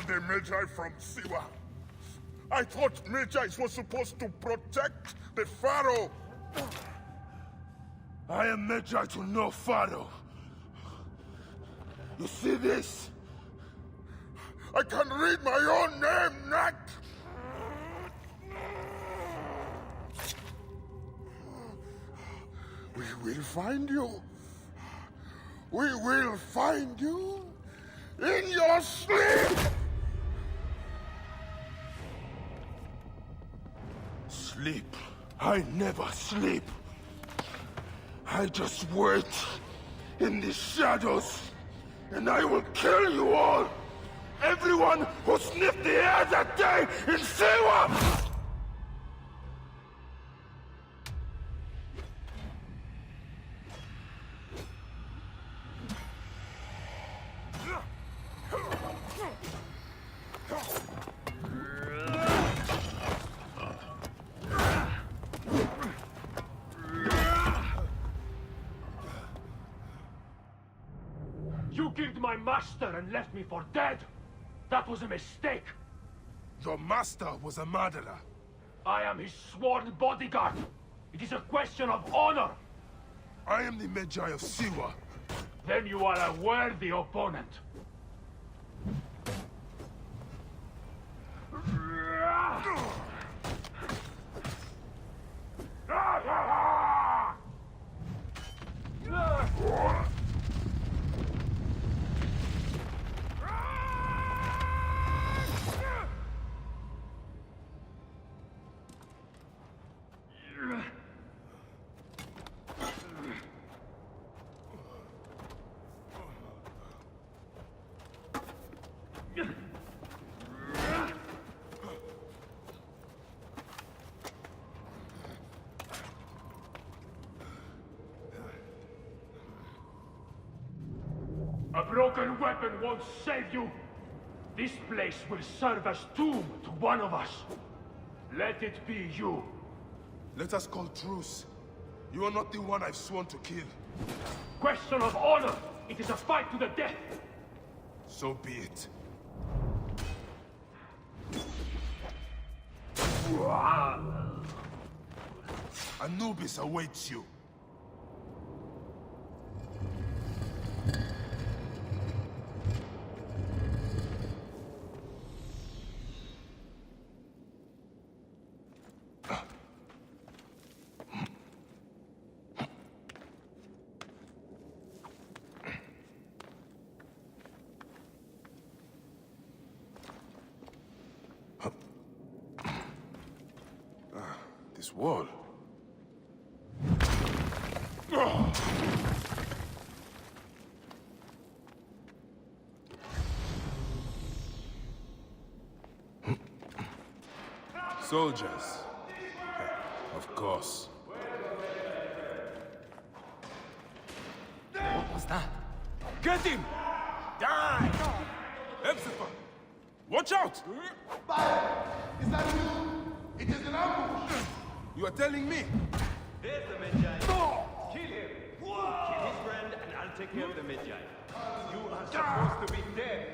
the Medjay from Siwa. I thought Medjay was supposed to protect the Pharaoh. I am Medjay to no Pharaoh. You see this? I can read my own name, Nat! We will find you. We will find you in your sleep! Sleep? I never sleep. I just wait in the shadows, and I will kill you all! Everyone who sniffed the air that day in Siwa! You killed my master and left me for dead! That was a mistake! Your master was a murderer. I am his sworn bodyguard! It is a question of honor! I am the Medjay of Siwa. Then you are a worthy opponent. A broken weapon won't save you! This place will serve as tomb to one of us. Let it be you. Let us call truce. You are not the one I've sworn to kill. Question of honor! It is a fight to the death! So be it. Anubis awaits you. This wall. Soldiers. Of course. What was that? Get him! Die! Epsifa! Watch out! Bayek! Is that you? It is an ambush! You are telling me? There's the Medjay. Kill him! Kill his friend and I'll take care of the Medjay. You are supposed to be dead.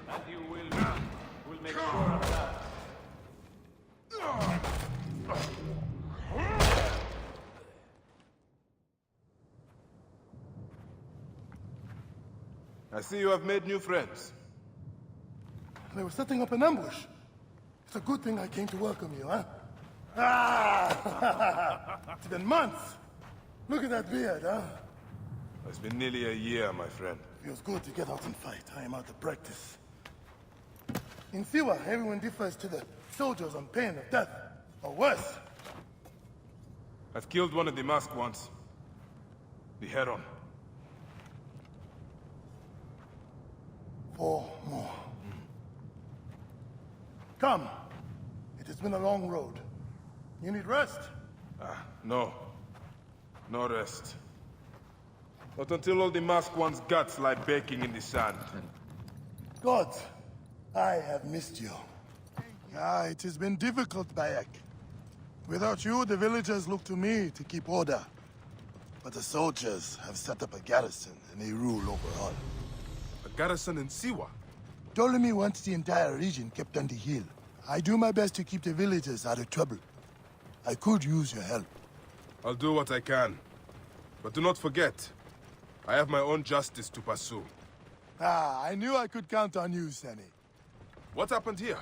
And you will make sure of that. I see you have made new friends. They were setting up an ambush. It's a good thing I came to welcome you, huh? Ah! It's been months. Look at that beard, huh? It's been nearly a year, my friend. Feels good to get out and fight. I am out of practice. In Siwa, everyone defers to the soldiers on pain of death, or worse. I've killed one of the masked ones. The Heron. 4 more. Come. It has been a long road. You need rest? No. No rest. Not until all the masked one's guts lie baking in the sand. Gods, I have missed you. Ah, it has been difficult, Bayek. Without you, the villagers look to me to keep order. But the soldiers have set up a garrison, and they rule over all. A garrison in Siwa? Ptolemy wants the entire region kept on the hill. I do my best to keep the villagers out of trouble. I could use your help. I'll do what I can. But do not forget, I have my own justice to pursue. Ah, I knew I could count on you, Senny. What happened here?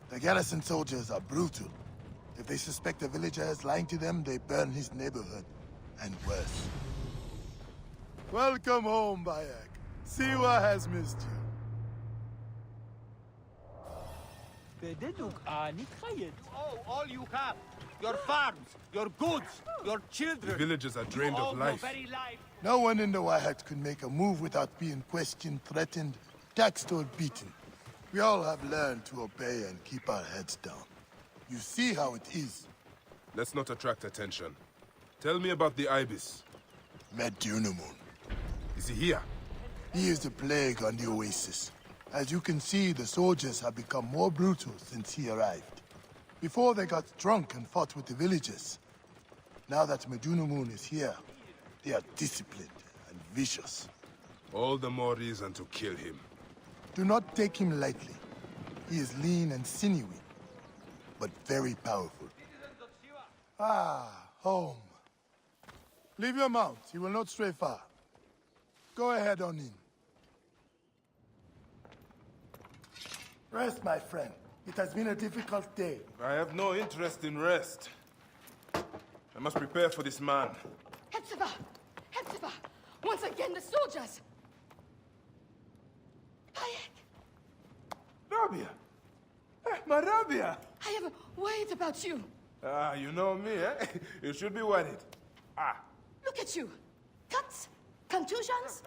The garrison soldiers are brutal. If they suspect a villager is lying to them, they burn his neighborhood. And worse. Welcome home, Bayek. Siwa has missed you. Oh, all you have. Your farms, your goods, your children. The villagers are drained of life. No one in the Wahat could make a move without being questioned, threatened, taxed, or beaten. We all have learned to obey and keep our heads down. You see how it is. Let's not attract attention. Tell me about the Ibis. Medjay. Is he here? He is the plague on the oasis. As you can see, the soldiers have become more brutal since he arrived. Before they got drunk and fought with the villagers. Now that Medjay is here, they are disciplined and vicious. All the more reason to kill him. Do not take him lightly. He is lean and sinewy, but very powerful. Ah, home. Leave your mount. He will not stray far. Go ahead on in. Rest, my friend. It has been a difficult day. I have no interest in rest. I must prepare for this man. Hepzibah! Hepzibah! Once again, the soldiers! Bayek! Rabia! My Rabia! I have worried about you. Ah, you know me, eh? You should be worried. Ah, Look at you. Cuts? Contusions?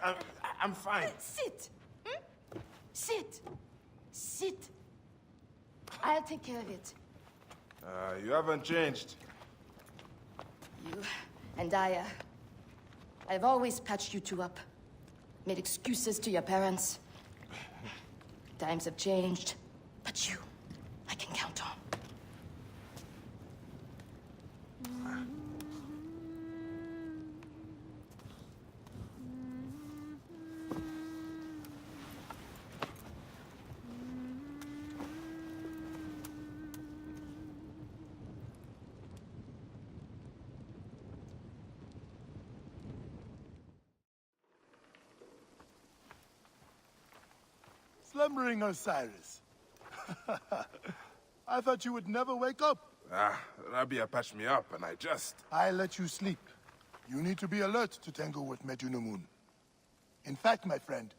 I'm fine. Sit. Hmm? Sit. Sit. I'll take care of it. You haven't changed. You and I've always patched you two up. Made excuses to your parents. Times have changed, but you, I can count on. Slumbering Osiris. I thought you would never wake up. Ah, Rabia patched me up and I let you sleep. You need to be alert to tangle with Medjay. In fact, my friend,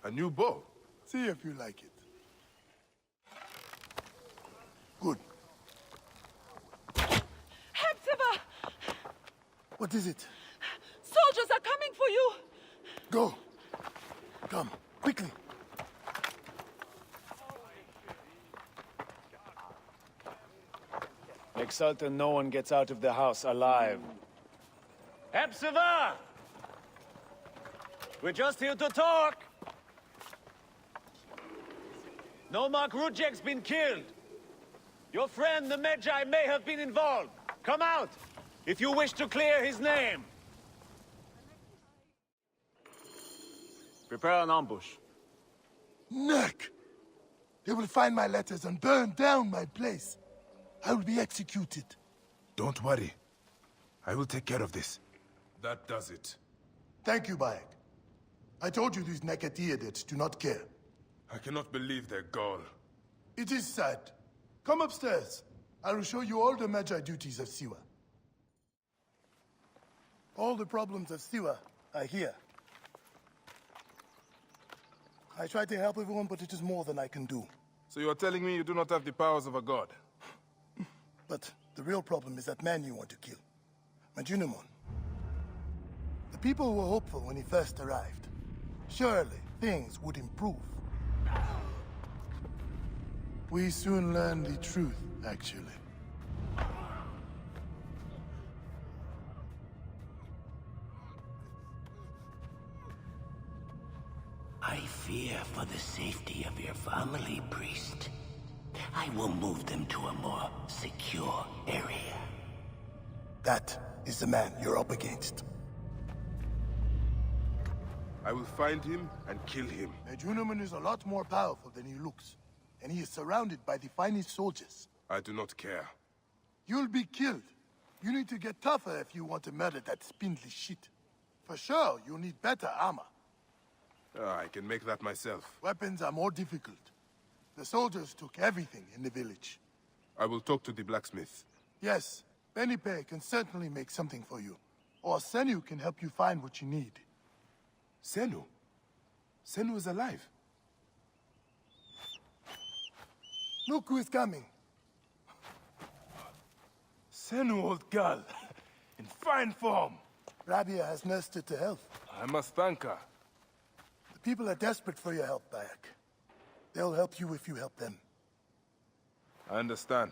A new bow? see if you like it. Good. Hepzibah! What is it? Soldiers are coming for you! Go. Come, quickly. Make certain no one gets out of the house alive. Hepzibah! We're just here to talk! Nomak Rujek's been killed. Your friend, the Medjay, may have been involved. Come out, if you wish to clear his name. Prepare an ambush. Neck! They will find my letters and burn down my place. I will be executed. Don't worry. I will take care of this. That does it. Thank you, Bayek. I told you these naked idiots do not care. I cannot believe their gall. It is sad. Come upstairs. I will show you all the Medjay duties of Siwa. All the problems of Siwa are here. I try to help everyone, but it is more than I can do. So you are telling me you do not have the powers of a god? But the real problem is that man you want to kill. Medjay. The people were hopeful when he first arrived. Surely, things would improve. We soon learned the truth, actually. I fear for the safety of your family, priest. I will move them to a more secure area. That is the man you're up against. I will find him and kill him. A journeyman is a lot more powerful than he looks, and he is surrounded by the finest soldiers. I do not care. You'll be killed. You need to get tougher if you want to murder that spindly shit. For sure, you'll need better armor. I can make that myself. Weapons are more difficult. The soldiers took everything in the village. I will talk to the blacksmith. Yes, Benipe can certainly make something for you. Or Senu can help you find what you need. Senu? Senu is alive. Look who is coming. Senu, old girl. In fine form. Rabia has nursed her to health. I must thank her. The people are desperate for your help, Bayek. They'll help you if you help them. I understand.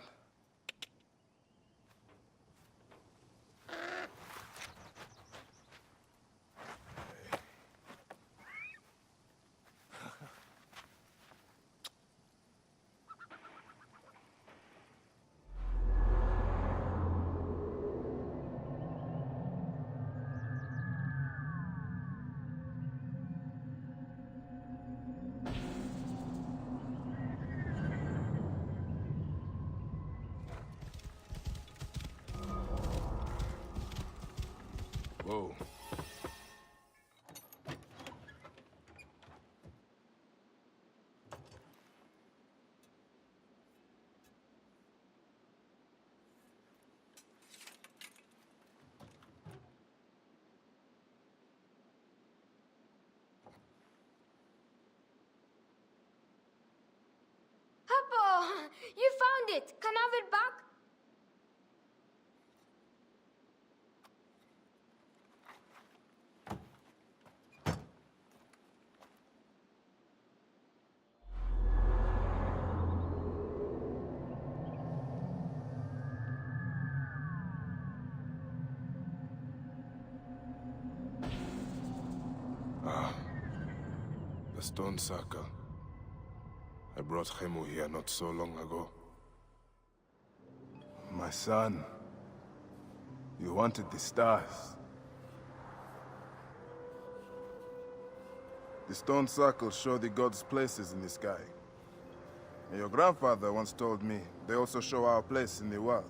Whoa. Papa, you found it. Can I have it back? The stone circle. I brought Khemu here not so long ago. My son, you wanted the stars. The stone circles show the gods' places in the sky. And your grandfather once told me they also show our place in the world.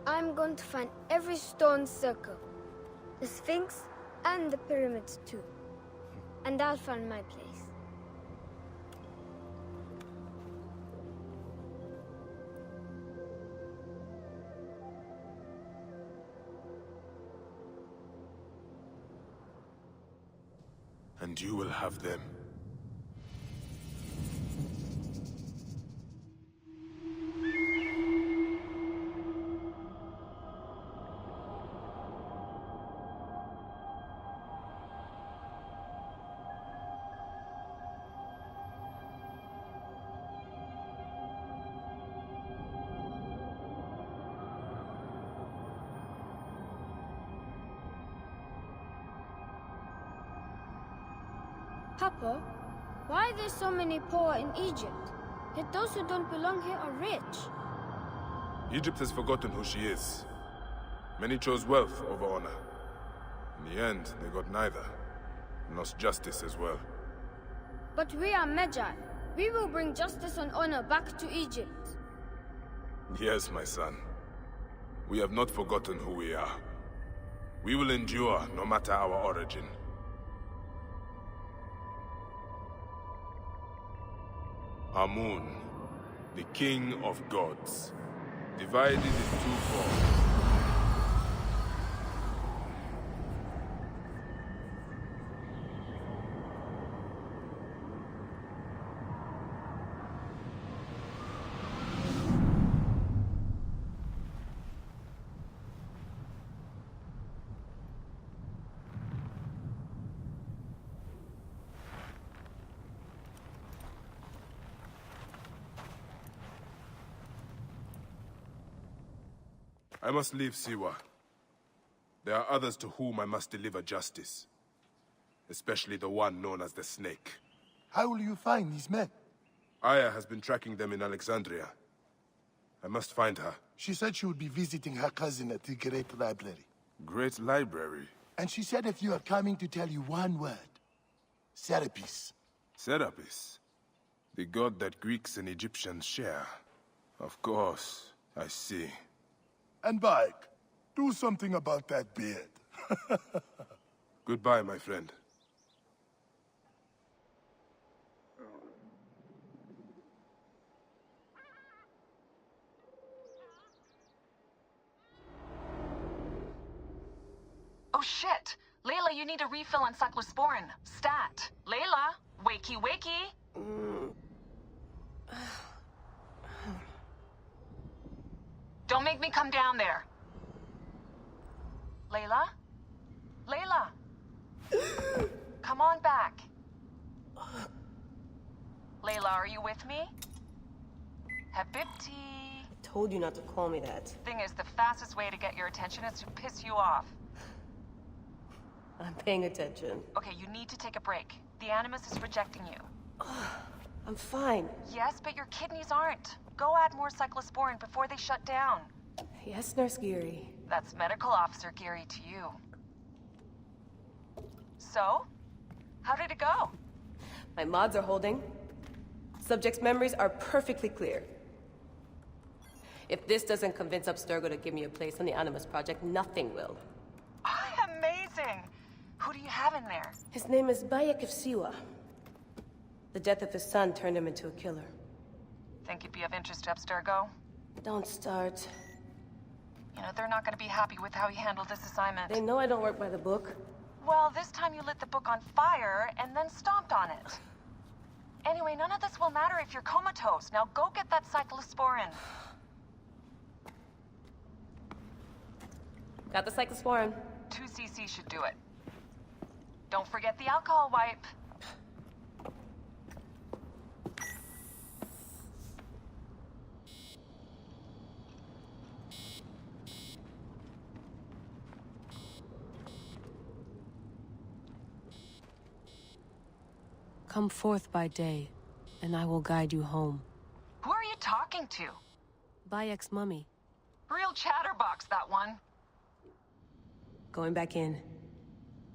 I'm going to find every stone circle, the Sphinx, and the pyramids too. And I'll find my place. And you will have them. Papa, why are there so many poor in Egypt? Yet those who don't belong here are rich. Egypt has forgotten who she is. Many chose wealth over honor. In the end, they got neither. And lost justice as well. But we are Medjay. We will bring justice and honor back to Egypt. Yes, my son. We have not forgotten who we are. We will endure no matter our origin. Amun, the king of gods, divided in two forms. I must leave Siwa. There are others to whom I must deliver justice. Especially the one known as the Snake. How will you find these men? Aya has been tracking them in Alexandria. I must find her. She said she would be visiting her cousin at the Great Library. Great library? And she said if you are coming to tell you one word, Serapis. Serapis? The god that Greeks and Egyptians share. Of course, I see. And Bayek, do something about that beard. Goodbye, my friend. Oh shit! Layla, you need a refill on cyclosporin. Stat. Layla, wakey wakey. Don't make me come down there. Layla? Layla? Come on back. Layla, are you with me? Habibti. Told you not to call me that. Thing is, the fastest way to get your attention is to piss you off. I'm paying attention. Okay, you need to take a break. The Animus is rejecting you. I'm fine. Yes, but your kidneys aren't. Go add more cyclosporin before they shut down. Yes, Nurse Geary. That's Medical Officer Geary to you. So? How did it go? My mods are holding. Subject's memories are perfectly clear. If this doesn't convince Abstergo to give me a place on the Animus Project, nothing will. Amazing! Who do you have in there? His name is Bayek of Siwa. The death of his son turned him into a killer. Think he'd be of interest to Abstergo? Don't start. You know, they're not gonna be happy with how he handled this assignment. They know I don't work by the book. Well, this time you lit the book on fire and then stomped on it. Anyway, none of this will matter if you're comatose. Now go get that cyclosporin. Got the cyclosporin. 2 cc should do it. Don't forget the alcohol wipe. Come forth by day, and I will guide you home. Who are you talking to? Bayek's mummy. Real chatterbox, that one. Going back in.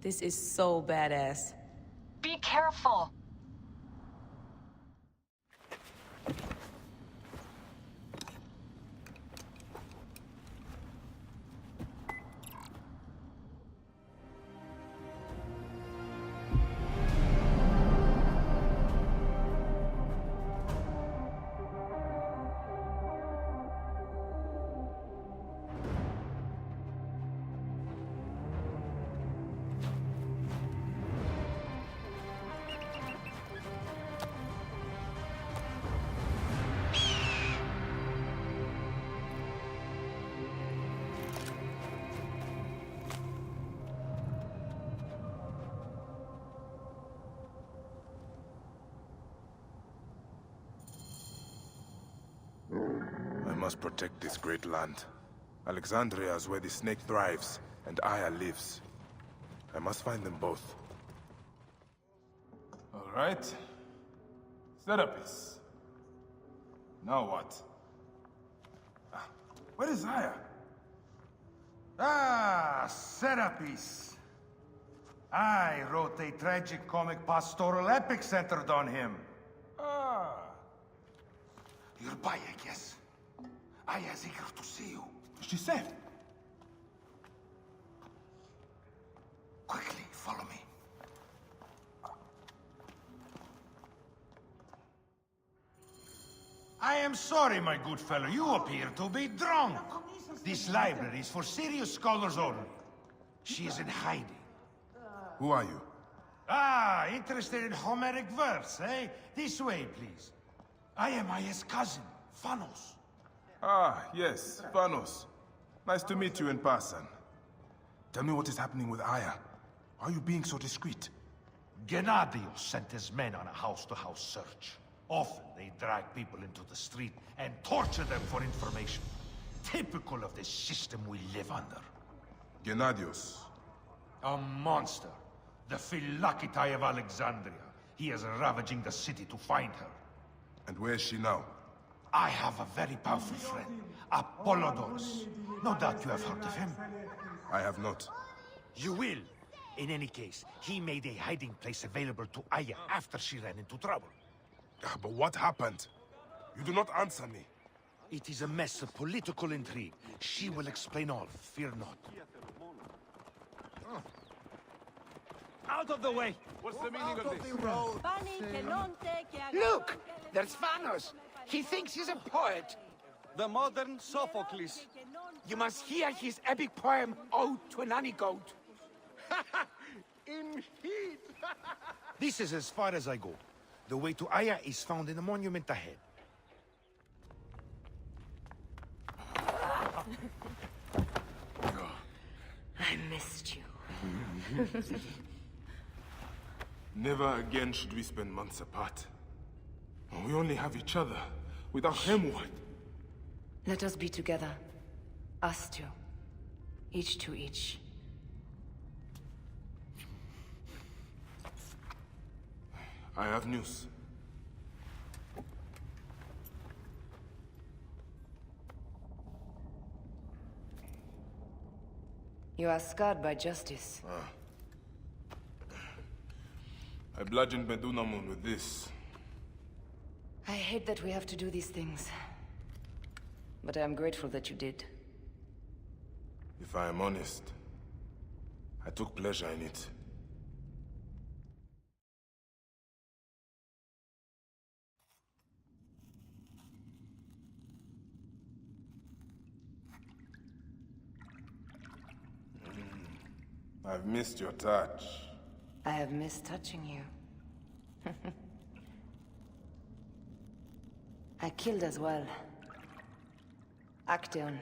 This is so badass. Be careful. I must protect this great land. Alexandria is where the snake thrives, and Aya lives. I must find them both. All right. Serapis. Now what? Where is Aya? Ah, Serapis. I wrote a tragic comic pastoral epic centered on him. Ah. You're Bayek, yes? Aya's eager to see you. She said. Quickly, follow me. I am sorry, my good fellow. You appear to be drunk. This library is for serious scholars only. She is in hiding. Who are you? Ah, interested in Homeric verse, eh? This way, please. I am Aya's cousin, Phanos. Ah, yes, Phanos. Nice to meet you in person. Tell me what is happening with Aya. Why are you being so discreet? Gennadios sent his men on a house-to-house search. Often they drag people into the street and torture them for information. Typical of the system we live under. Gennadios. A monster. The Phylakitae of Alexandria. He is ravaging the city to find her. And where is she now? I have a very powerful friend. Apollodorus. No doubt you have heard of him. I have not. You will. In any case, he made a hiding place available to Aya after she ran into trouble. But what happened? You do not answer me. It is a mess of political intrigue. She will explain all, fear not. Out of the way! What's the meaning of this? Look! There's Vanos! He thinks he's a poet! The modern Sophocles. You must hear his epic poem, Ode to a Nanny Goat. In heat! This is as far as I go. The way to Aya is found in the monument ahead. I missed you. Never again should we spend months apart. We only have each other. Without him, what? Let us be together. Us two. Each to each. I have news. You are scarred by justice. I bludgeoned Medunamun with this. I hate that we have to do these things. But I am grateful that you did. If I am honest, I took pleasure in it. I've missed your touch. I have missed touching you. I killed as well. Actaeon.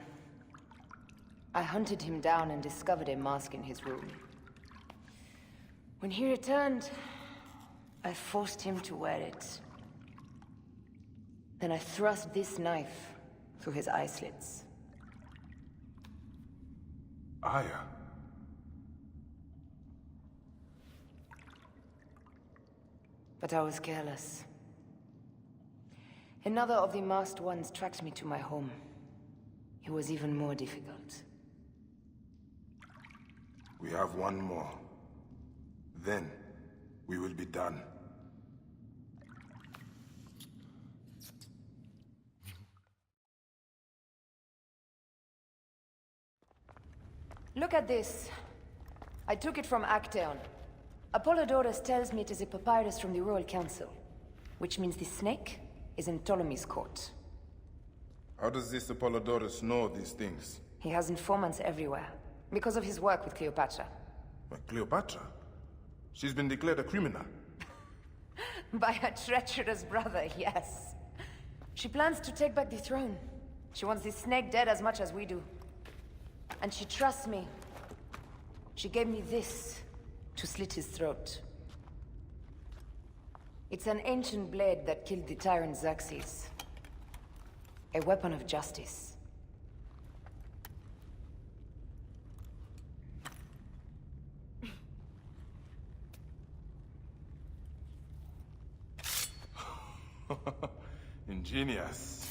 I hunted him down and discovered a mask in his room. When he returned, I forced him to wear it. Then I thrust this knife through his eye slits. Aya. But I was careless. Another of the masked ones tracked me to my home. It was even more difficult. We have one more. Then, we will be done. Look at this. I took it from Actaeon. Apollodorus tells me it is a papyrus from the Royal Council, which means the snake is in Ptolemy's court. How does this Apollodorus know these things? He has informants everywhere, because of his work with Cleopatra. But Cleopatra? She's been declared a criminal. By her treacherous brother, yes. She plans to take back the throne. She wants the snake dead as much as we do. And she trusts me. She gave me this to slit his throat. It's an ancient blade that killed the tyrant Xerxes. A weapon of justice. Ingenious.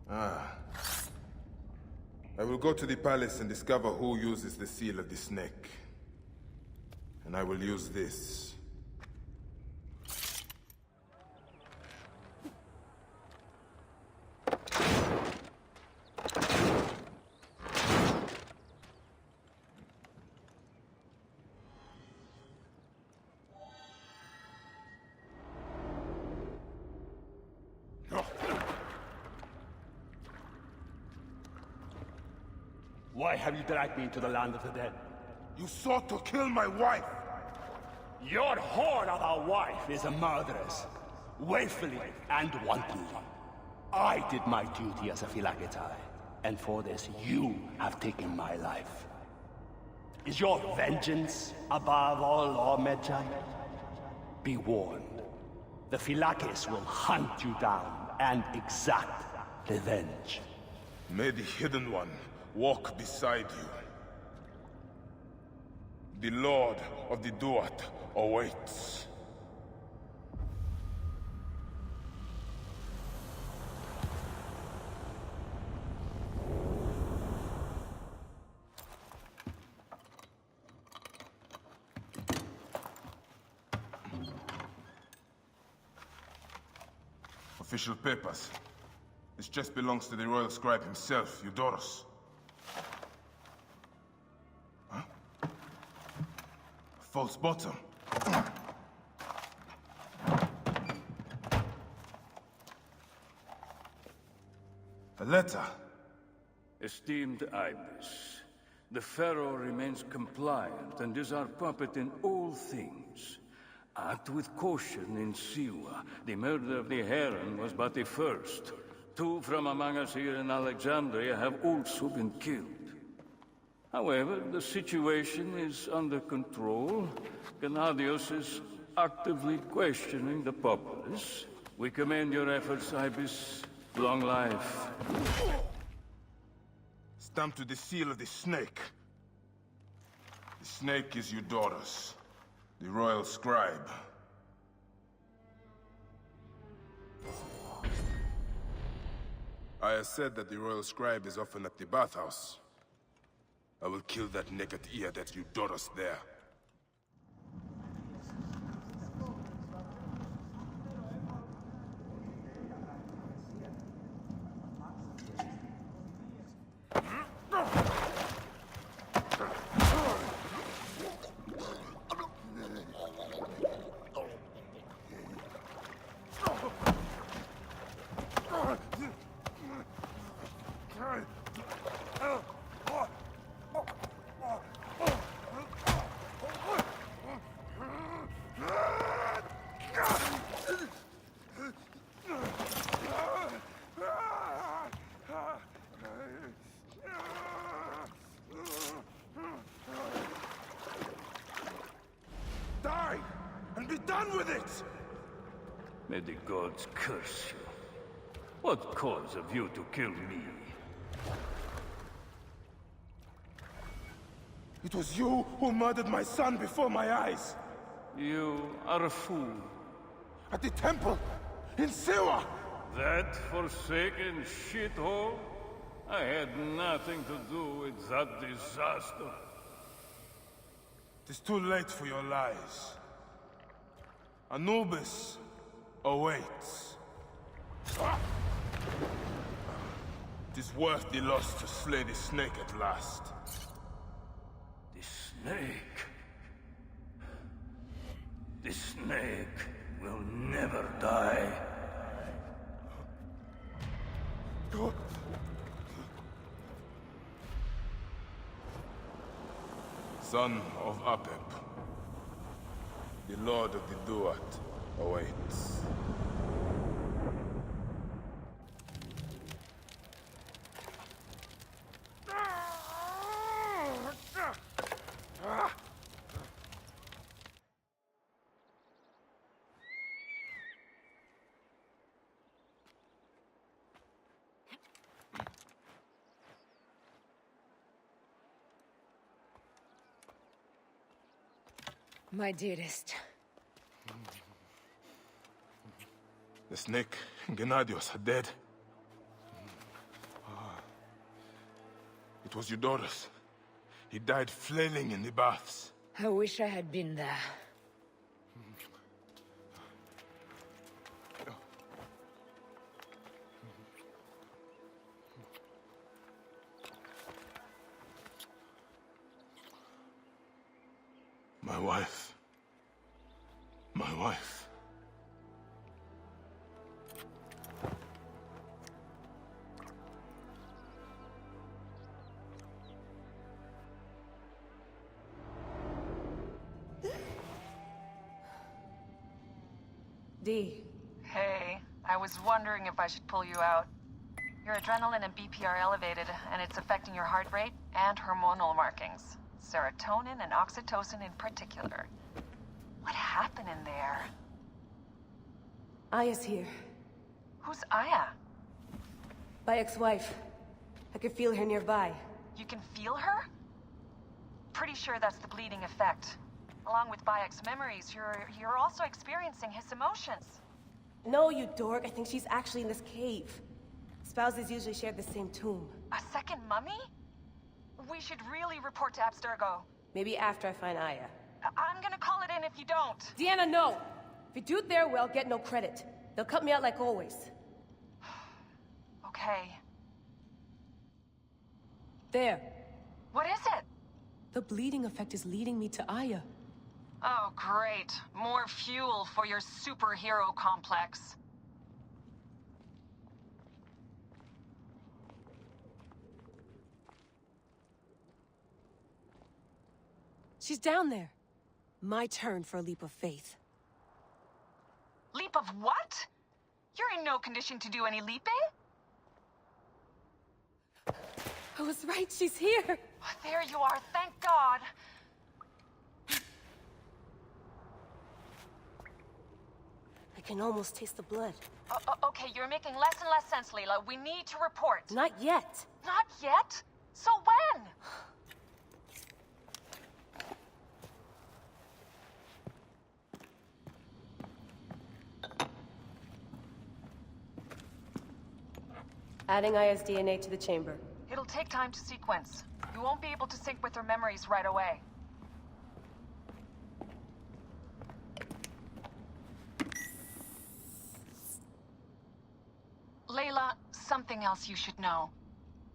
I will go to the palace and discover who uses the seal of the snake. And I will use this. Why have you dragged me into the land of the dead? You sought to kill my wife! Your whore of a wife is a murderess, willfully and wantonly. I did my duty as a Phylakitai, and for this you have taken my life. Is your vengeance above all law, Medjay? Be warned. The Phylakis will hunt you down and exact revenge. May the Hidden One walk beside you. The Lord of the Duat awaits. Official papers. This chest belongs to the royal scribe himself, Eudoros. Huh? A false bottom. A letter. Esteemed Ibis, the Pharaoh remains compliant and is our puppet in all things. Act with caution in Siwa. The murder of the Heron was but the first. 2 from among us here in Alexandria have also been killed. However, the situation is under control. Gennadios is actively questioning the populace. We commend your efforts, Ibis. Long life. Stamped with the seal of the snake. The snake is Eudoros, the royal scribe. I said that the royal scribe is often at the bathhouse. I will kill that naked ear that's Eudoros there. Die! And be done with it! May the gods curse you. What cause have you to kill me? It was you who murdered my son before my eyes! You are a fool. At the temple! In Siwa! That forsaken shithole? I had nothing to do with that disaster. It is too late for your lies. Anubis awaits. It is worth the loss to slay the snake at last. The snake? The snake will never die. Son of Apep, the Lord of the Duat awaits. My dearest. The snake and Gennadios are dead. It was Eudoros. He died flailing in the baths. I wish I had been there. My wife. My wife. D. Hey, I was wondering if I should pull you out. Your adrenaline and BP are elevated, and it's affecting your heart rate and hormonal markings. Serotonin and oxytocin in particular. What happened in there? Aya's here. Who's Aya? Bayek's wife. I could feel her nearby. You can feel her? Pretty sure that's the bleeding effect. Along with Bayek's memories, you're also experiencing his emotions. No, you dork. I think she's actually in this cave. Spouses usually share the same tomb. A second mummy? We should really report to Abstergo. Maybe after I find Aya. I'm gonna call it in if you don't. Deanna, no! If you do their well, get no credit. They'll cut me out like always. okay. There. What is it? The bleeding effect is leading me to Aya. Oh, great. More fuel for your superhero complex. She's down there. My turn for a leap of faith. Leap of what? You're in no condition to do any leaping? I was right, she's here! There you are, thank God. I can almost taste the blood. Okay, you're making less and less sense, Layla. We need to report. Not yet. Not yet? So when? Adding Aya's DNA to the chamber. It'll take time to sequence. You won't be able to sync with her memories right away. Layla, something else you should know.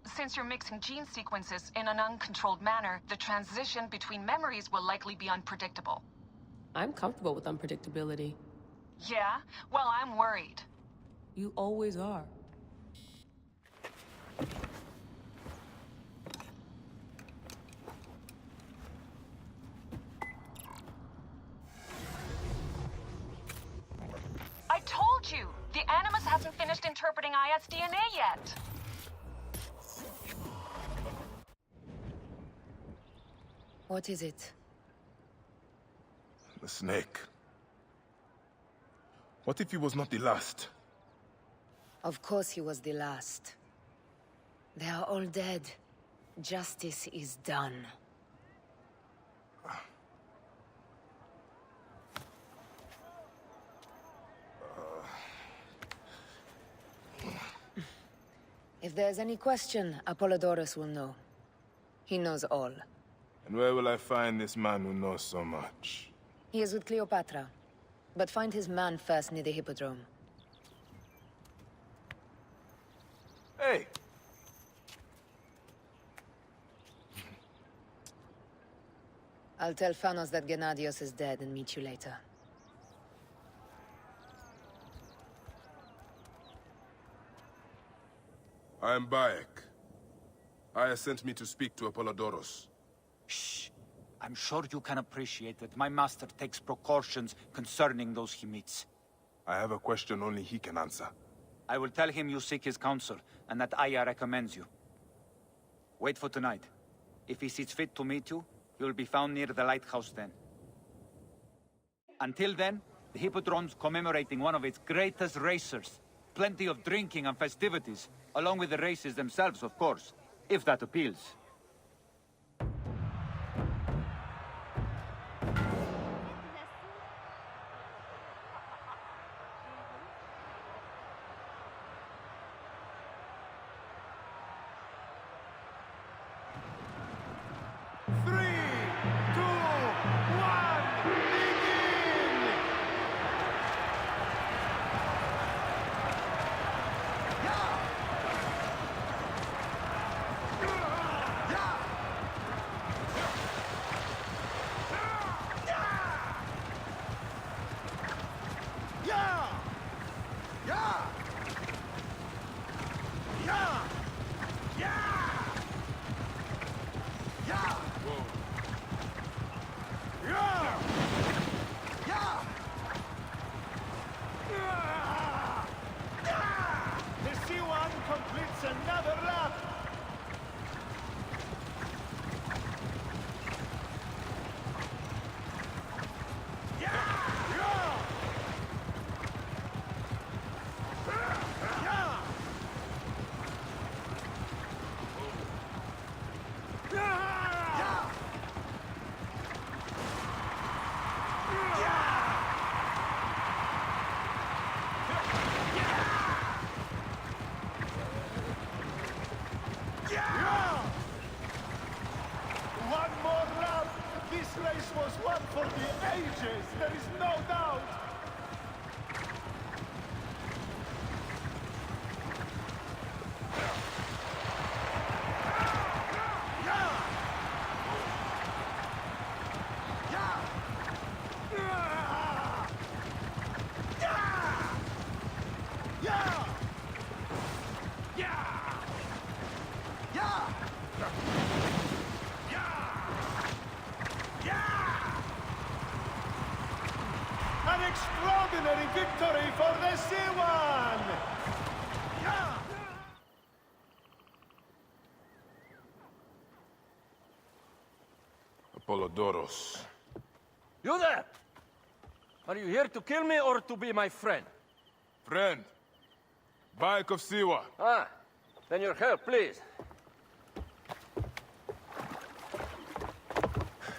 Since you're mixing gene sequences in an uncontrolled manner, the transition between memories will likely be unpredictable. I'm comfortable with unpredictability. Yeah? Well, I'm worried. You always are. I told you! The Animus hasn't finished interpreting Aya's DNA yet! What is it? The snake. What if he was not the last? Of course he was the last. They are all dead. Justice is done. If there's any question, Apollodorus will know. He knows all. And where will I find this man who knows so much? He is with Cleopatra. But find his man first near the Hippodrome. Hey! I'll tell Phanos that Gennadios is dead and meet you later. I am Bayek. Aya sent me to speak to Apollodorus. Shh. I'm sure you can appreciate that my master takes precautions concerning those he meets. I have a question only he can answer. I will tell him you seek his counsel, and that Aya recommends you. Wait for tonight. If he sees fit to meet you, he will be found near the lighthouse then. Until then, the Hippodrome's commemorating one of its greatest racers. Plenty of drinking and festivities, along with the races themselves, of course, if that appeals. extraordinary victory for the Siwan! Apollodorus. You there! Are you here to kill me or to be my friend? Friend. Bayek of Siwa. Ah, then your help, please.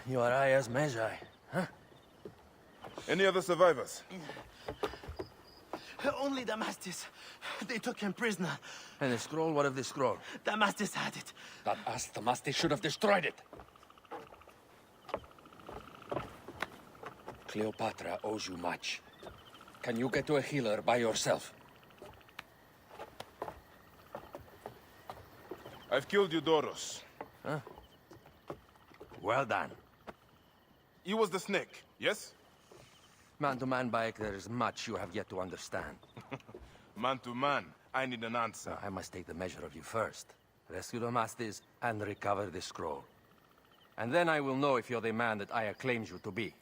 You are Aya's Medjay, huh? Any other survivors? Only Damastis. They took him prisoner. And the scroll? What of the scroll? Damastis had it. That ass Damastis should have destroyed it. Cleopatra owes you much. Can you get to a healer by yourself? I've killed Eudoros. Huh? Well done. He was the snake, yes? Man to man, Bayek, there is much you have yet to understand. Man to man, I need an answer. I must take the measure of you first. Rescue Damastis and recover the scroll. And then I will know if you're the man that Aya claims you to be.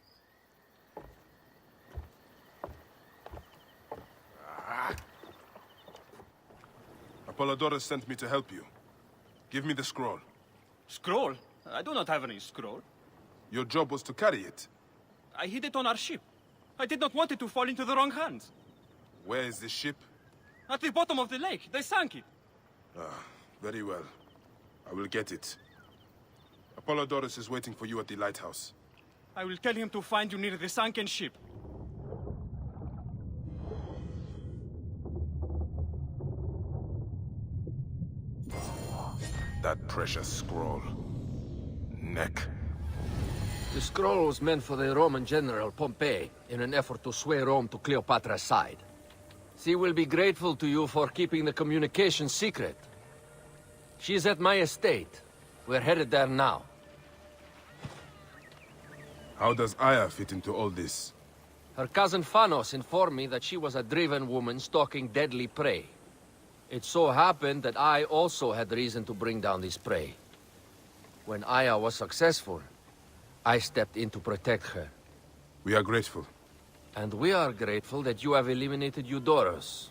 Apollodorus sent me to help you. Give me the scroll. Scroll? I do not have any scroll. Your job was to carry it. I hid it on our ship. I did not want it to fall into the wrong hands. Where is the ship? At the bottom of the lake. They sank it. Ah, very well. I will get it. Apollodorus is waiting for you at the lighthouse. I will tell him to find you near the sunken ship. That precious scroll. Neck. The scroll was meant for the Roman general Pompey in an effort to sway Rome to Cleopatra's side. She will be grateful to you for keeping the communication secret. She's at my estate. We're headed there now. How does Aya fit into all this? Her cousin Phanos informed me that she was a driven woman stalking deadly prey. It so happened that I also had reason to bring down this prey. When Aya was successful, I stepped in to protect her. We are grateful. And we are grateful that you have eliminated Eudoros.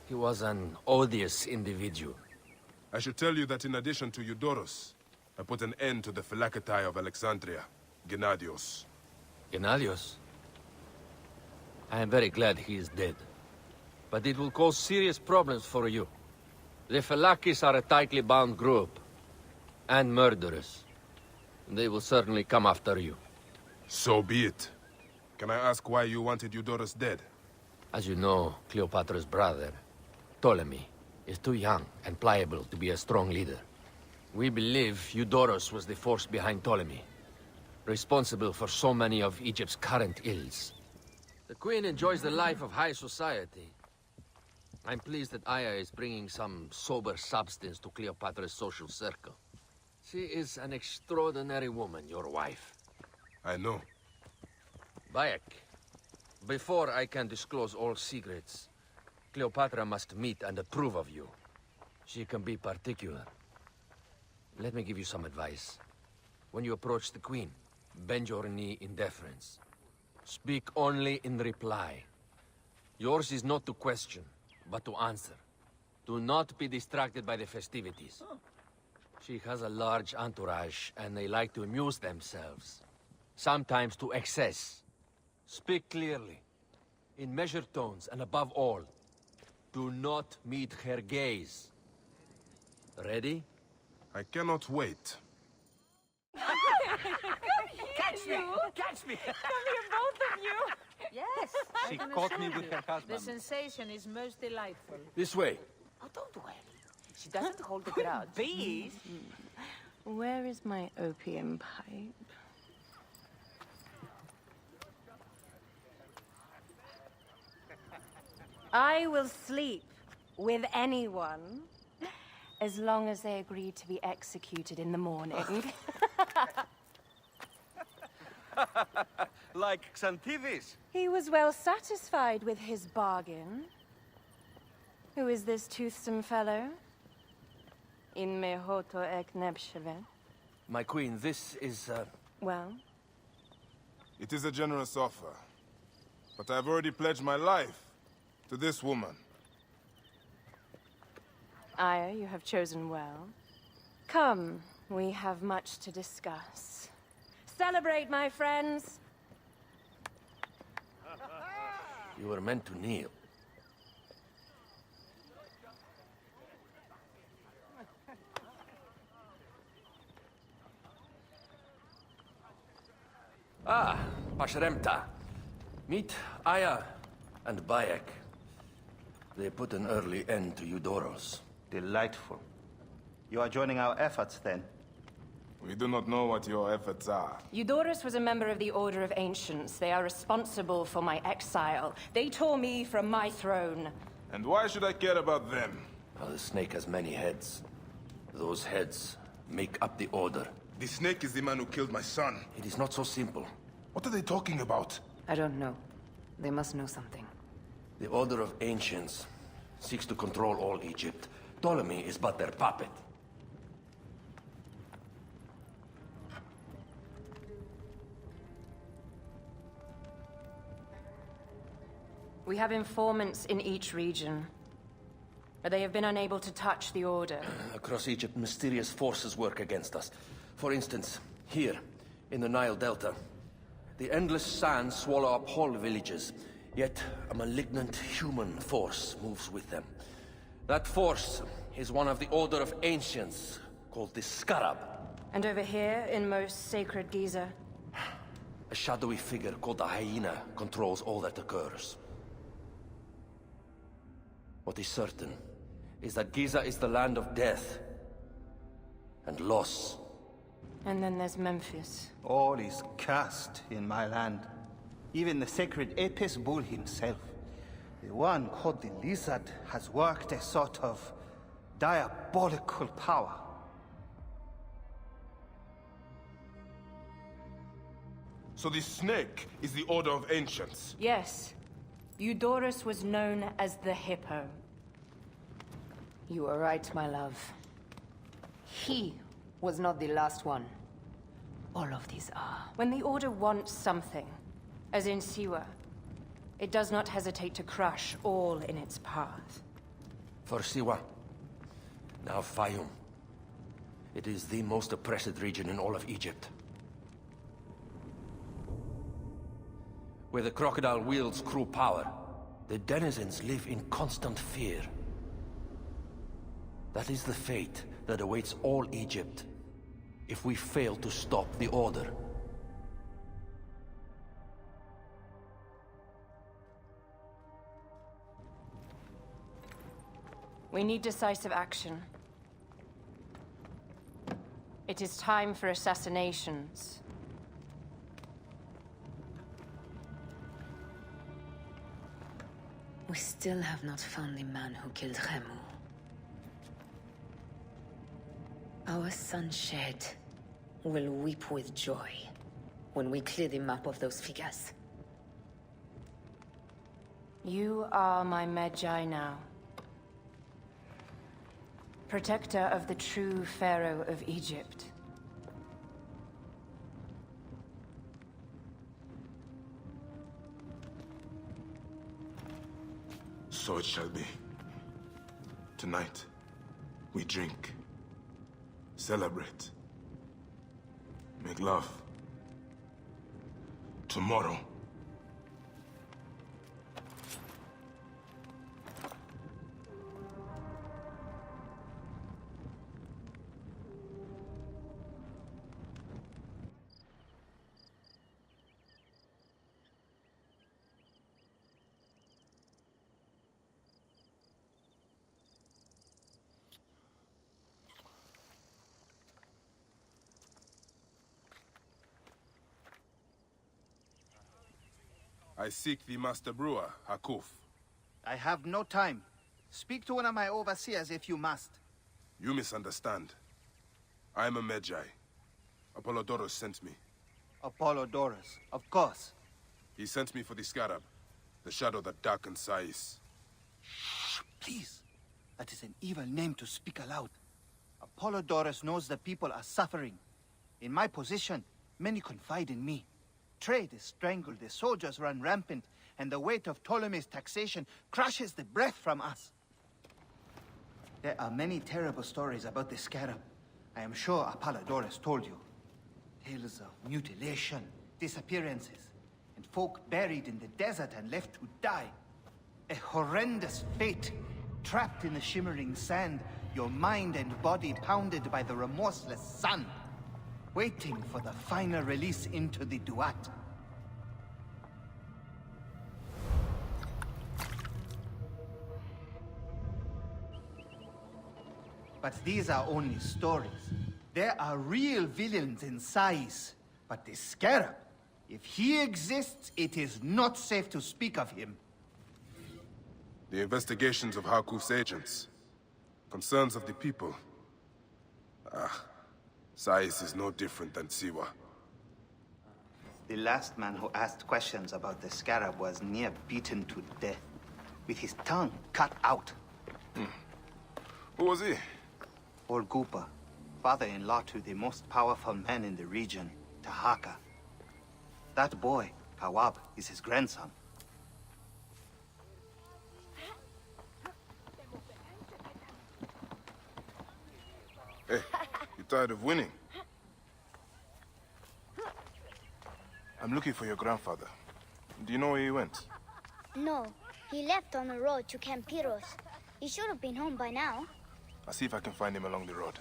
He was an odious individual. I should tell you that in addition to Eudoros, I put an end to the Phylacetae of Alexandria, Gennadios. Gennadios? I am very glad he is dead. But it will cause serious problems for you. The Phylakis are a tightly bound group. And murderers. They will certainly come after you. So be it. Can I ask why you wanted Eudoros dead? As you know, Cleopatra's brother, Ptolemy, is too young and pliable to be a strong leader. We believe Eudoros was the force behind Ptolemy, responsible for so many of Egypt's current ills. The Queen enjoys the life of high society. I'm pleased that Aya is bringing some sober substance to Cleopatra's social circle. She is an extraordinary woman, your wife. I know. Bayek, before I can disclose all secrets, Cleopatra must meet and approve of you. She can be particular. Let me give you some advice. When you approach the Queen, bend your knee in deference. Speak only in reply. Yours is not to question, but to answer. Do not be distracted by the festivities. She has a large entourage, and they like to amuse themselves. Sometimes to excess. Speak clearly, in measured tones, and above all, do not meet her gaze. Ready? I cannot wait. Catch me! Catch me! Come here, both of you! Yes, She I caught me understand with you. her husband. The sensation is most delightful. This way. Oh, don't worry. She doesn't hold a grudge. Please. Where is my opium pipe? I will sleep with anyone as long as they agree to be executed in the morning. Like Xantivis. He was well satisfied with his bargain. Who is this toothsome fellow? In mehoto ek nebsheve. My queen, this is, Well? It is a generous offer. But I've already pledged my life to this woman. Aya, you have chosen well. Come, we have much to discuss. Celebrate, my friends! You were meant to kneel. Ah, Pashremta. Meet Aya and Bayek. They put an early end to Eudoros. Delightful. You are joining our efforts, then? We do not know what your efforts are. Eudoros was a member of the Order of Ancients. They are responsible for my exile. They tore me from my throne. And why should I care about them? Well, the snake has many heads. Those heads make up the Order. The snake is the man who killed my son. It is not so simple. What are they talking about? I don't know. They must know something. The Order of Ancients seeks to control all Egypt. Ptolemy is but their puppet. We have informants in each region, but they have been unable to touch the Order. Across Egypt, mysterious forces work against us. For instance, here, in the Nile Delta, the endless sands swallow up whole villages, yet a malignant human force moves with them. That force is one of the Order of Ancients, called the Scarab. And over here, in most sacred Giza? A shadowy figure called the Hyena controls all that occurs. What is certain is that Giza is the land of death and loss. And then there's Memphis. All is cursed in my land. Even the sacred Apis bull himself. The one called the Lizard has worked a sort of diabolical power. So the snake is the Order of Ancients? Yes. Eudoros was known as the Hippo. You are right, my love. He was not the last one. All of these are. When the Order wants something, as in Siwa, it does not hesitate to crush all in its path. For Siwa, now Fayum. It is the most oppressed region in all of Egypt. Where the crocodile wields cruel power, the denizens live in constant fear. That is the fate that awaits all Egypt if we fail to stop the Order. We need decisive action. It is time for assassinations. We still have not found the man who killed Remu. Our son Shed will weep with joy when we clear the map of those figures. You are my Medjay now. Protector of the true Pharaoh of Egypt. So it shall be. Tonight, we drink, celebrate, make love. Tomorrow, I seek the Master Brewer, Hakuf. I have no time. Speak to one of my overseers if you must. You misunderstand. I am a Medjay. Apollodorus sent me. Apollodorus, of course. He sent me for the Scarab, the shadow that darkens Sais. Shh, please. That is an evil name to speak aloud. Apollodorus knows the people are suffering. In my position, many confide in me. Trade is strangled, the soldiers run rampant, and the weight of Ptolemy's taxation crushes the breath from us. There are many terrible stories about the scarab. I am sure Apollodorus told you. Tales of mutilation, disappearances, and folk buried in the desert and left to die. A horrendous fate, trapped in the shimmering sand, your mind and body pounded by the remorseless sun, waiting for the final release into the Duat. But these are only stories. There are real villains in Sais. But the Scarab, if he exists, it is not safe to speak of him. The investigations of Harkuf's agents. Concerns of the people. Sais is no different than Siwa. The last man who asked questions about the Scarab was near beaten to death, with his tongue cut out. Who was he? Orgupa, father-in-law to the most powerful man in the region, Tahaka. That boy, Kawab, is his grandson. Hey, you tired of winning? I'm looking for your grandfather. Do you know where he went? No, he left on the road to Campiros. He should have been home by now. I'll see if I can find him along the road.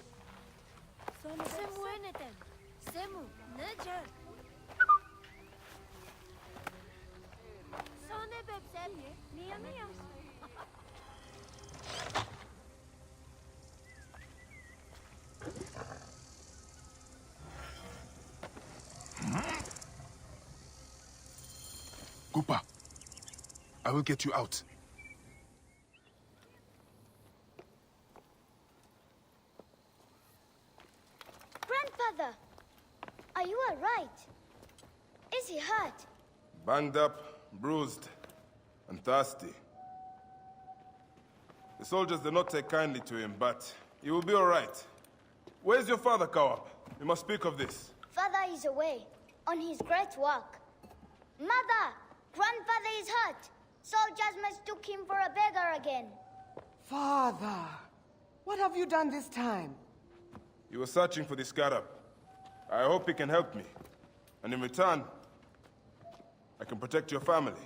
Gupa, I will get you out. Grandfather, are you all right? Is he hurt? Banged up, bruised, and thirsty. The soldiers did not take kindly to him, but he will be all right. Where's your father, Kawab? We must speak of this. Father is away, on his great walk. Mother! Grandfather is hurt! Soldiers mistook him for a beggar again. Father! What have you done this time? He was searching for the Scarab. I hope he can help me. And in return, I can protect your family.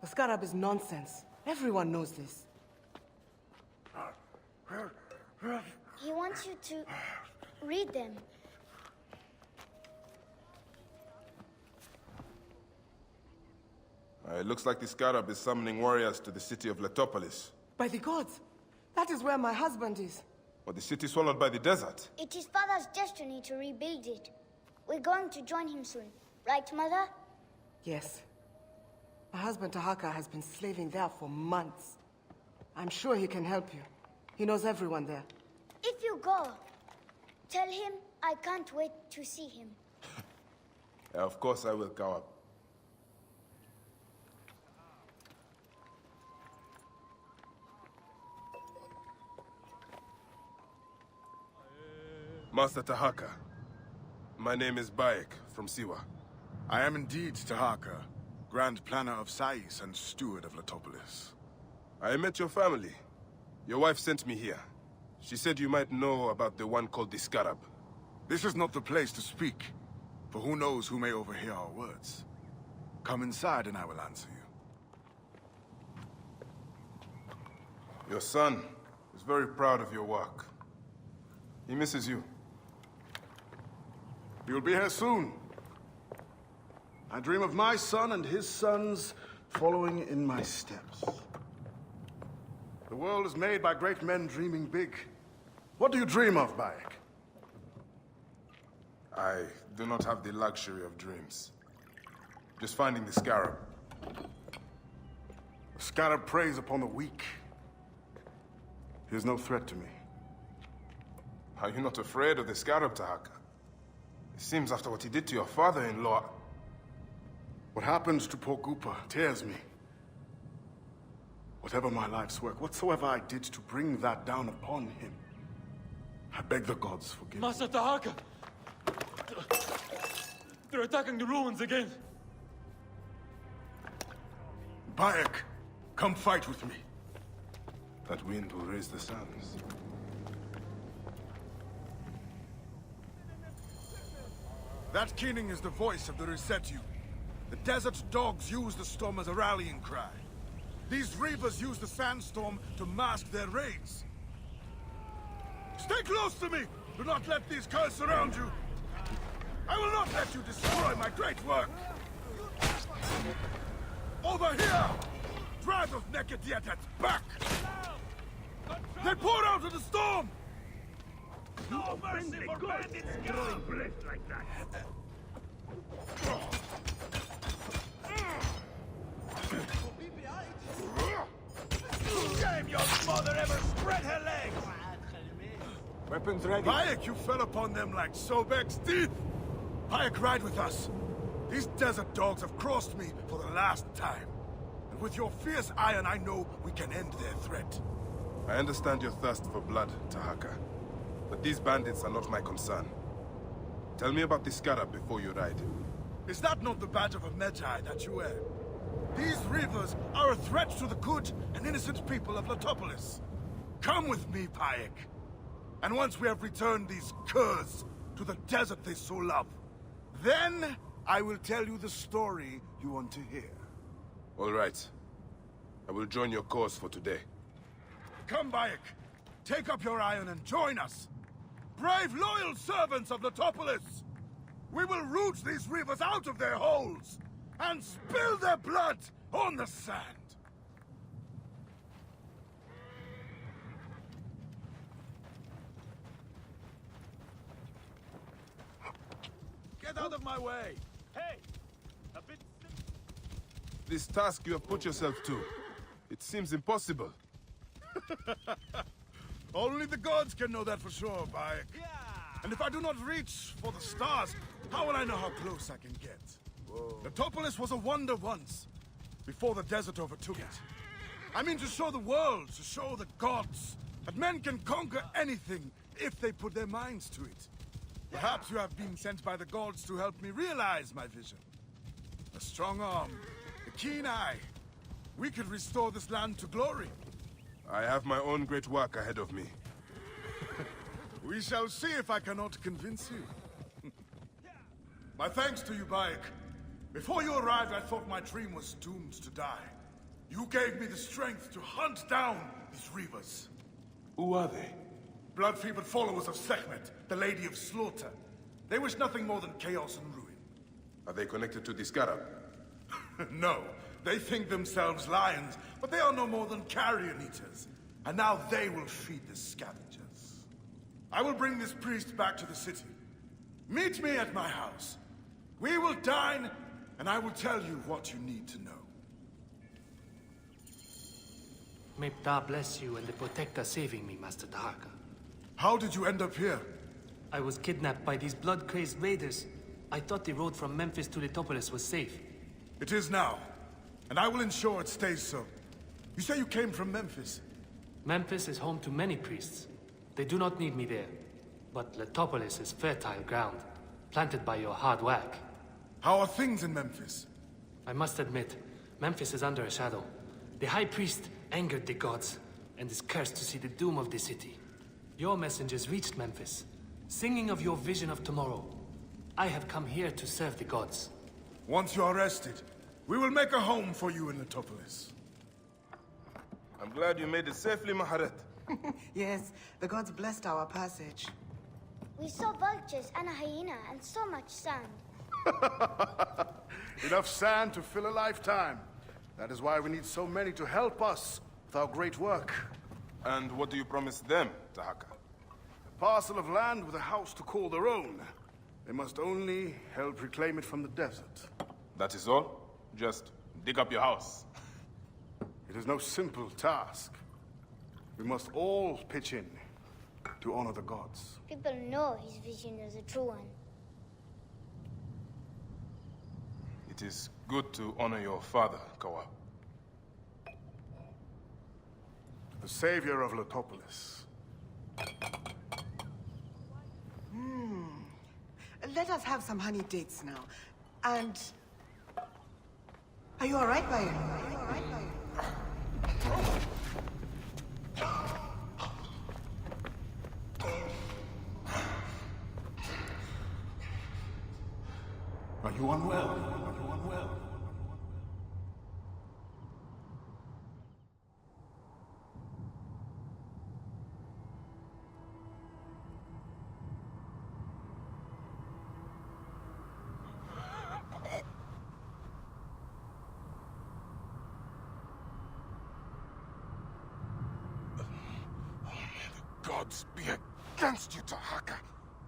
The Scarab is nonsense. Everyone knows this. He wants you to read them. It looks like the Scarab is summoning warriors to the city of Letopolis. By the gods! That is where my husband is. Or the city swallowed by the desert. It is Father's destiny to rebuild it. We're going to join him soon. Right, Mother? Yes. My husband Tahaka has been slaving there for months. I'm sure he can help you. He knows everyone there. If you go, tell him I can't wait to see him. Yeah, of course I will, Kawab. Master Tahaka, my name is Bayek from Siwa. I am indeed Tahaka, Grand Planner of Sais and Steward of Letopolis. I met your family. Your wife sent me here. She said you might know about the one called the Scarab. This is not the place to speak, for who knows who may overhear our words. Come inside and I will answer you. Your son is very proud of your work. He misses you. You'll be here soon. I dream of my son and his sons following in my steps. The world is made by great men dreaming big. What do you dream of, Bayek? I do not have the luxury of dreams. Just finding the Scarab. The Scarab preys upon the weak. He is no threat to me. Are you not afraid of the Scarab, Tahaka? It seems after what he did to your father-in-law... What happens to poor Gupa tears me. Whatever my life's work, whatsoever I did to bring that down upon him, I beg the gods forgive me. Master Tahaka! They're attacking the ruins again! Bayek, come fight with me. That wind will raise the suns. That keening is the voice of the Resetu. The desert dogs use the storm as a rallying cry. These reavers use the sandstorm to mask their raids. Stay close to me! Do not let these curs surround you! I will not let you destroy my great work! Over here! Drive those naked Yetats back! They pour out of the storm! No mercy for bandits throwing blades like that. Shame your mother ever spread her legs! Weapons ready. Bayek, you fell upon them like Sobek's teeth! Bayek, ride with us. These desert dogs have crossed me for the last time. And with your fierce iron, I know we can end their threat. I understand your thirst for blood, Tahaka. But these bandits are not my concern. Tell me about the scarab before you ride. Is that not the badge of a Medjay that you wear? These reavers are a threat to the good and innocent people of Letopolis. Come with me, Bayek. And once we have returned these curs to the desert they so love, then I will tell you the story you want to hear. All right. I will join your cause for today. Come, Bayek. Take up your iron and join us. Brave, loyal servants of Letopolis! We will root these reavers out of their holes and spill their blood on the sand. Get out of my way! Hey! A bit... This task you have put yourself to, it seems impossible. Only the gods can know that for sure, Bayek. Yeah. And if I do not reach for the stars, how will I know how close I can get? Letopolis was a wonder once, before the desert overtook it. I mean to show the world, to show the gods, that men can conquer anything if they put their minds to it. Perhaps you have been sent by the gods to help me realize my vision. A strong arm, a keen eye. We could restore this land to glory. I have my own great work ahead of me. We shall see if I cannot convince you. My thanks to you, Bayek. Before you arrived, I thought my dream was doomed to die. You gave me the strength to hunt down these reavers. Who are they? Blood-fevered followers of Sekhmet, the Lady of Slaughter. They wish nothing more than chaos and ruin. Are they connected to the scarab? No. They think themselves lions, but they are no more than carrion eaters. And now they will feed the scavengers. I will bring this priest back to the city. Meet me at my house. We will dine, and I will tell you what you need to know. May Ptah bless you and the Protector saving me, Master Tahaka. How did you end up here? I was kidnapped by these blood-crazed raiders. I thought the road from Memphis to Letopolis was safe. It is now. And I will ensure it stays so. You say you came from Memphis? Memphis is home to many priests. They do not need me there. But Letopolis is fertile ground, planted by your hard work. How are things in Memphis? I must admit, Memphis is under a shadow. The High Priest angered the gods, and is cursed to see the doom of the city. Your messengers reached Memphis, singing of your vision of tomorrow. I have come here to serve the gods. Once you are rested, we will make a home for you in Letopolis. I'm glad you made it safely, Maharet. Yes, the gods blessed our passage. We saw vultures and a hyena and so much sand. Enough sand to fill a lifetime. That is why we need so many to help us with our great work. And what do you promise them, Tahaka? A parcel of land with a house to call their own. They must only help reclaim it from the desert. That is all? Just dig up your house. It is no simple task. We must all pitch in to honor the gods. People know his vision is a true one. It is good to honor your father, Kawa. The savior of Letopolis. Let us have some honey dates now. And... Are you alright, Bayek? Are you unwell? Are you unwell? Gods be against you, Tahaka,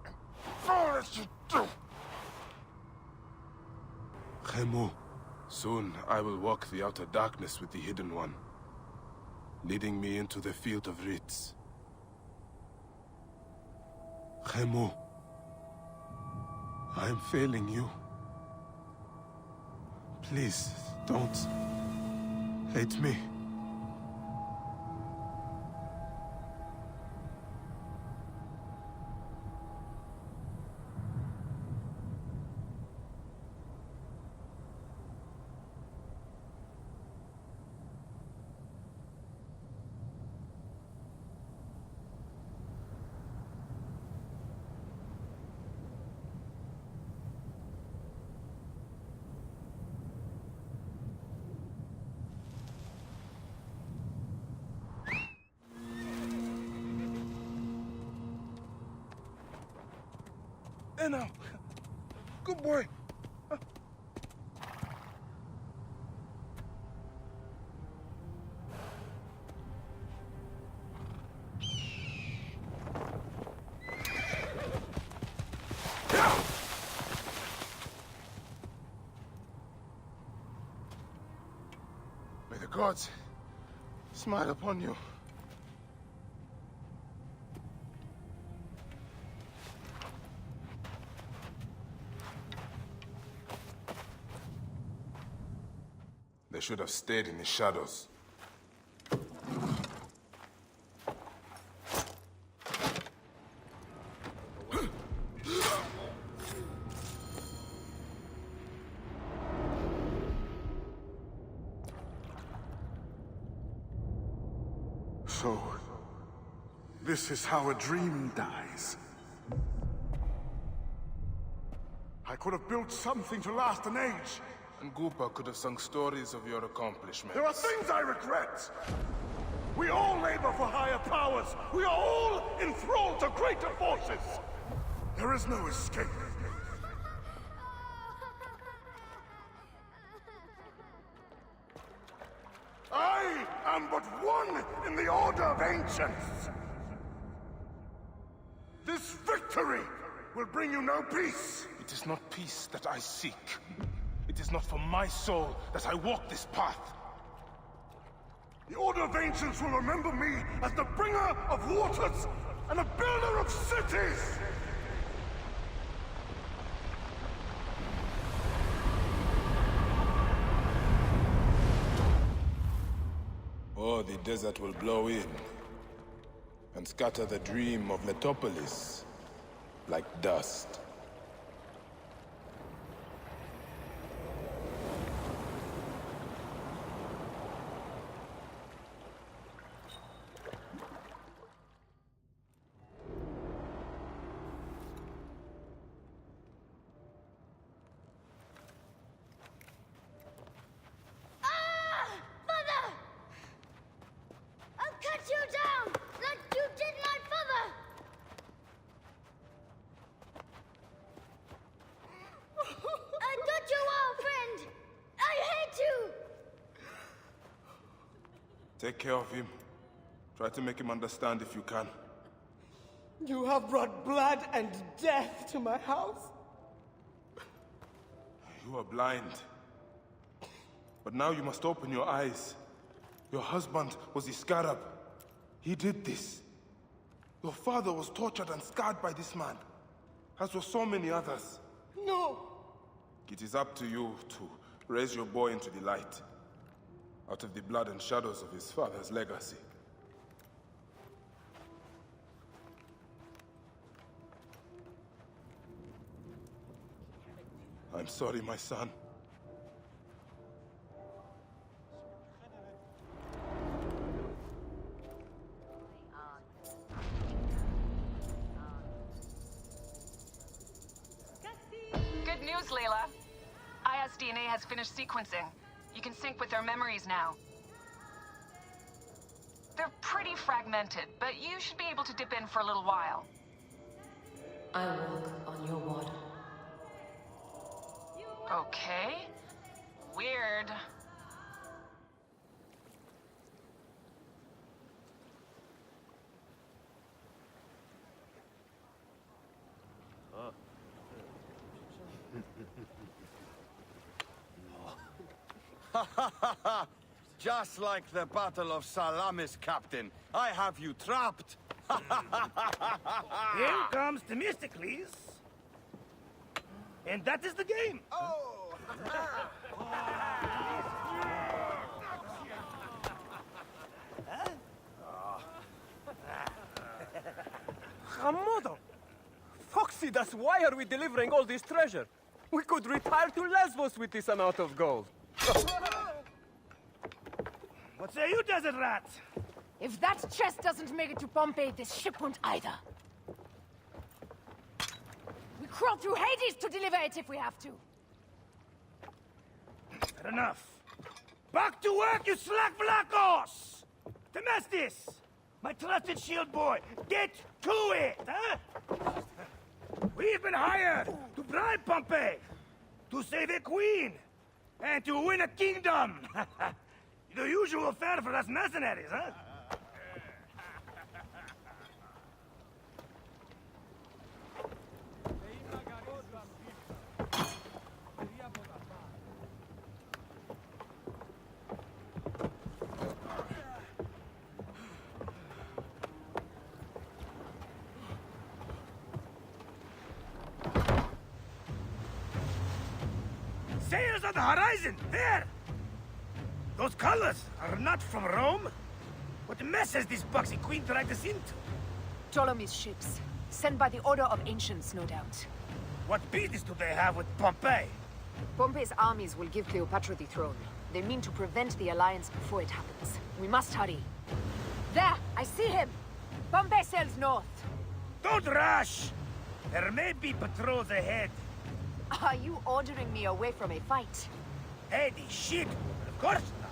and all that you do! Khemu, soon I will walk the outer darkness with the Hidden One, leading me into the field of Ritz. Khemu, I am failing you. Please, don't hate me. Now, good boy. May the gods smile upon you. They should have stayed in the shadows. So, this is how a dream dies. I could have built something to last an age. And Goopa could have sung stories of your accomplishments. There are things I regret. We all labor for higher powers. We are all enthralled to greater forces. There is no escape. I am but one in the Order of Ancients. This victory will bring you no peace. It is not peace that I seek. It is not for my soul that I walk this path. The Order of Ancients will remember me as the bringer of waters and the builder of cities! Or the desert will blow in and scatter the dream of Letopolis like dust. Take care of him. Try to make him understand if you can. You have brought blood and death to my house. You are blind. But now you must open your eyes. Your husband was the scarab. He did this. Your father was tortured and scarred by this man, as were so many others. No! It is up to you to raise your boy into the light, out of the blood and shadows of his father's legacy. I'm sorry, my son. news, Layla. Aya's DNA has finished sequencing. You can sync with their memories now. They're pretty fragmented, but you should be able to dip in for a little while. I walk on your water. Okay. Weird. Just like the Battle of Salamis, Captain. I have you trapped. Here comes Themistocles. And that is the game. Oh! Hamodo! Foxy, that's why are we delivering all this treasure? We could retire to Lesbos with this amount of gold. What say you, desert rat? If that chest doesn't make it to Pompeii, this ship won't either. We crawl through Hades to deliver it if we have to. Fair enough. Back to work, you slack Vlachos! Temestis! My trusted shield boy, get to it, huh? We've been hired to bribe Pompeii, to save a queen, and to win a kingdom. The usual fare for us mercenaries, huh? Sails on the horizon! There! Those colors are not from Rome. What mess has this boxy queen dragged us into? Ptolemy's ships. Sent by the Order of Ancients, no doubt. What business do they have with Pompeii? Pompeii's armies will give Cleopatra the throne. They mean to prevent the alliance before it happens. We must hurry. There! I see him! Pompey sails north. Don't rush! There may be patrols ahead. Are you ordering me away from a fight? Eddie, shit! Of course not.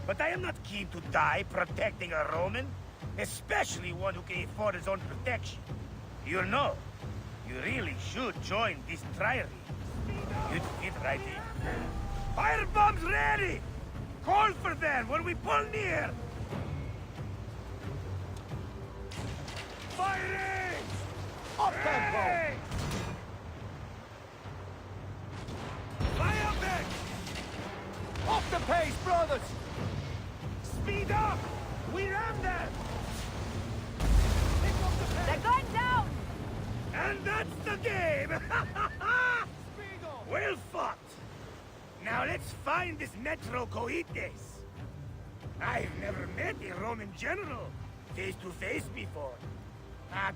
But I am not keen to die protecting a Roman, especially one who can afford his own protection. You know, you really should join this triary. You'd fit right in. Fire bombs ready! Call for them when we pull near! Firing! Up tempo! Fire back! Off the pace, brothers! Speed up! We ram them! They're going down! And that's the game! Well fought! Now let's find this Metro Coites. I've never met a Roman general face to face before.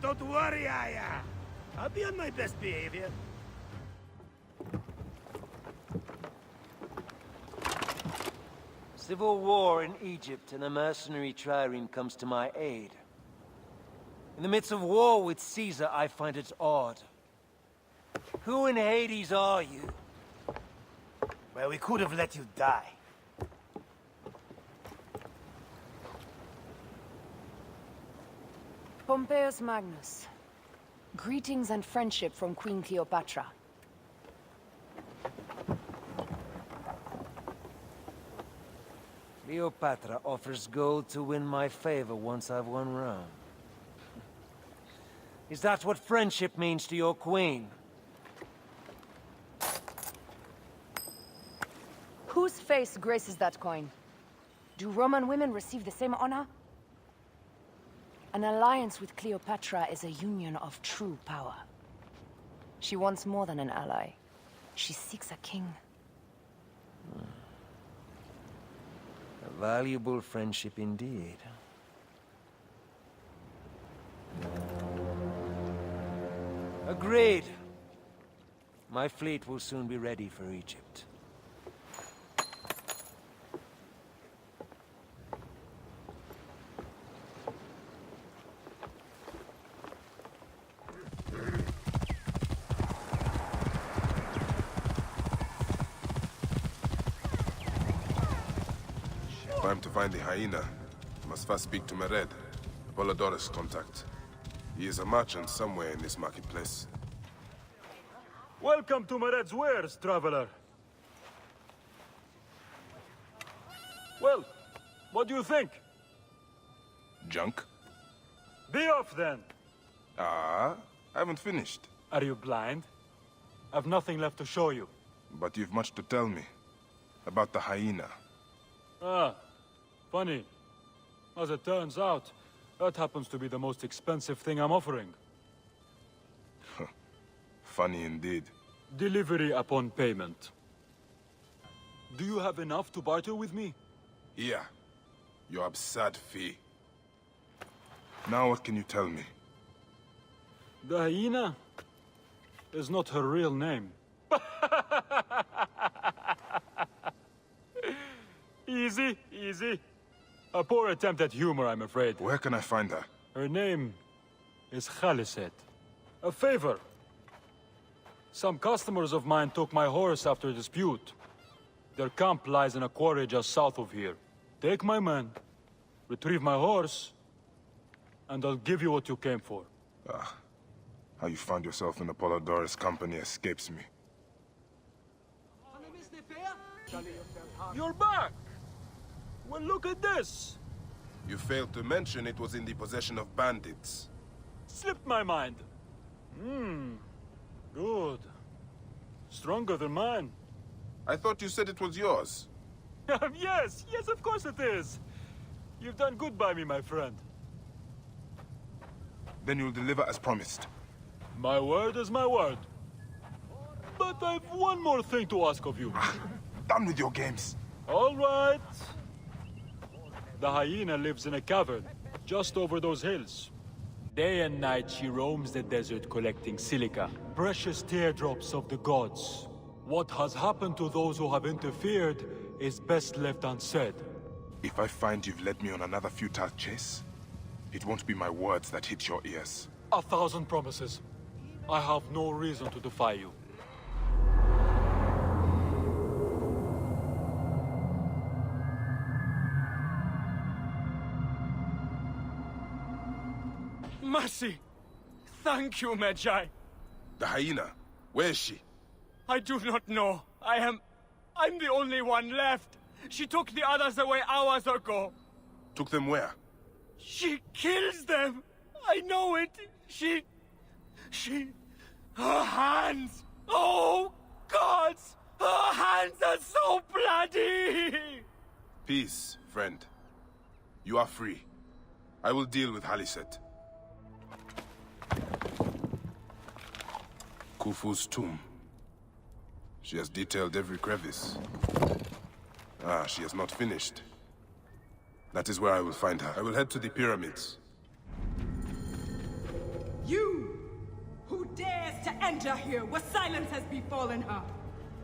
Don't worry, Aya. I'll be on my best behavior. Civil war in Egypt, and a mercenary trireme comes to my aid. In the midst of war with Caesar, I find it odd. Who in Hades are you? Well, we could have let you die. Pompeius Magnus. Greetings and friendship from Queen Cleopatra. Cleopatra offers gold to win my favor once I've won Rome. Is that what friendship means to your queen? Whose face graces that coin? Do Roman women receive the same honor? An alliance with Cleopatra is a union of true power. She wants more than an ally. She seeks a king. A valuable friendship indeed. Agreed. My fleet will soon be ready for Egypt. I am to find the hyena, I must first speak to Mered, Apollodorus' contact. He is a merchant somewhere in this marketplace. Welcome to Mered's wares, traveler. Well, what do you think? Junk? Be off then. I haven't finished. Are you blind? I've nothing left to show you. But you've much to tell me. About the hyena. Ah, funny. As it turns out, that happens to be the most expensive thing I'm offering. Funny indeed. Delivery upon payment. Do you have enough to barter with me? Here. Your absurd fee. Now what can you tell me? The hyena is not her real name. Easy, easy. A poor attempt at humor, I'm afraid. Where can I find her? Her name is Khaliset. A favor. Some customers of mine took my horse after a dispute. Their camp lies in a quarry just south of here. Take my man, retrieve my horse, and I'll give you what you came for. How you found yourself in Apollodorus' company escapes me. You're back! Well, look at this! You failed to mention it was in the possession of bandits. Slipped my mind. Good. Stronger than mine. I thought you said it was yours. Yes, of course it is. You've done good by me, my friend. Then you'll deliver as promised. My word is my word. But I've one more thing to ask of you. Done with your games. All right. The hyena lives in a cavern, just over those hills. Day and night she roams the desert collecting silica, precious teardrops of the gods. What has happened to those who have interfered is best left unsaid. If I find you've led me on another futile chase, it won't be my words that hit your ears. 1,000 promises. I have no reason to defy you. Mercy! Thank you, Medjay. The hyena, where is she? I do not know. I'm the only one left. She took the others away hours ago. Took them where? She kills them. I know it. Her hands. Oh, gods! Her hands are so bloody! Peace, friend. You are free. I will deal with Khaliset. Khufu's tomb. She has detailed every crevice. She has not finished. That is where I will find her. I will head to the pyramids. You! Who dares to enter here where silence has befallen her?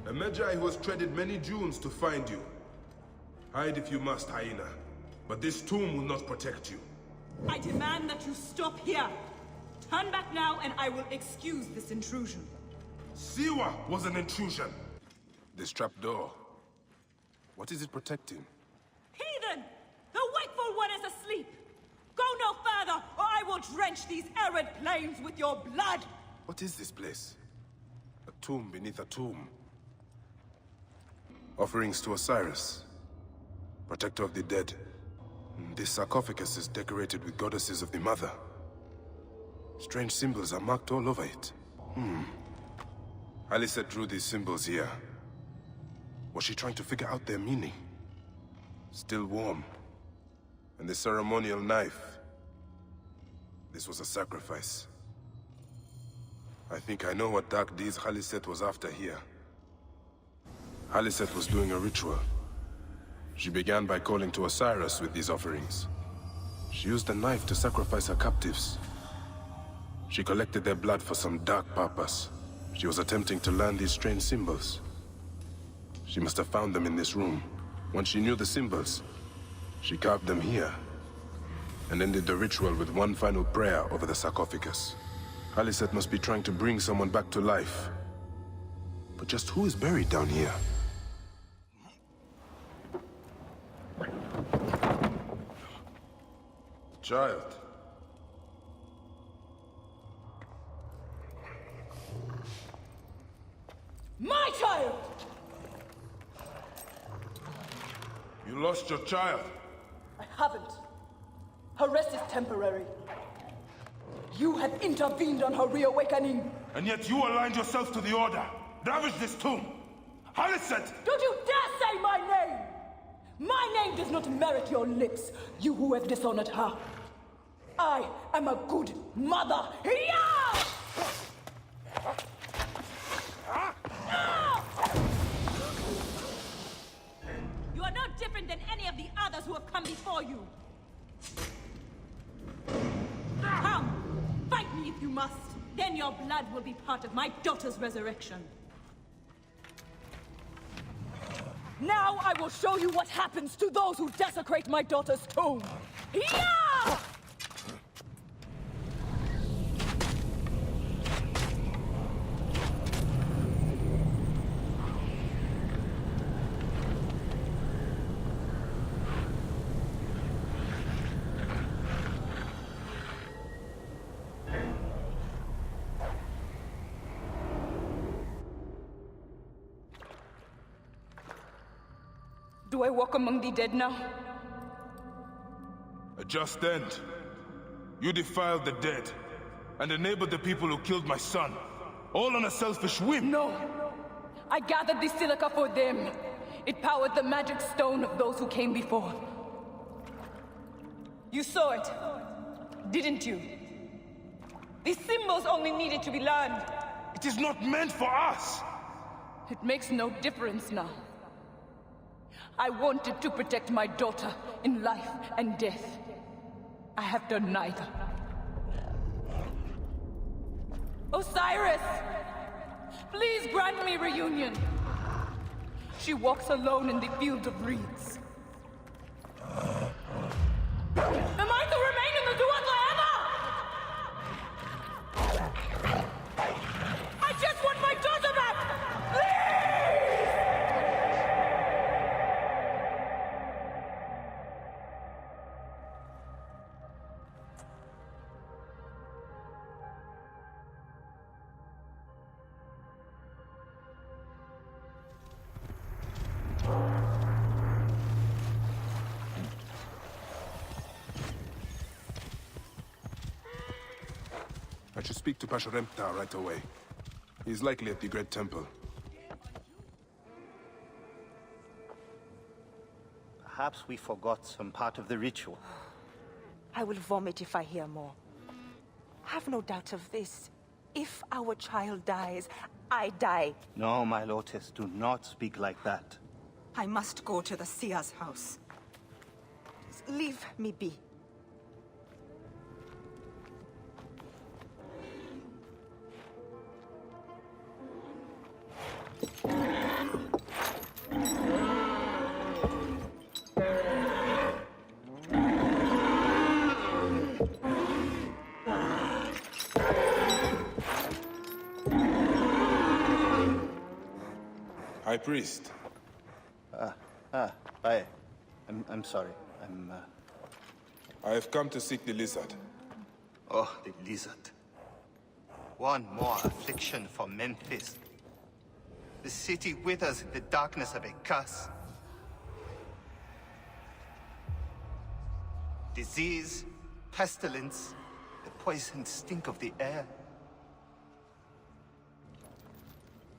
A Medjay who has treaded many dunes to find you. Hide if you must, hyena. But this tomb will not protect you. I demand that you stop here. Turn back now and I will excuse this intrusion. Siwa was an intrusion. This trapdoor. What is it protecting? Heathen! The wakeful one is asleep! Go no further, or I will drench these arid plains with your blood! What is this place? A tomb beneath a tomb. Offerings to Osiris, protector of the dead. This sarcophagus is decorated with goddesses of the Mother. Strange symbols are marked all over it. Khaliset drew these symbols here. Was she trying to figure out their meaning? Still warm. And the ceremonial knife. This was a sacrifice. I think I know what dark deeds Khaliset was after here. Khaliset was doing a ritual. She began by calling to Osiris with these offerings. She used the knife to sacrifice her captives. She collected their blood for some dark purpose. She was attempting to learn these strange symbols. She must have found them in this room. Once she knew the symbols, she carved them here, and ended the ritual with one final prayer over the sarcophagus. Khaliset must be trying to bring someone back to life. But just who is buried down here? Child. My child! You lost your child. I haven't. Her rest is temporary. You have intervened on her reawakening. And yet you aligned yourself to the Order. Ravaged this tomb. Haliset! Don't you dare say my name! My name does not merit your lips, you who have dishonored her. I am a good mother. Yeah! You are no different than any of the others who have come before you. Come, fight me if you must. Then your blood will be part of my daughter's resurrection. Now I will show you what happens to those who desecrate my daughter's tomb. Yeah! Do I walk among the dead now? A just end. You defiled the dead, and enabled the people who killed my son. All on a selfish whim. No. I gathered the silica for them. It powered the magic stone of those who came before. You saw it, didn't you? The symbols only needed to be learned. It is not meant for us! It makes no difference now. I wanted to protect my daughter in life and death. I have done neither. Osiris! Please grant me reunion. She walks alone in the field of reeds. Am I to remain in the Duat forever? I just want my daughter back! I should speak to Pasharemta right away. He's likely at the Great Temple. Perhaps we forgot some part of the ritual. I will vomit if I hear more. Have no doubt of this. If our child dies, I die. No, my Lotus, do not speak like that. I must go to the Seer's house. Just leave me be. High Priest. Bayek. I'm sorry. I have come to seek the lizard. Oh, the lizard. One more affliction for Memphis. The city withers in the darkness of a curse. Disease, pestilence, the poisoned stink of the air.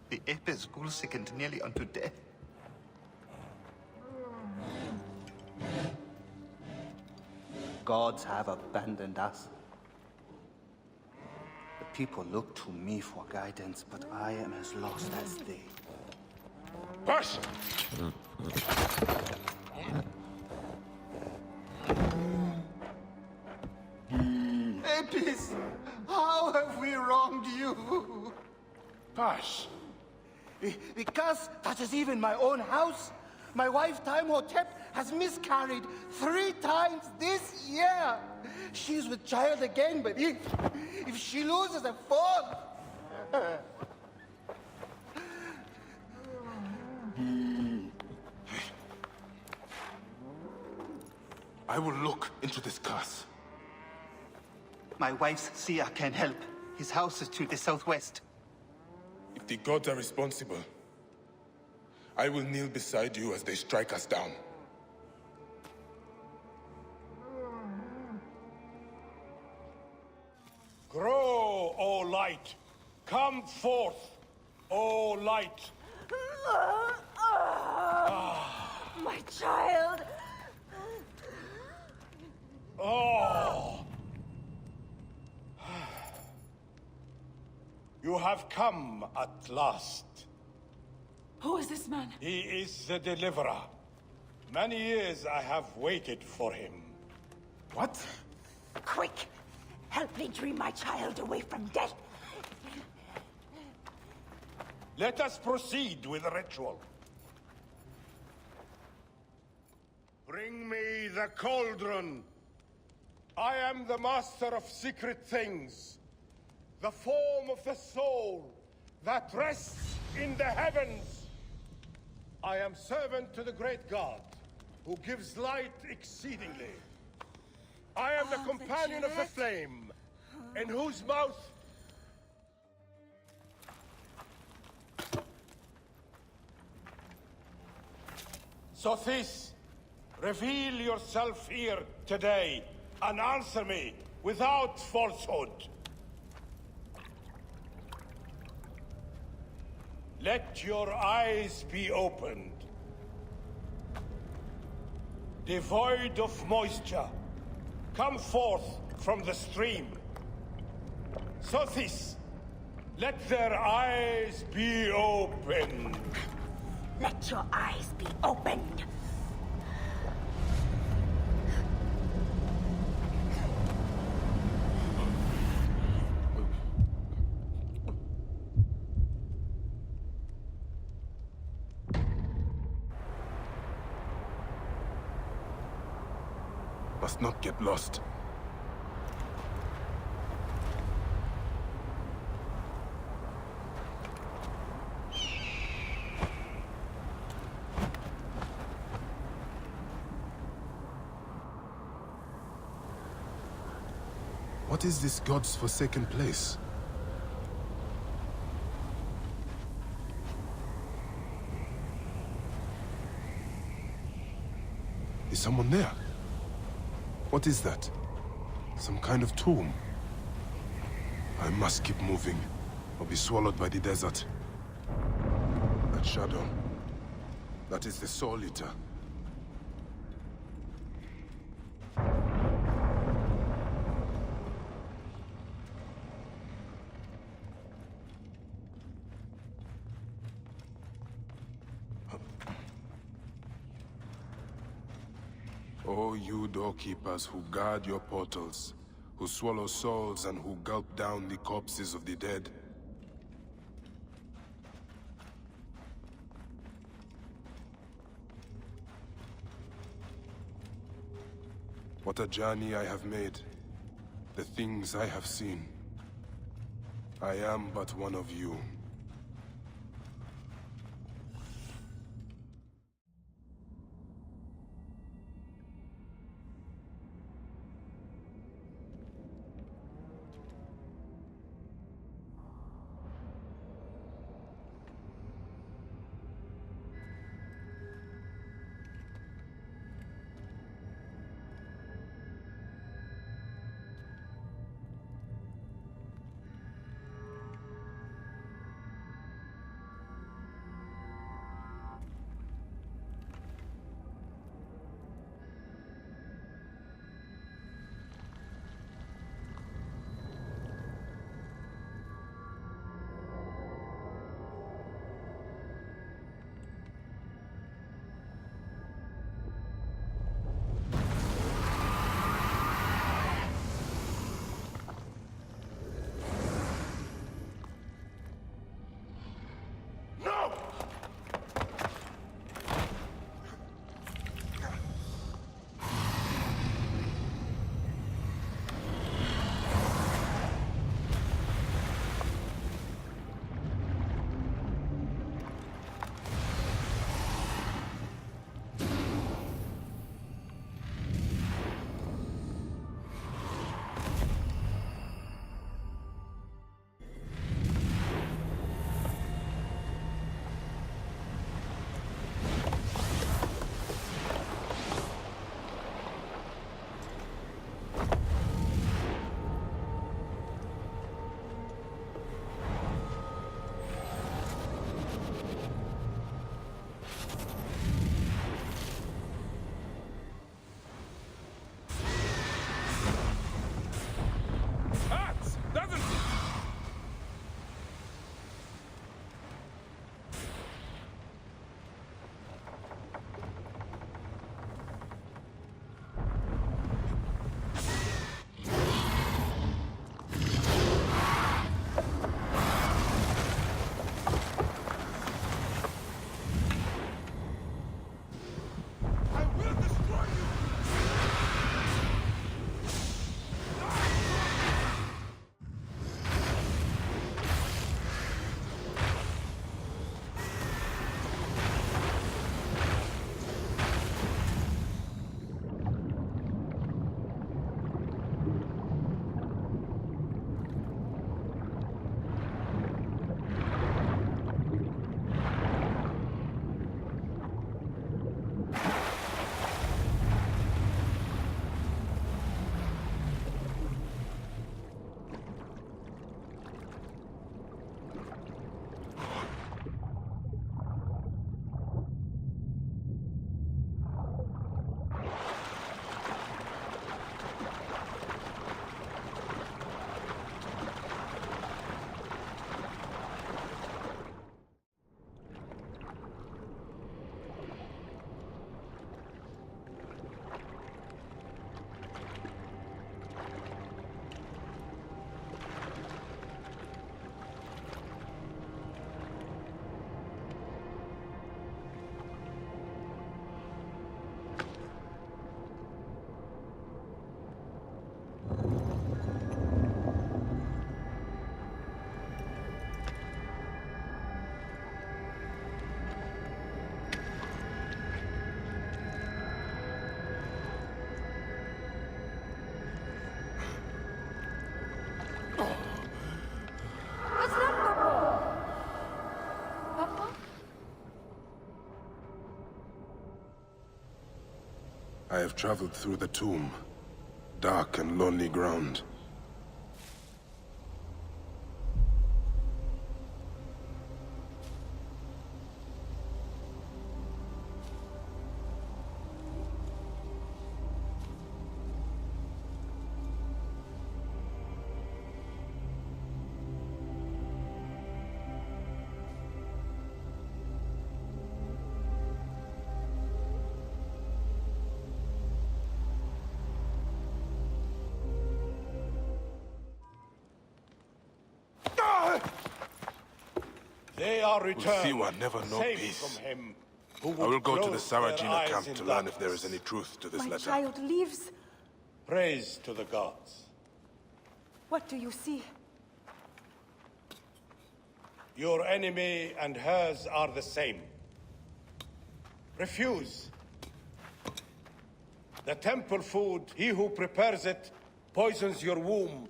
The Apis ghoul-sickened nearly unto death. Gods have abandoned us. The people look to me for guidance, but I am as lost as they. Push! Apis, how have we wronged you? Pash! The curse touches even my own house. My wife, Timehotep, has miscarried 3 times this year. She's with child again, but if she loses a 4th... I will look into this curse. My wife's Sia can help. His house is to the southwest. If the gods are responsible, I will kneel beside you as they strike us down. Grow, O light! Come forth, O light! My child! Oh! You have come at last. Who is this man? He is the deliverer. Many years I have waited for him. What? Quick! Help me dream my child away from death. Let us proceed with the ritual. Bring me the cauldron. I am the master of secret things. The form of the soul that rests in the heavens. I am servant to the great god, who gives light exceedingly. I am the companion of the flame, in whose mouth... Sothis, reveal yourself here today, and answer me without falsehood. Let your eyes be opened. Devoid of moisture, come forth from the stream. Sothis, let their eyes be opened. Let your eyes be opened. Must not get lost. What is this god's forsaken place? Is someone there? What is that? Some kind of tomb? I must keep moving, or be swallowed by the desert. That shadow, that is the Soul Eater. O you doorkeepers who guard your portals, who swallow souls and who gulp down the corpses of the dead. What a journey I have made, the things I have seen. I am but one of you. I have traveled through the tomb. Dark and lonely ground. They are returned, Siwa never know safe peace. from him. Who I will would go to the close their Sarajina eyes camp in to learn if there darkness. is any truth to this My letter. child lives. Praise to the gods. What do you see? Your enemy and hers are the same. Refuse. The temple food, he who prepares it, poisons your womb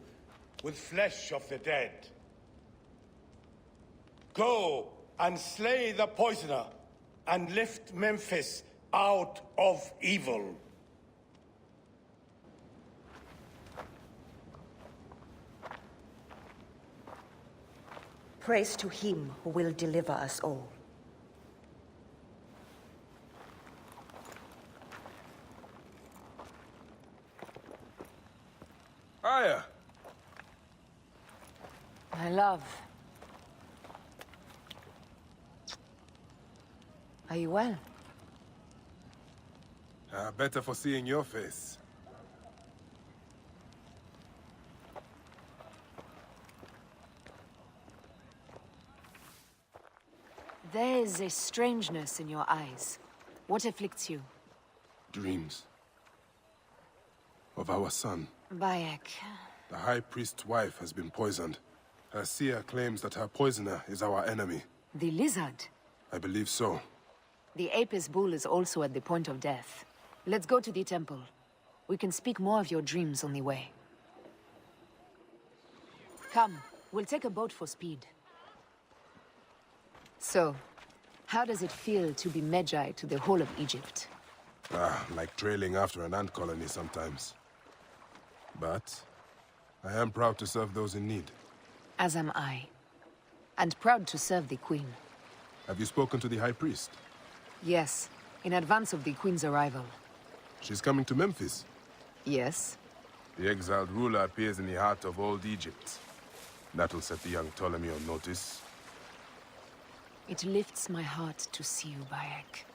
with flesh of the dead. Go and slay the poisoner, and lift Memphis out of evil. Praise to him who will deliver us all. Aya! My love. Are you well? Better for seeing your face. There is a strangeness in your eyes. What afflicts you? Dreams. Of our son. Bayek. The High Priest's wife has been poisoned. Her seer claims that her poisoner is our enemy. The lizard. I believe so. The Apis bull is also at the point of death. Let's go to the temple. We can speak more of your dreams on the way. Come, we'll take a boat for speed. So, how does it feel to be Medjay to the whole of Egypt? Like trailing after an ant colony sometimes. But I am proud to serve those in need. As am I. And proud to serve the Queen. Have you spoken to the High Priest? Yes, in advance of the Queen's arrival. She's coming to Memphis. Yes? The exiled ruler appears in the heart of old Egypt. That'll set the young Ptolemy on notice. It lifts my heart to see you, Bayek.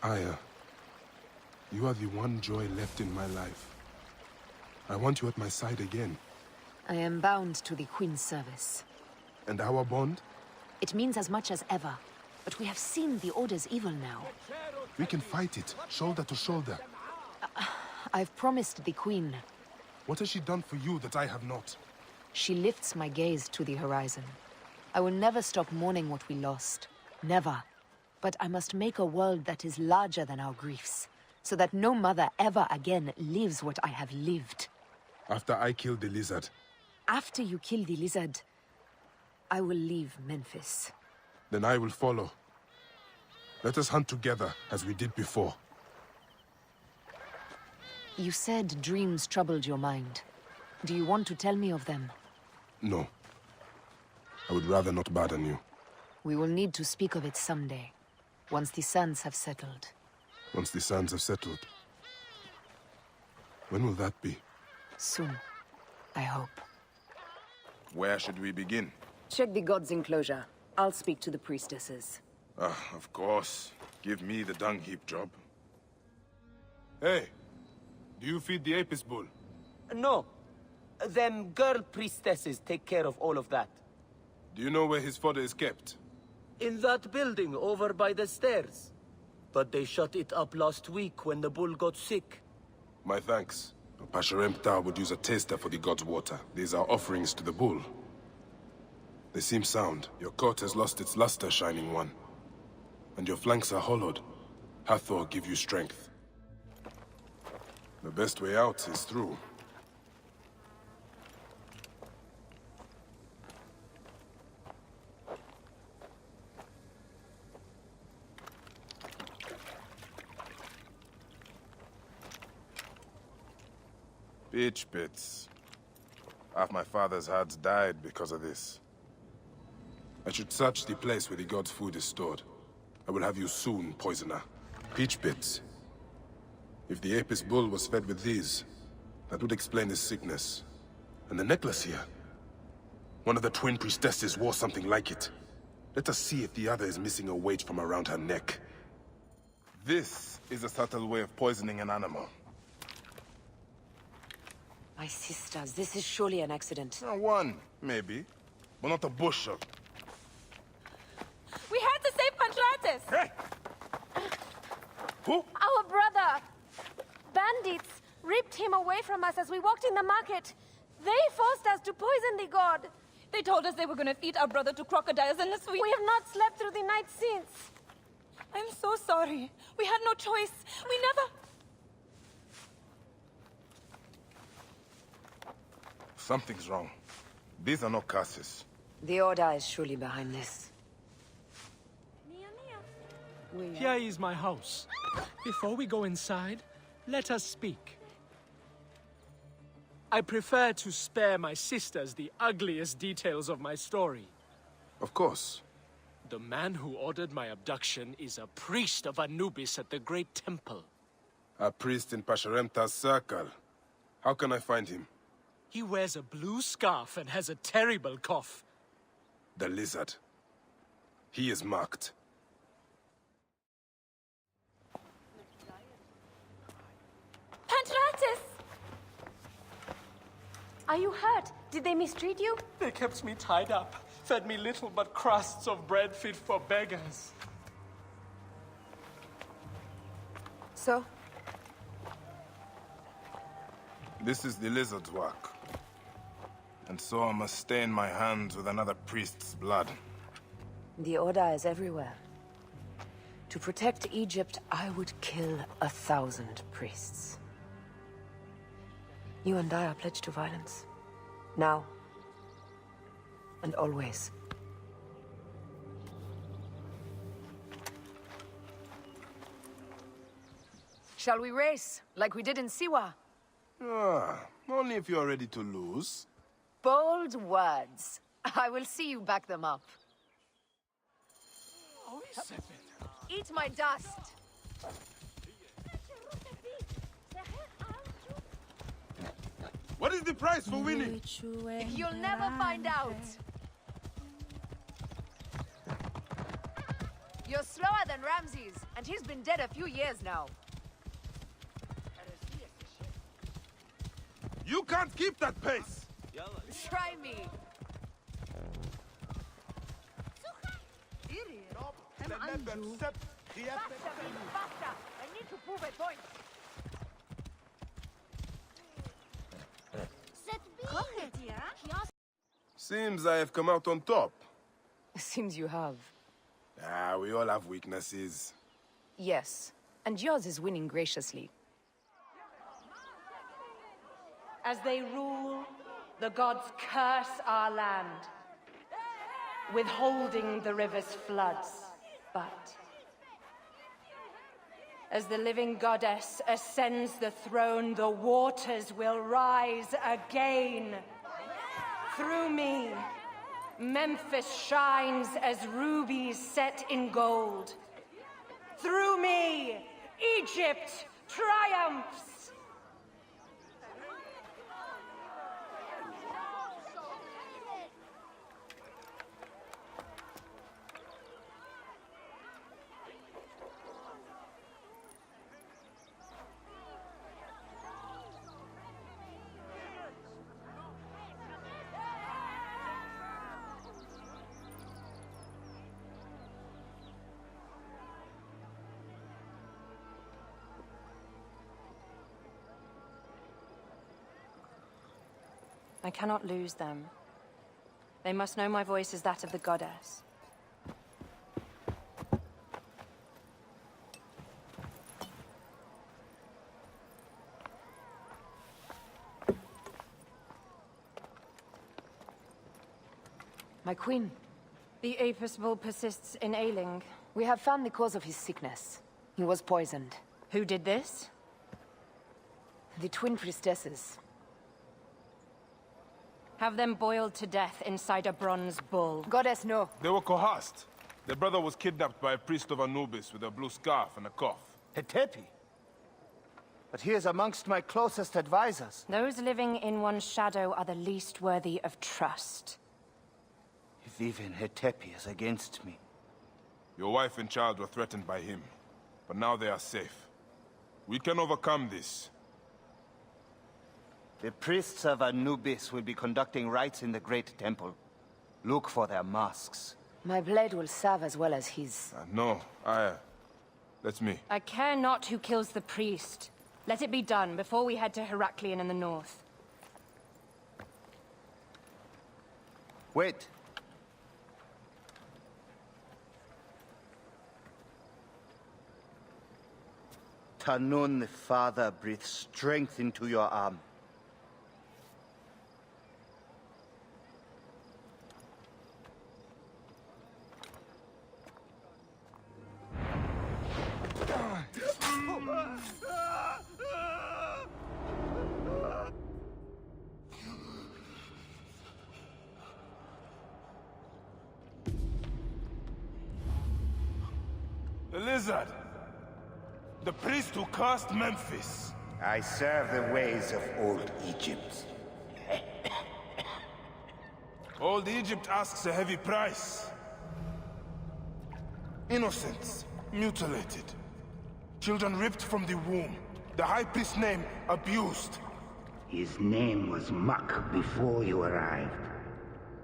Aya, you are the one joy left in my life. I want you at my side again. I am bound to the Queen's service. And our bond? It means as much as ever. But we have seen the Order's evil now. We can fight it, shoulder to shoulder. I've promised the Queen. What has she done for you that I have not? She lifts my gaze to the horizon. I will never stop mourning what we lost. Never. But I must make a world that is larger than our griefs, so that no mother ever again lives what I have lived. After I killed the lizard. After you kill the lizard, I will leave Memphis. Then I will follow. Let us hunt together, as we did before. You said dreams troubled your mind. Do you want to tell me of them? No. I would rather not burden you. We will need to speak of it someday, once the sands have settled. Once the sands have settled. When will that be? Soon, I hope. Where should we begin? Check the god's enclosure. I'll speak to the priestesses. Of course. Give me the dung heap job. Hey, do you feed the Apis bull? No. Them girl priestesses take care of all of that. Do you know where his fodder is kept? In that building over by the stairs. But they shut it up last week when the bull got sick. My thanks. Pasharemta would use a taster for the god's water. These are offerings to the bull. They seem sound. Your coat has lost its luster, Shining One. And your flanks are hollowed. Hathor give you strength. The best way out is through. Pitch pits. Half my father's herds died because of this. I should search the place where the god's food is stored. I will have you soon, poisoner. Pitch pits. If the Apis bull was fed with these, that would explain his sickness. And the necklace here. One of the twin priestesses wore something like it. Let us see if the other is missing a weight from around her neck. This is a subtle way of poisoning an animal. My sisters, this is surely an accident. One, maybe. But not a bushel. We had to save Pantratis! Hey! Who? Our brother! Bandits ripped him away from us as we walked in the market. They forced us to poison the god. They told us they were gonna feed our brother to crocodiles unless we... We have not slept through the night since. I'm so sorry. We had no choice. We never... Something's wrong. These are not curses. The Order is surely behind this. Here is my house. Before we go inside, let us speak. I prefer to spare my sisters the ugliest details of my story. Of course. The man who ordered my abduction is a priest of Anubis at the Great Temple. A priest in Pasharemta's circle. How can I find him? He wears a blue scarf and has a terrible cough. The lizard. He is marked. Pantratis! Are you hurt? Did they mistreat you? They kept me tied up, fed me little but crusts of bread fit for beggars. So? This is the lizard's work. And so I must stain my hands with another priest's blood. The Order is everywhere. To protect Egypt, I would kill 1,000 priests. You and I are pledged to violence. Now. And always. Shall we race, like we did in Siwa? Only if you are ready to lose. Bold words. I will see you back them up. Eat my dust! What is the price for winning? You'll never find out! You're slower than Ramses, and he's been dead a few years now. You can't keep that pace! Try me! Faster! I need to prove a point! Seems I have come out on top. Seems you have. We all have weaknesses. Yes, and yours is winning graciously. As they rule, the gods curse our land, withholding the river's floods. But as the living goddess ascends the throne, the waters will rise again. Through me, Memphis shines as rubies set in gold. Through me, Egypt triumphs! I cannot lose them. They must know my voice is that of the goddess. My queen. The Apis bull persists in ailing. We have found the cause of his sickness. He was poisoned. Who did this? The twin priestesses. Have them boiled to death inside a bronze bull. Goddess, no. They were coerced. Their brother was kidnapped by a priest of Anubis with a blue scarf and a cough. Hetepi? But he is amongst my closest advisors. Those living in one's shadow are the least worthy of trust. If even Hetepi is against me. Your wife and child were threatened by him, but now they are safe. We can overcome this. The priests of Anubis will be conducting rites in the Great Temple. Look for their masks. My blade will serve as well as his. No, that's me. I care not who kills the priest. Let it be done before we head to Heraklion in the north. Wait. Tanun the Father breathes strength into your arm. The lizard! The priest who cursed Memphis! I serve the ways of old Egypt. Old Egypt asks a heavy price. Innocents, mutilated. Children ripped from the womb. The high priest's name abused. His name was Muck before you arrived.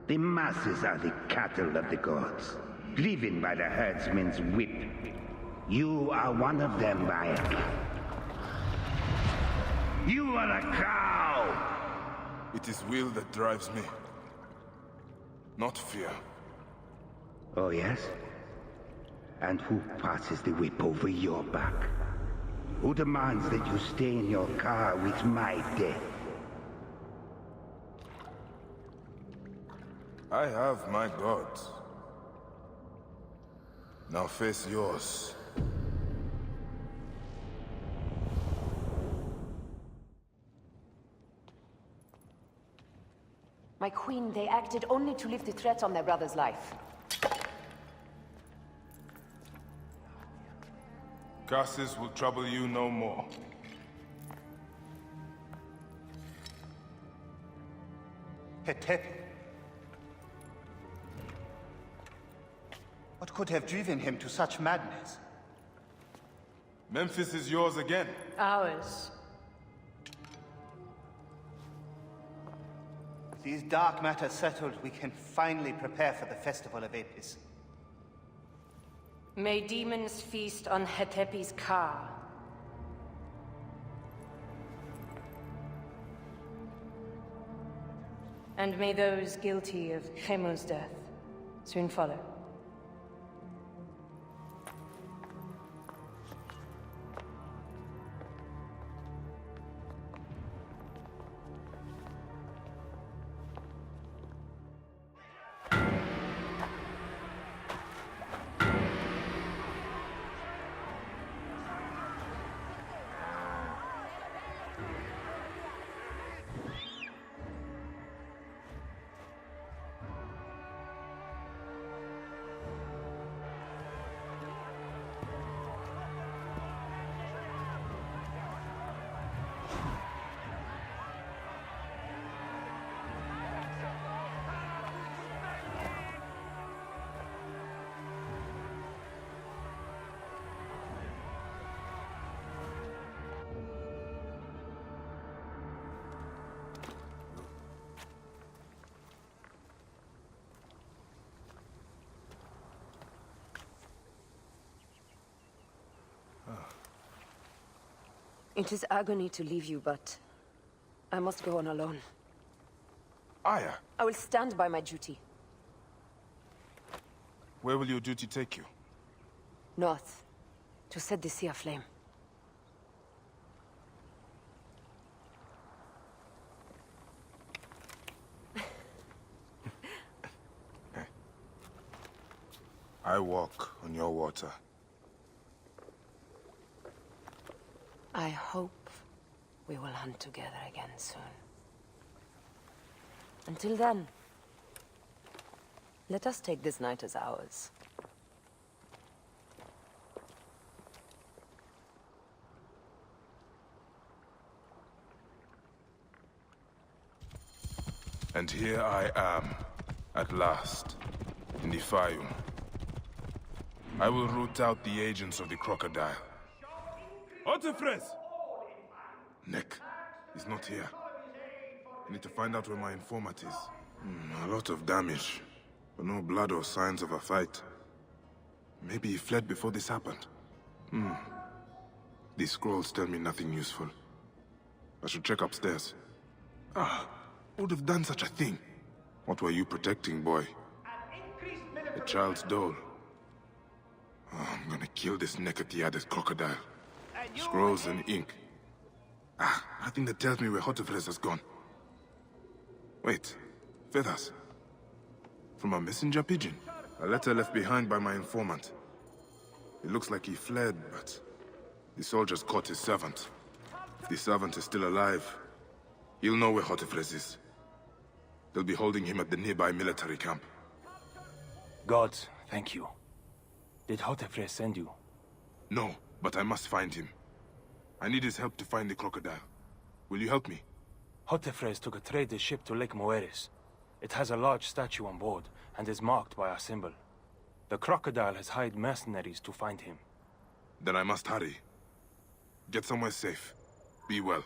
The masses are the cattle of the gods, driven by the herdsman's whip. You are one of them, Bayek. You are a cow! It is will that drives me, not fear. Oh, yes? And who passes the whip over your back? Who demands that you stay in your car with my death? I have my gods. Now face yours. My queen, they acted only to lift the threat on their brother's life. Curses will trouble you no more. Hetepi. What could have driven him to such madness? Memphis is yours again. Ours. With these dark matters settled, we can finally prepare for the festival of Apis. May demons feast on Hetepi's car. And may those guilty of Chemo's death soon follow. It is agony to leave you, but I must go on alone. Aya, I will stand by my duty. where will your duty take you? North, to set the sea aflame. I walk on your water. I hope we will hunt together again soon. Until then, let us take this night as ours. And here I am, at last, in the Fayum. I will root out the agents of the crocodile. Otefres! Nick, he's not here. I need to find out where my informant is. A lot of damage, but no blood or signs of a fight. Maybe he fled before this happened. These scrolls tell me nothing useful. I should check upstairs. Who would have done such a thing? What were you protecting, boy? A child's doll. I'm gonna kill this naked-eared crocodile. Scrolls and ink. Nothing that tells me where Hotefres has gone. Wait, feathers. From a messenger pigeon. A letter left behind by my informant. It looks like he fled, but the soldiers caught his servant. If the servant is still alive, he'll know where Hotefres is. They'll be holding him at the nearby military camp. Gods, thank you. Did Hotefres send you? No, but I must find him. I need his help to find the crocodile. Will you help me? Hotefres took a trader ship to Lake Moeris. It has a large statue on board, and is marked by our symbol. The crocodile has hired mercenaries to find him. Then I must hurry. Get somewhere safe. Be well.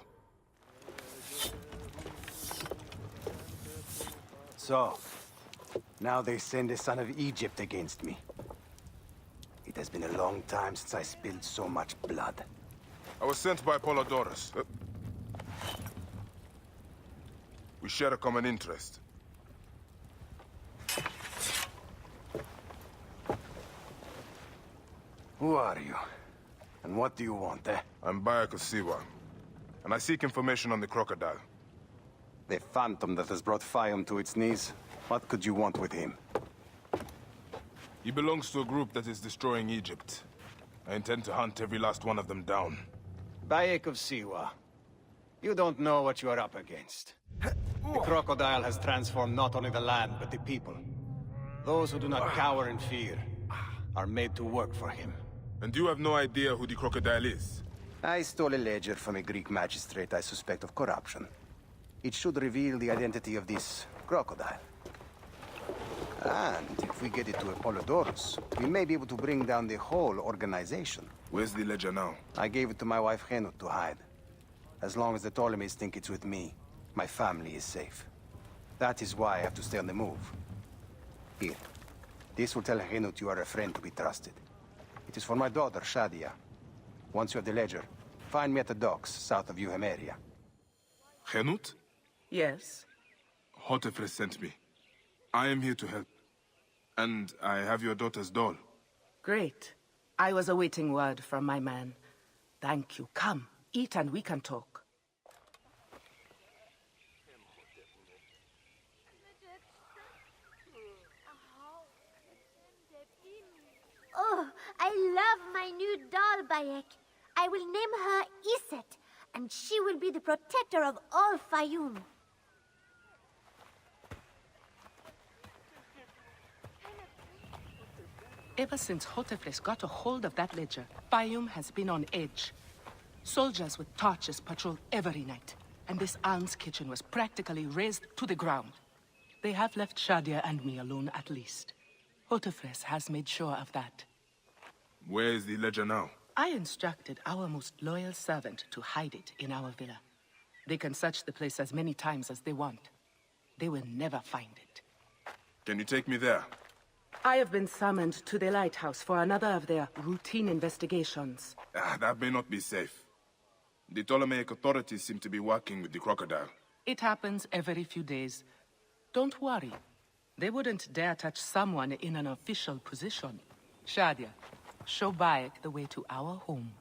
So, now they send the son of Egypt against me. It has been a long time since I spilled so much blood. I was sent by Polydorus. We share a common interest. Who are you? And what do you want, eh? I'm Bayek of Siwa, and I seek information on the crocodile. The phantom that has brought Fayum to its knees? What could you want with him? He belongs to a group that is destroying Egypt. I intend to hunt every last one of them down. Bayek of Siwa. You don't know what you are up against. The crocodile has transformed not only the land, but the people. Those who do not cower in fear are made to work for him. And you have no idea who the crocodile is? I stole a ledger from a Greek magistrate I suspect of corruption. It should reveal the identity of this crocodile. And if we get it to Apollodorus, we may be able to bring down the whole organization. Where's the ledger now? I gave it to my wife Henut to hide. As long as the Ptolemies think it's with me, my family is safe. That is why I have to stay on the move. Here. This will tell Henut you are a friend to be trusted. It is for my daughter, Shadia. Once you have the ledger, find me at the docks south of Euhemeria. Henut? Yes? Hotefres sent me. I am here to help. And I have your daughter's doll. Great. I was awaiting word from my man. Thank you. Come, eat and we can talk. Oh, I love my new doll, Bayek. I will name her Iset, and she will be the protector of all Fayum. Ever since Hotefres got a hold of that ledger, Fayum has been on edge. Soldiers with torches patrol every night, and this alms kitchen was practically razed to the ground. They have left Shadia and me alone at least. Hotefres has made sure of that. Where is the ledger now? I instructed our most loyal servant to hide it in our villa. They can search the place as many times as they want. They will never find it. Can you take me there? I have been summoned to the lighthouse for another of their routine investigations. That may not be safe. The Ptolemaic authorities seem to be working with the crocodile. It happens every few days. Don't worry. They wouldn't dare touch someone in an official position. Shadia, show Bayek the way to our home.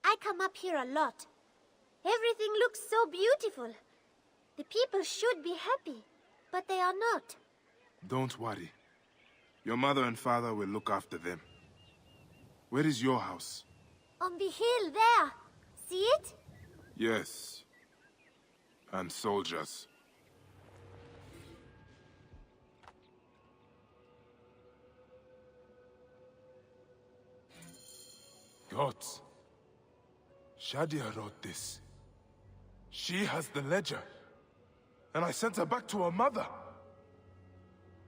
I come up here a lot. Everything looks so beautiful. The people should be happy, but they are not. Don't worry. Your mother and father will look after them. Where is your house? On the hill there. See it? Yes. And soldiers. Gods. Shadia wrote this. She has the ledger. And I sent her back to her mother.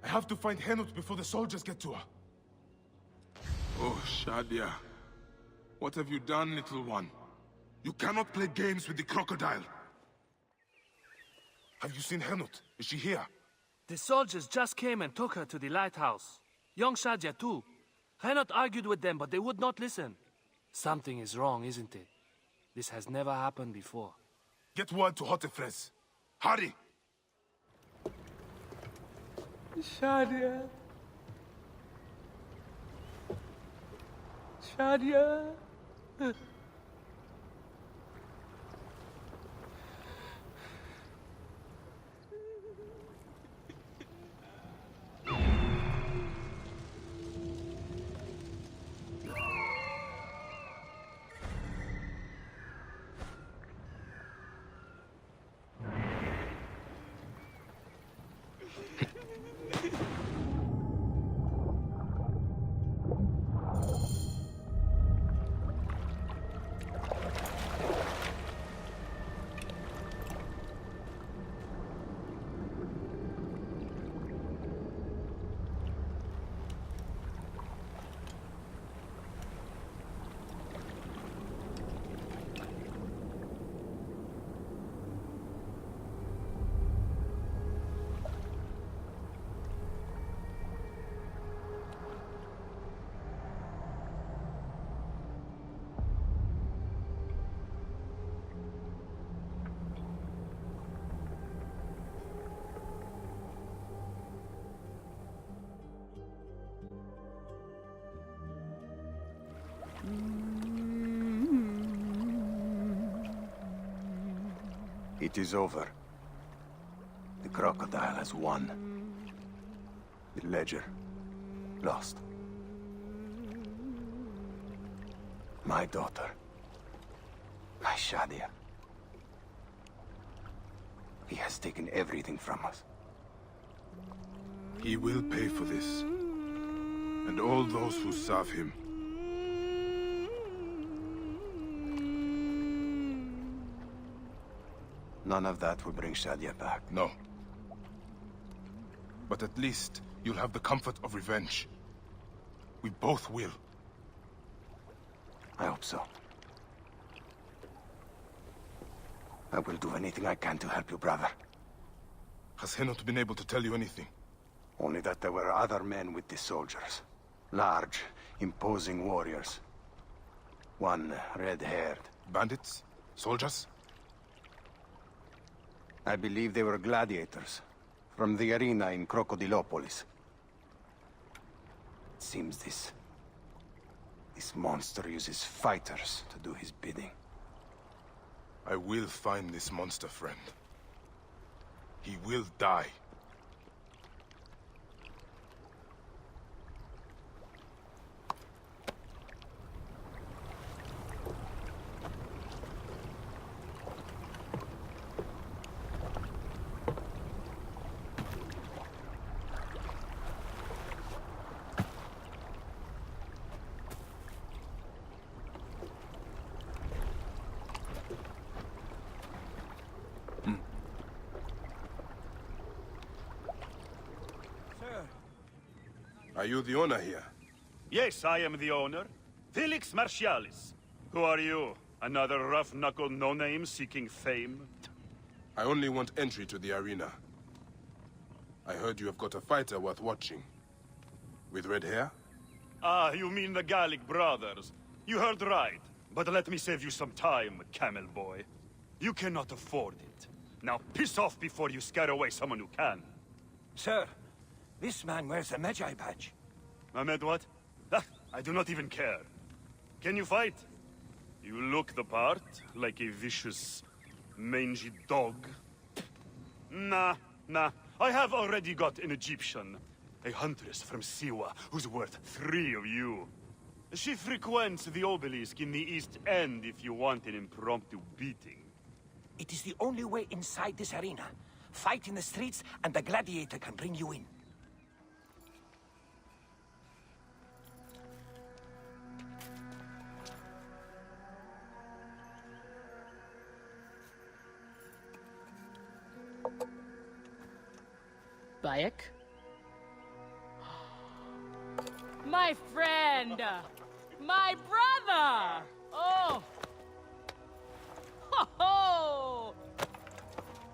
I have to find Henut before the soldiers get to her. Oh, Shadia. What have you done, little one? You cannot play games with the crocodile. Have you seen Henut? Is she here? The soldiers just came and took her to the lighthouse. Young Shadia too. Henot argued with them, but they would not listen. Something is wrong, isn't it? This has never happened before. Get word to Hotefres. Hurry! Shadia. Shadia. It is over. The crocodile has won. The ledger lost. My daughter. My Shadia. He has taken everything from us. He will pay for this. And all those who serve him. None of that will bring Shadia back. No. But at least you'll have the comfort of revenge. We both will. I hope so. I will do anything I can to help you, brother. Has Henot been able to tell you anything? Only that there were other men with the soldiers. Large, imposing warriors. One red-haired. Bandits? Soldiers? I believe they were gladiators. From the arena in Crocodilopolis. It seems this monster uses fighters to do his bidding. I will find this monster, friend. He will die. Are you the owner here? Yes, I am the owner. Felix Martialis. Who are you? Another rough-knuckle no-name seeking fame? I only want entry to the arena. I heard you have got a fighter worth watching. With red hair? Ah, you mean the Gallic brothers. You heard right. But let me save you some time, camel boy. You cannot afford it. Now piss off before you scare away someone who can. Sir, this man wears a Medjay badge. Ahmed what? Ah, I do not even care. Can you fight? You look the part, like a vicious, mangy dog. Nah. I have already got an Egyptian. A huntress from Siwa, who's worth 3 of you. She frequents the obelisk in the East End if you want an impromptu beating. It is the only way inside this arena. Fight in the streets, and the gladiator can bring you in. Bayek? My friend! My brother! Oh! Ho ho!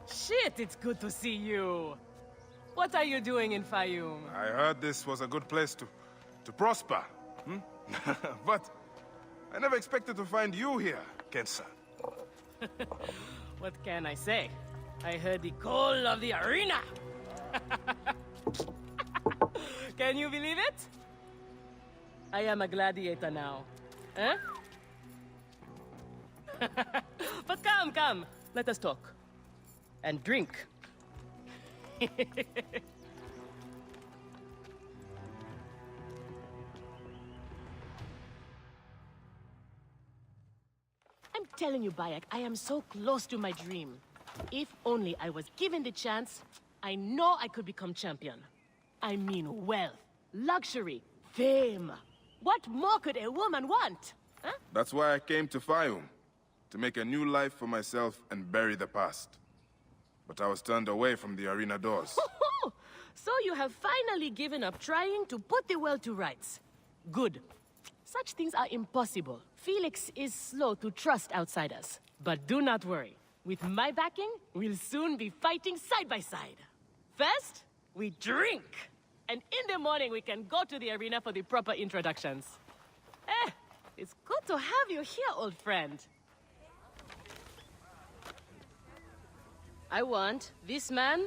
Shit, it's good to see you. What are you doing in Fayum? I heard this was a good place to prosper. Hmm? But I never expected to find you here, Kensa. What can I say? I heard the call of the arena! Can you believe it? I am a gladiator now. Huh? But come, let us talk. And drink. I'm telling you, Bayek, I am so close to my dream. If only I was given the chance, I know I could become champion. I mean wealth, luxury, fame. What more could a woman want? Huh? That's why I came to Fayum. To make a new life for myself and bury the past. But I was turned away from the arena doors. So you have finally given up trying to put the world to rights. Good. Such things are impossible. Felix is slow to trust outsiders. But do not worry. With my backing, we'll soon be fighting side by side. First, we drink. And in the morning, we can go to the arena for the proper introductions. It's good to have you here, old friend. I want this man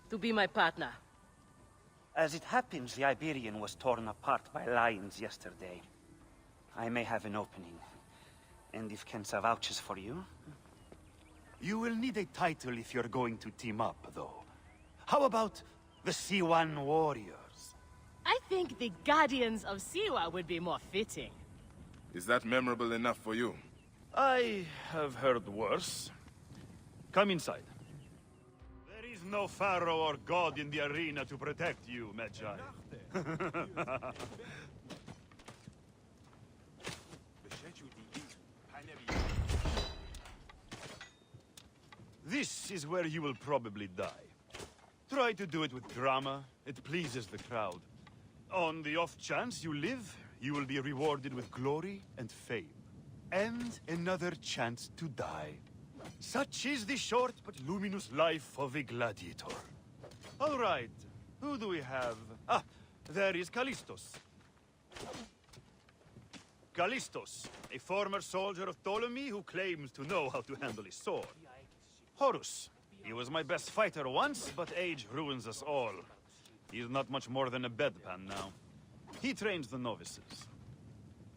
to be my partner. As it happens, the Iberian was torn apart by lions yesterday. I may have an opening. And if Kensa vouches for you... You will need a title if you're going to team up, though. How about the Siwan Warriors? I think the Guardians of Siwa would be more fitting. Is that memorable enough for you? I have heard worse. Come inside. There is no pharaoh or god in the arena to protect you, Medjay. This is where you will probably die. Try to do it with drama. It pleases the crowd. On the off chance you live, you will be rewarded with glory and fame. And another chance to die. Such is the short but luminous life of a gladiator. All right, who do we have? Ah, there is Callistos. Callistos, a former soldier of Ptolemy who claims to know how to handle a sword. Horus, he was my best fighter once, but age ruins us all. He's not much more than a bedpan now. He trains the novices.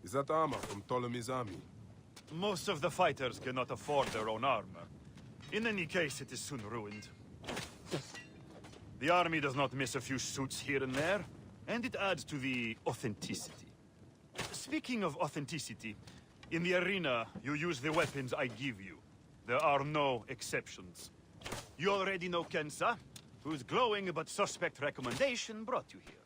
Is that armor from Ptolemy's army? Most of the fighters cannot afford their own armor. In any case, it is soon ruined. The army does not miss a few suits here and there, and it adds to the authenticity. Speaking of authenticity, in the arena, you use the weapons I give you. There are no exceptions. You already know Kensa, whose glowing but suspect recommendation brought you here.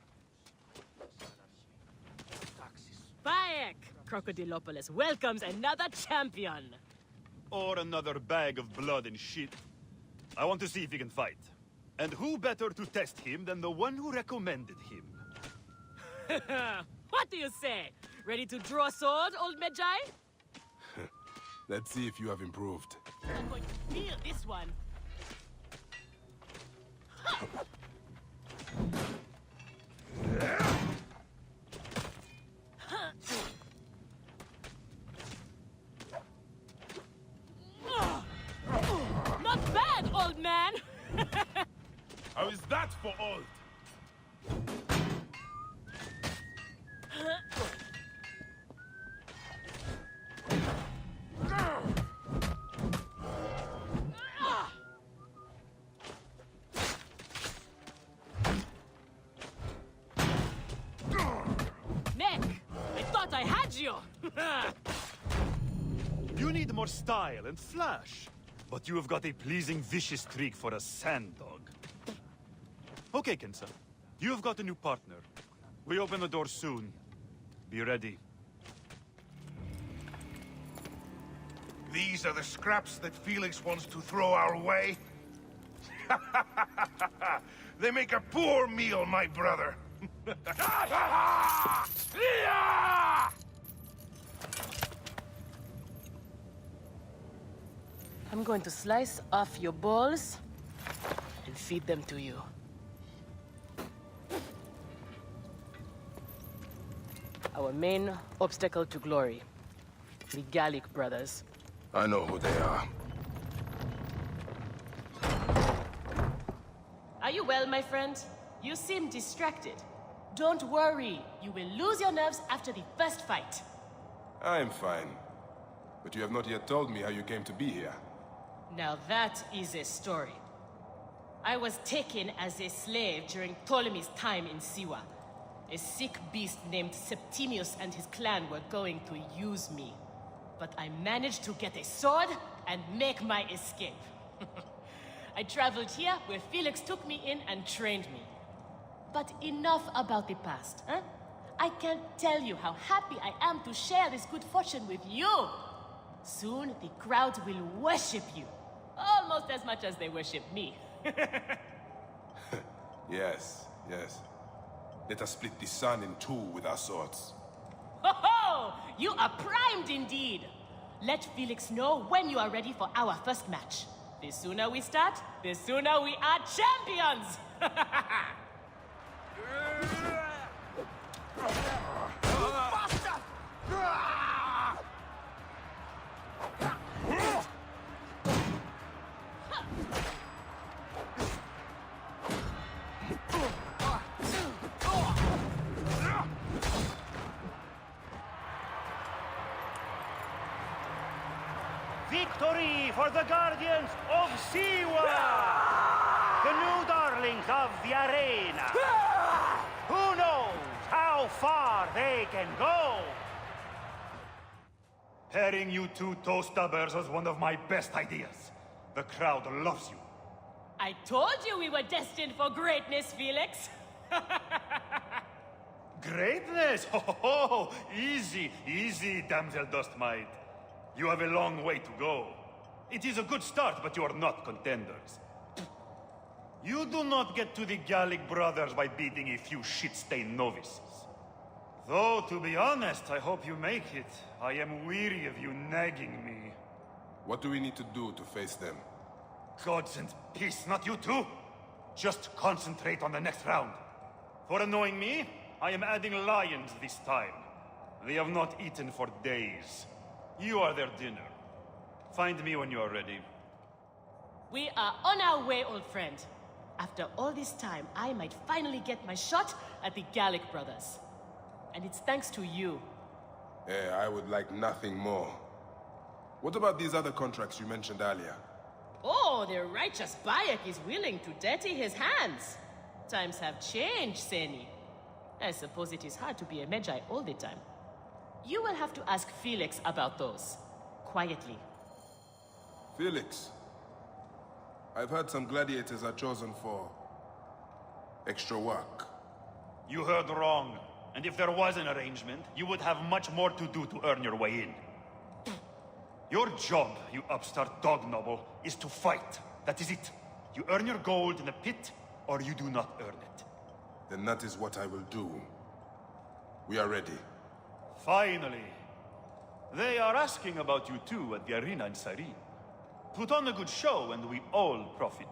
Bayek! Crocodilopolis welcomes another champion! Or another bag of blood and shit. I want to see if he can fight. And who better to test him than the one who recommended him? What do you say? Ready to draw sword, old Medjay? Let's see if you have improved. I'm going to feel this one. Not bad, old man! How is that for old? You need more style and flash. But you have got a pleasing vicious streak for a sand dog. Okay, Kensa. You have got a new partner. We open the door soon. Be ready. These are the scraps that Felix wants to throw our way? They make a poor meal, my brother. I'm going to slice off your balls and feed them to you. Our main obstacle to glory. The Gallic brothers. I know who they are. Are you well, my friend? You seem distracted. Don't worry. You will lose your nerves after the first fight. I'm fine. But you have not yet told me how you came to be here. Now that is a story. I was taken as a slave during Ptolemy's time in Siwa. A sick beast named Septimius and his clan were going to use me. But I managed to get a sword and make my escape. I traveled here where Felix took me in and trained me. But enough about the past, huh? I can't tell you how happy I am to share this good fortune with you. Soon the crowd will worship you. Almost as much as they worship me. Yes, yes. Let us split the sun in two with our swords. Ho ho! You are primed indeed! Let Felix know when you are ready for our first match. The sooner we start, the sooner we are champions! Victory for the Guardians of Siwa! The new darlings of the arena! Who knows how far they can go? Pairing you two toe-stubbers was one of my best ideas. The crowd loves you. I told you we were destined for greatness, Felix! Greatness? Oh, easy, easy, damsel Dustmite. You have a long way to go. It is a good start, but you are not contenders. You do not get to the Gallic brothers by beating a few shit-stained novices. Though, to be honest, I hope you make it. I am weary of you nagging me. What do we need to do to face them? Gods and peace, not you two. Just concentrate on the next round. For annoying me, I am adding lions this time. They have not eaten for days. You are their dinner. Find me when you are ready. We are on our way, old friend. After all this time, I might finally get my shot at the Gallic brothers. And it's thanks to you. I would like nothing more. What about these other contracts you mentioned earlier? Oh, the righteous Bayek is willing to dirty his hands. Times have changed, Seni. I suppose it is hard to be a Medjay all the time. You will have to ask Felix about those. Quietly. Felix. I've heard some gladiators are chosen for extra work. You heard wrong. And if there was an arrangement, you would have much more to do to earn your way in. Your job, you upstart dog noble, is to fight. That is it. You earn your gold in the pit, or you do not earn it. Then that is what I will do. We are ready. Finally. They are asking about you too at the arena in Cyrene. Put on a good show and we all profit.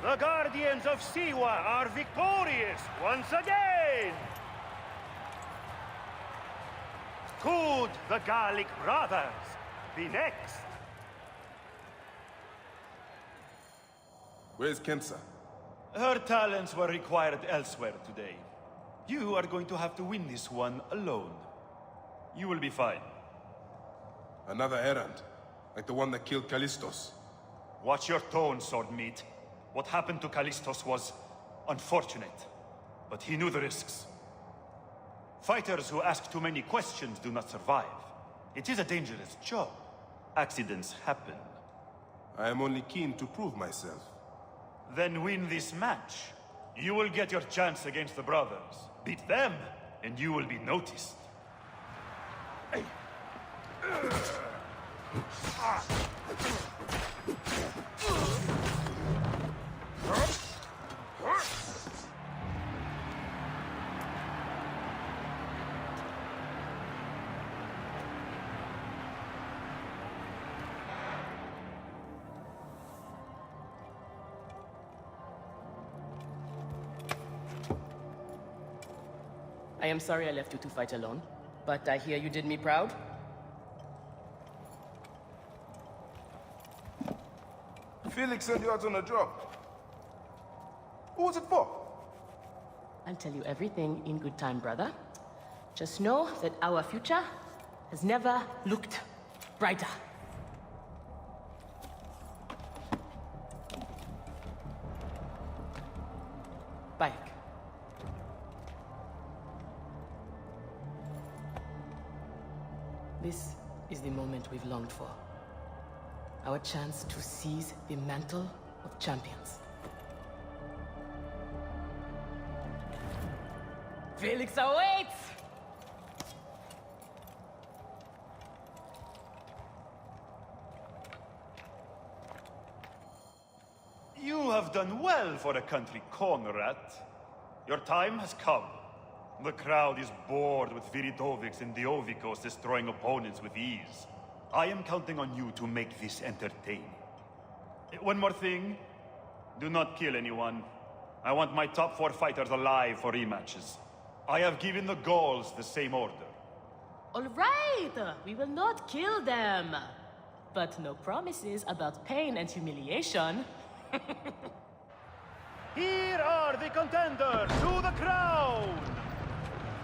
The Guardians of Siwa are victorious once again! Could the Gallic brothers be next? Where's Kensa? Her talents were required elsewhere today. You are going to have to win this one alone. You will be fine. Another errand? Like the one that killed Callistos? Watch your tone, Swordmeat. What happened to Callistos was unfortunate, but he knew the risks. Fighters who ask too many questions do not survive. It is a dangerous job. Accidents happen. I am only keen to prove myself. Then win this match. You will get your chance against the brothers. Beat them, and you will be noticed. I am sorry I left you to fight alone, but I hear you did me proud. Felix sent you out on a job. Who was it for? I'll tell you everything in good time, brother. Just know that our future has never looked brighter. Bayek. This is the moment we've longed for. Our chance to seize the mantle of champions. Felix awaits! You have done well for a country corn rat. Your time has come. The crowd is bored with Viridovics and Diovikos destroying opponents with ease. I am counting on you to make this entertaining. One more thing. Do not kill anyone. I want my top 4 fighters alive for rematches. I have given the Gauls the same order. All right, we will not kill them. But no promises about pain and humiliation. Here are the contenders to the crown!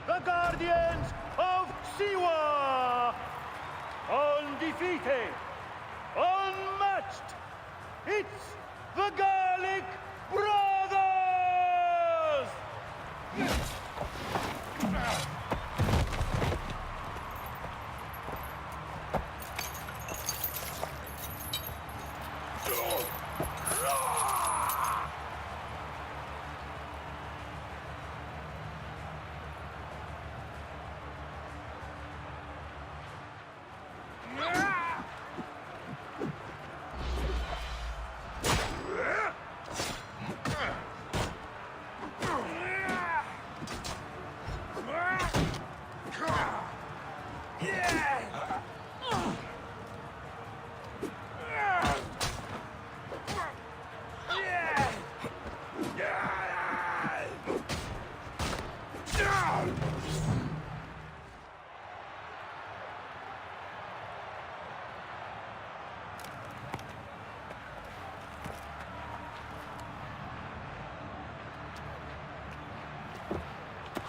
The Guardians of Siwa! Undefeated! Unmatched! It's the Gallic Brothers!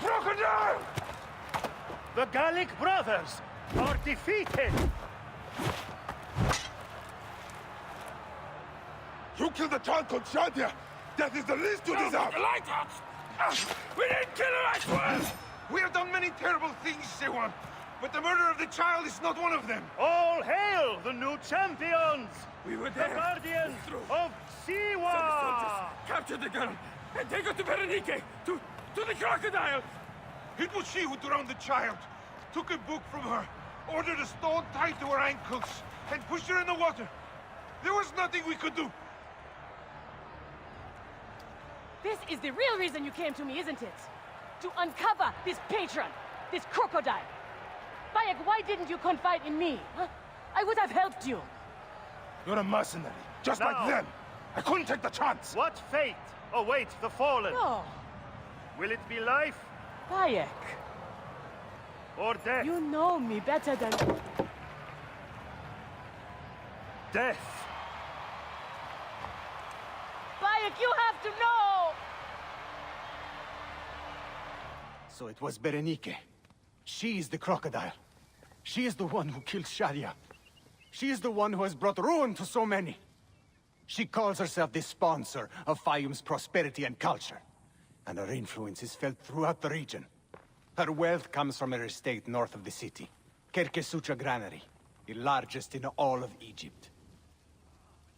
Crocodile! The Gallic Brothers are defeated! You killed the child called Shadia! That is the least you deserve! The lighthouse! We didn't kill her, I swear! We have done many terrible things, Siwa, but the murder of the child is not one of them! All hail the new champions! We were The there! Guardians of Siwa! Capture the girl and take her to Berenike, to the crocodile! It was she who drowned the child, took a book from her, ordered a stone tied to her ankles, and pushed her in the water. There was nothing we could do. This is the real reason you came to me, isn't it? To uncover this patron, this crocodile. Bayek, why didn't you confide in me? Huh? I would have helped you. You're a mercenary, just Now, like them. I couldn't take the chance. What fate awaits the fallen? No. Will it be life Bayek, or death? you know me better than... Death! Bayek, you have to know! So it was Berenike. She is the crocodile. She is the one who killed Shadia. She is the one who has brought ruin to so many. She calls herself the sponsor of Fayum's prosperity and culture. And her influence is felt throughout the region. Her wealth comes from her estate north of the city. Kerkesucha Granary, the largest in all of Egypt.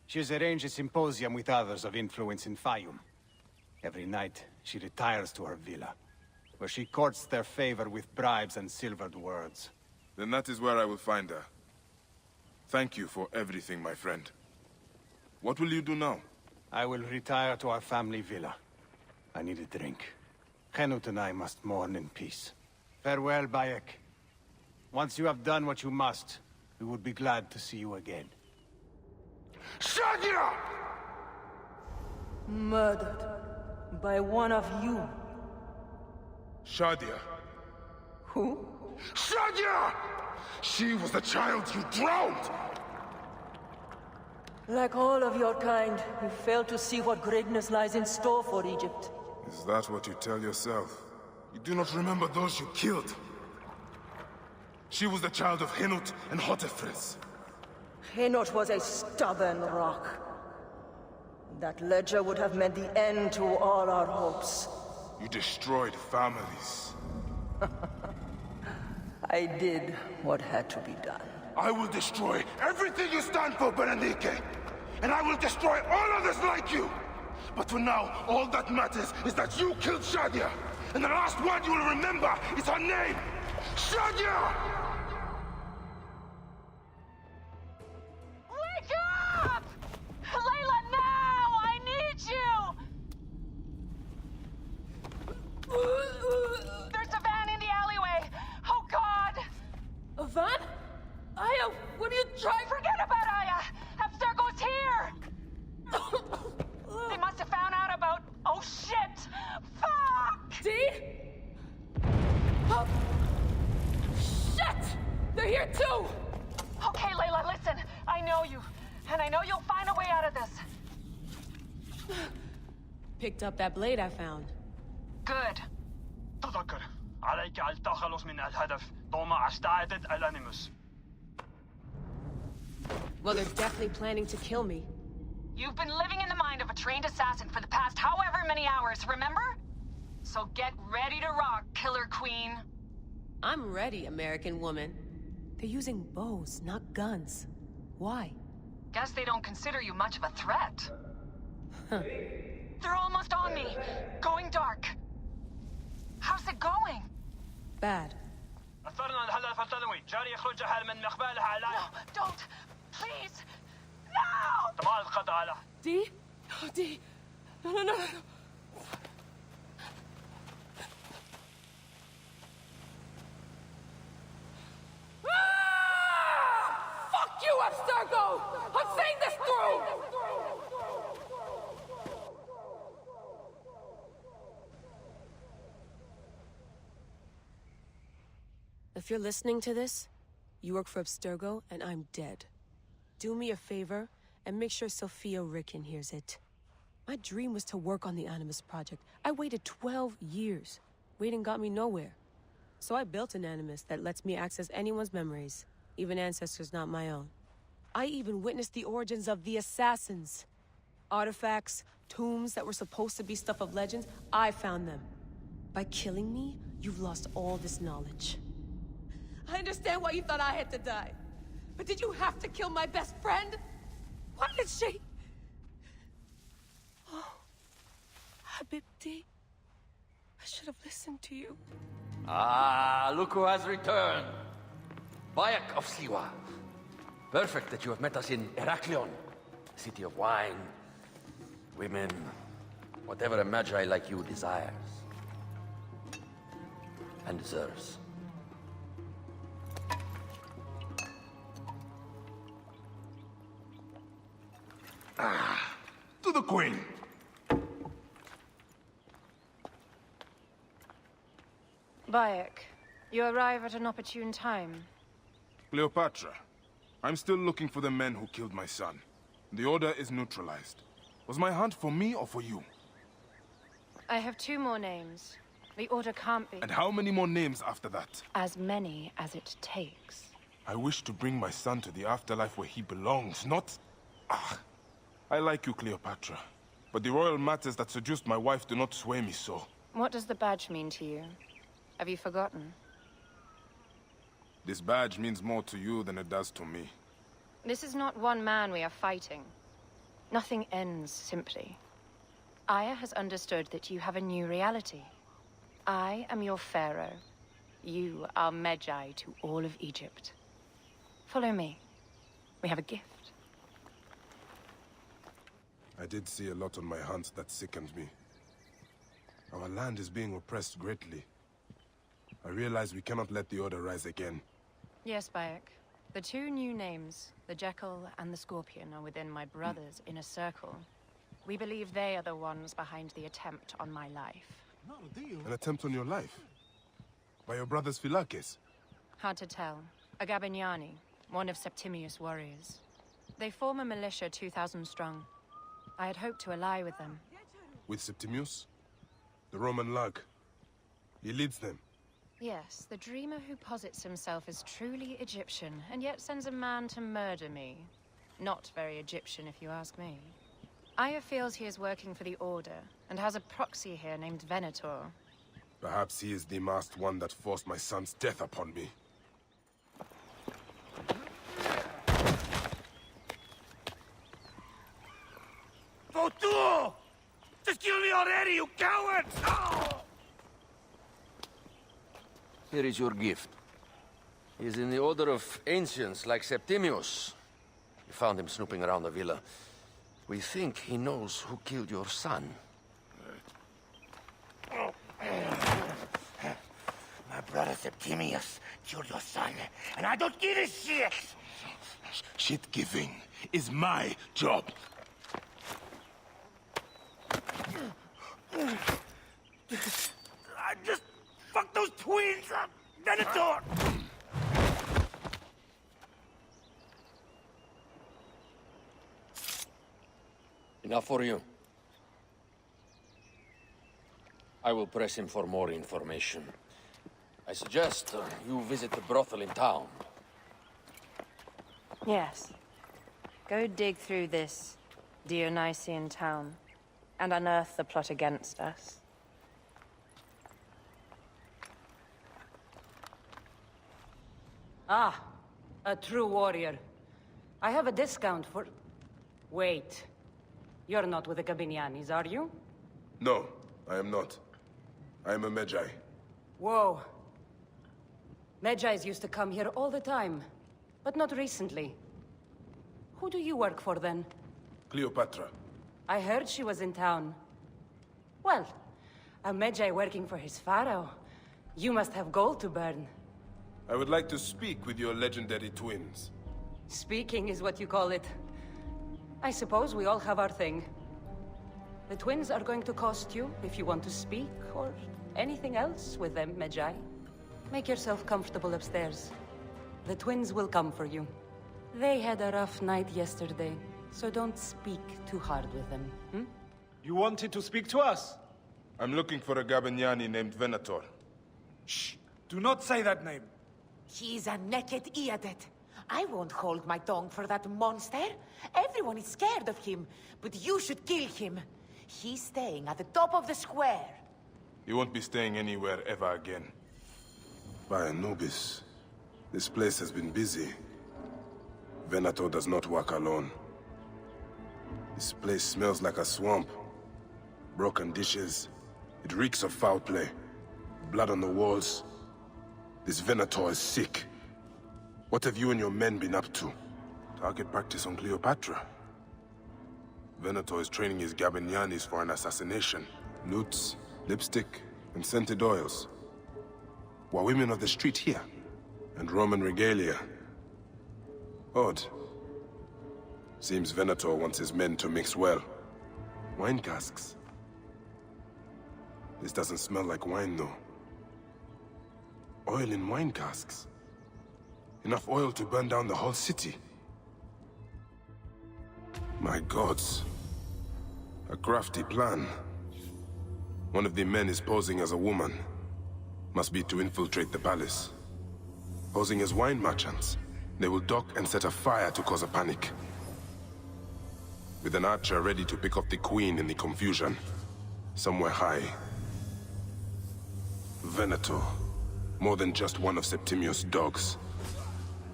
She has arranged a symposium with others of influence in Fayum. Every night, she retires to her villa, where she courts their favor with bribes and silvered words. Then that is where I will find her. Thank you for everything, my friend. What will you do now? I will retire to our family villa. I need a drink. Henut and I must mourn in peace. Farewell, Bayek. Once you have done what you must, we would be glad to see you again. Shadia! Murdered by one of you. Shadia. Who? Shadia! She was the child you drowned! Like all of your kind, you fail to see what greatness lies in store for Egypt. Is that what you tell yourself? You do not remember those you killed. She was the child of Henut and Hotefres. Henot was a stubborn rock. That ledger would have meant the end to all our hopes. You destroyed families. I did what had to be done. I will destroy everything you stand for, Berenike! And I will destroy all others like you! But for now, all that matters is that you killed Shadia! And the last word you will remember is her name! Shadia! Wake up! Layla, now! I need you! There's a van in the alleyway! Oh, God! A van? Aya, what are you trying? Forget about Aya! Abstergo's here! They must have found out about... Oh, shit! Fuck! See? Oh. Shit! They're here too! Okay, Layla, listen. I know you. And I know you'll find a way out of this. Picked up that blade I found. Good. تذكر عليك التخلص من الهدف طالما استعدت الأنيموس. Well, they're definitely planning to kill me. You've been living in the mind of a trained assassin for the past however many hours, remember? So get ready to rock, Killer Queen. I'm ready, American woman. They're using bows, not guns. Why? Guess they don't consider you much of a threat. Huh. They're almost on me. Going dark. How's it going? Bad. No, don't. Please. No! D? Oh, D. No. Fuck you, Abstergo! I'm saying this through! If you're listening to this, you work for Abstergo, and I'm dead. Do me a favor, and make sure Sophia Ricken hears it. My dream was to work on the Animus Project. I waited 12 years. Waiting got me nowhere. So I built an Animus that lets me access anyone's memories, even ancestors not my own. I even witnessed the origins of the Assassins. Artifacts, tombs that were supposed to be stuff of legends, I found them. By killing me, you've lost all this knowledge. I understand why you thought I had to die. But did you have to kill my best friend? What did she... Oh, Habibti. I should have listened to you. Ah, look who has returned. Bayek of Siwa. Perfect that you have met us in Heraklion, city of wine, women, whatever a Medjay like you desires. And deserves. To the Queen! Bayek, you arrive at an opportune time. Cleopatra, I'm still looking for the men who killed my son. The order is neutralized. Was my hunt for me or for you? I have 2 more names. The order can't be... And how many more names after that? As many as it takes. I wish to bring my son to the afterlife where he belongs, not... I like you, Cleopatra. But the royal matters that seduced my wife do not sway me so. What does the badge mean to you? Have you forgotten? This badge means more to you than it does to me. This is not one man we are fighting. Nothing ends simply. Aya has understood that you have a new reality. I am your pharaoh. You are Medjay to all of Egypt. Follow me. We have a gift. I did see a lot on my hands that sickened me. Our land is being oppressed greatly. I realize we cannot let the Order rise again. Yes, Bayek. The two new names, the Jackal and the Scorpion, are within my brother's inner circle. We believe they are the ones behind the attempt on my life. An attempt on your life? By your brother's Philakes? Hard to tell. A Gabignani, one of Septimius' warriors. They form a militia 2,000 strong. I had hoped to ally with them. With Septimius? The Roman lug. He leads them. Yes, the dreamer who posits himself as truly Egyptian, and yet sends a man to murder me. Not very Egyptian, if you ask me. Aya feels he is working for the Order, and has a proxy here named Venator. Perhaps he is the masked one that forced my son's death upon me. Votu! Just kill me already, you cowards! Oh! Here is your gift. He is in the order of ancients like Septimius. We found him snooping around the villa. We think he knows who killed your son. My brother Septimius killed your son, and I don't give a shit! Shit-giving is my job. I just fucked those twins up! Venator! Enough for you. I will press him for more information. I suggest you visit the brothel in town. Yes. Go dig through this Dionysian town, and unearth the plot against us. Ah, a true warrior. I have a discount for... Wait. You're not with the Gabinianis, are you? No, I am not. I am a Medjay. Whoa. Medjays used to come here all the time, but not recently. Who do you work for, then? Cleopatra. I heard she was in town. Well, a Medjay working for his pharaoh. You must have gold to burn. I would like to speak with your legendary twins. Speaking is what you call it. I suppose we all have our thing. The twins are going to cost you if you want to speak, or anything else with them, Medjay. Make yourself comfortable upstairs. The twins will come for you. They had a rough night yesterday, so don't speak too hard with them, hmm? You wanted to speak to us? I'm looking for a Gabignani named Venator. Shh! Do not say that name. He's a naked idiot. I won't hold my tongue for that monster. Everyone is scared of him, but you should kill him. He's staying at the top of the square. He won't be staying anywhere ever again. By Anubis, this place has been busy. Venator does not work alone. This place smells like a swamp. Broken dishes. It reeks of foul play. Blood on the walls. This Venator is sick. What have you and your men been up to? Target practice on Cleopatra. Venator is training his Gabinianis for an assassination. Loots, lipstick, and scented oils. Were women of the street here? And Roman regalia. Odd. Seems Venator wants his men to mix well. Wine casks. This doesn't smell like wine, though. Oil in wine casks. Enough oil to burn down the whole city. My gods. A crafty plan. One of the men is posing as a woman. Must be to infiltrate the palace. Posing as wine merchants, they will dock and set a fire to cause a panic. With an archer ready to pick off the queen in the confusion. Somewhere high. Venator. More than just one of Septimius' dogs.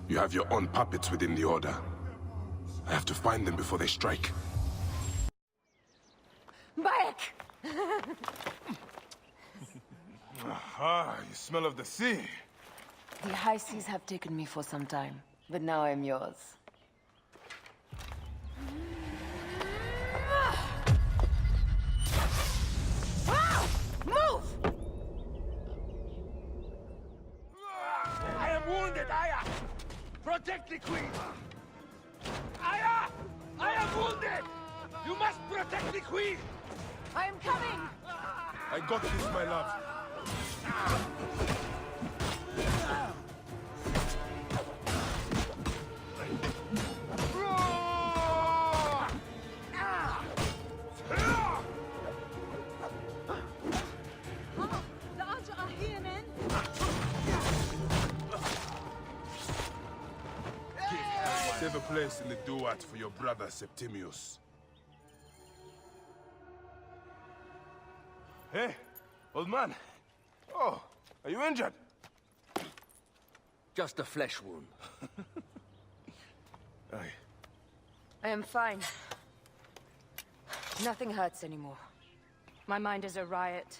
You have your own puppets within the Order. I have to find them before they strike. Ah, you smell of the sea. The high seas have taken me for some time, but now I'm yours. Move! I am wounded, Aya! Protect the queen! Aya! I am wounded! You must protect the queen! I am coming! I got this, my love. The Archer are here, men! Save a place in the duat for your brother, Septimius. Hey, old man. Oh, are you injured? Just a flesh wound. Aye. I am fine. Nothing hurts anymore. My mind is a riot.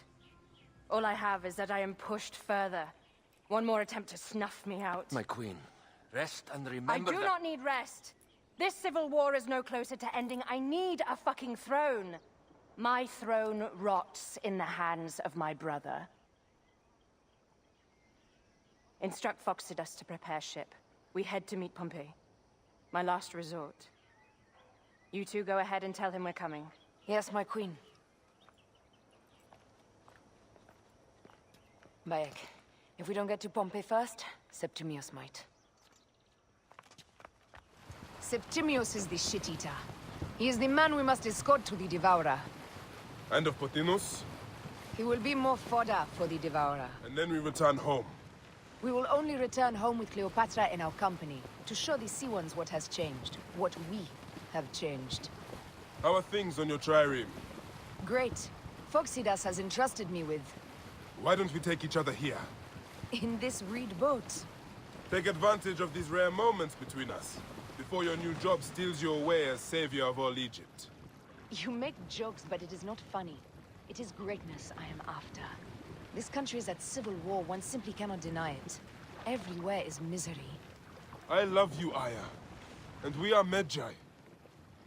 All I have is that I am pushed further. One more attempt to snuff me out. My queen, rest and remember I do that... not need rest. This civil war is no closer to ending. I need a fucking throne. My throne rots in the hands of my brother. Instruct Foxidas to prepare ship. We head to meet Pompey. My last resort. You two go ahead and tell him we're coming. Yes, my queen. Bayek, if we don't get to Pompey first, Septimius might. Septimius is the shit-eater. He is the man we must escort to the Devourer. And of Pothinus? He will be more fodder for the Devourer. And then we return home. We will only return home with Cleopatra in our company, to show the Sea Ones what has changed, what we have changed. How are things on your trireme? Great. Foxidas has entrusted me with... Why don't we take each other here? in this reed boat. Take advantage of these rare moments between us, before your new job steals you away as savior of all Egypt. You make jokes, but it is not funny. It is greatness I am after. This country is at civil war, one simply cannot deny it. Everywhere is misery. I love you, Aya. And we are Medjay.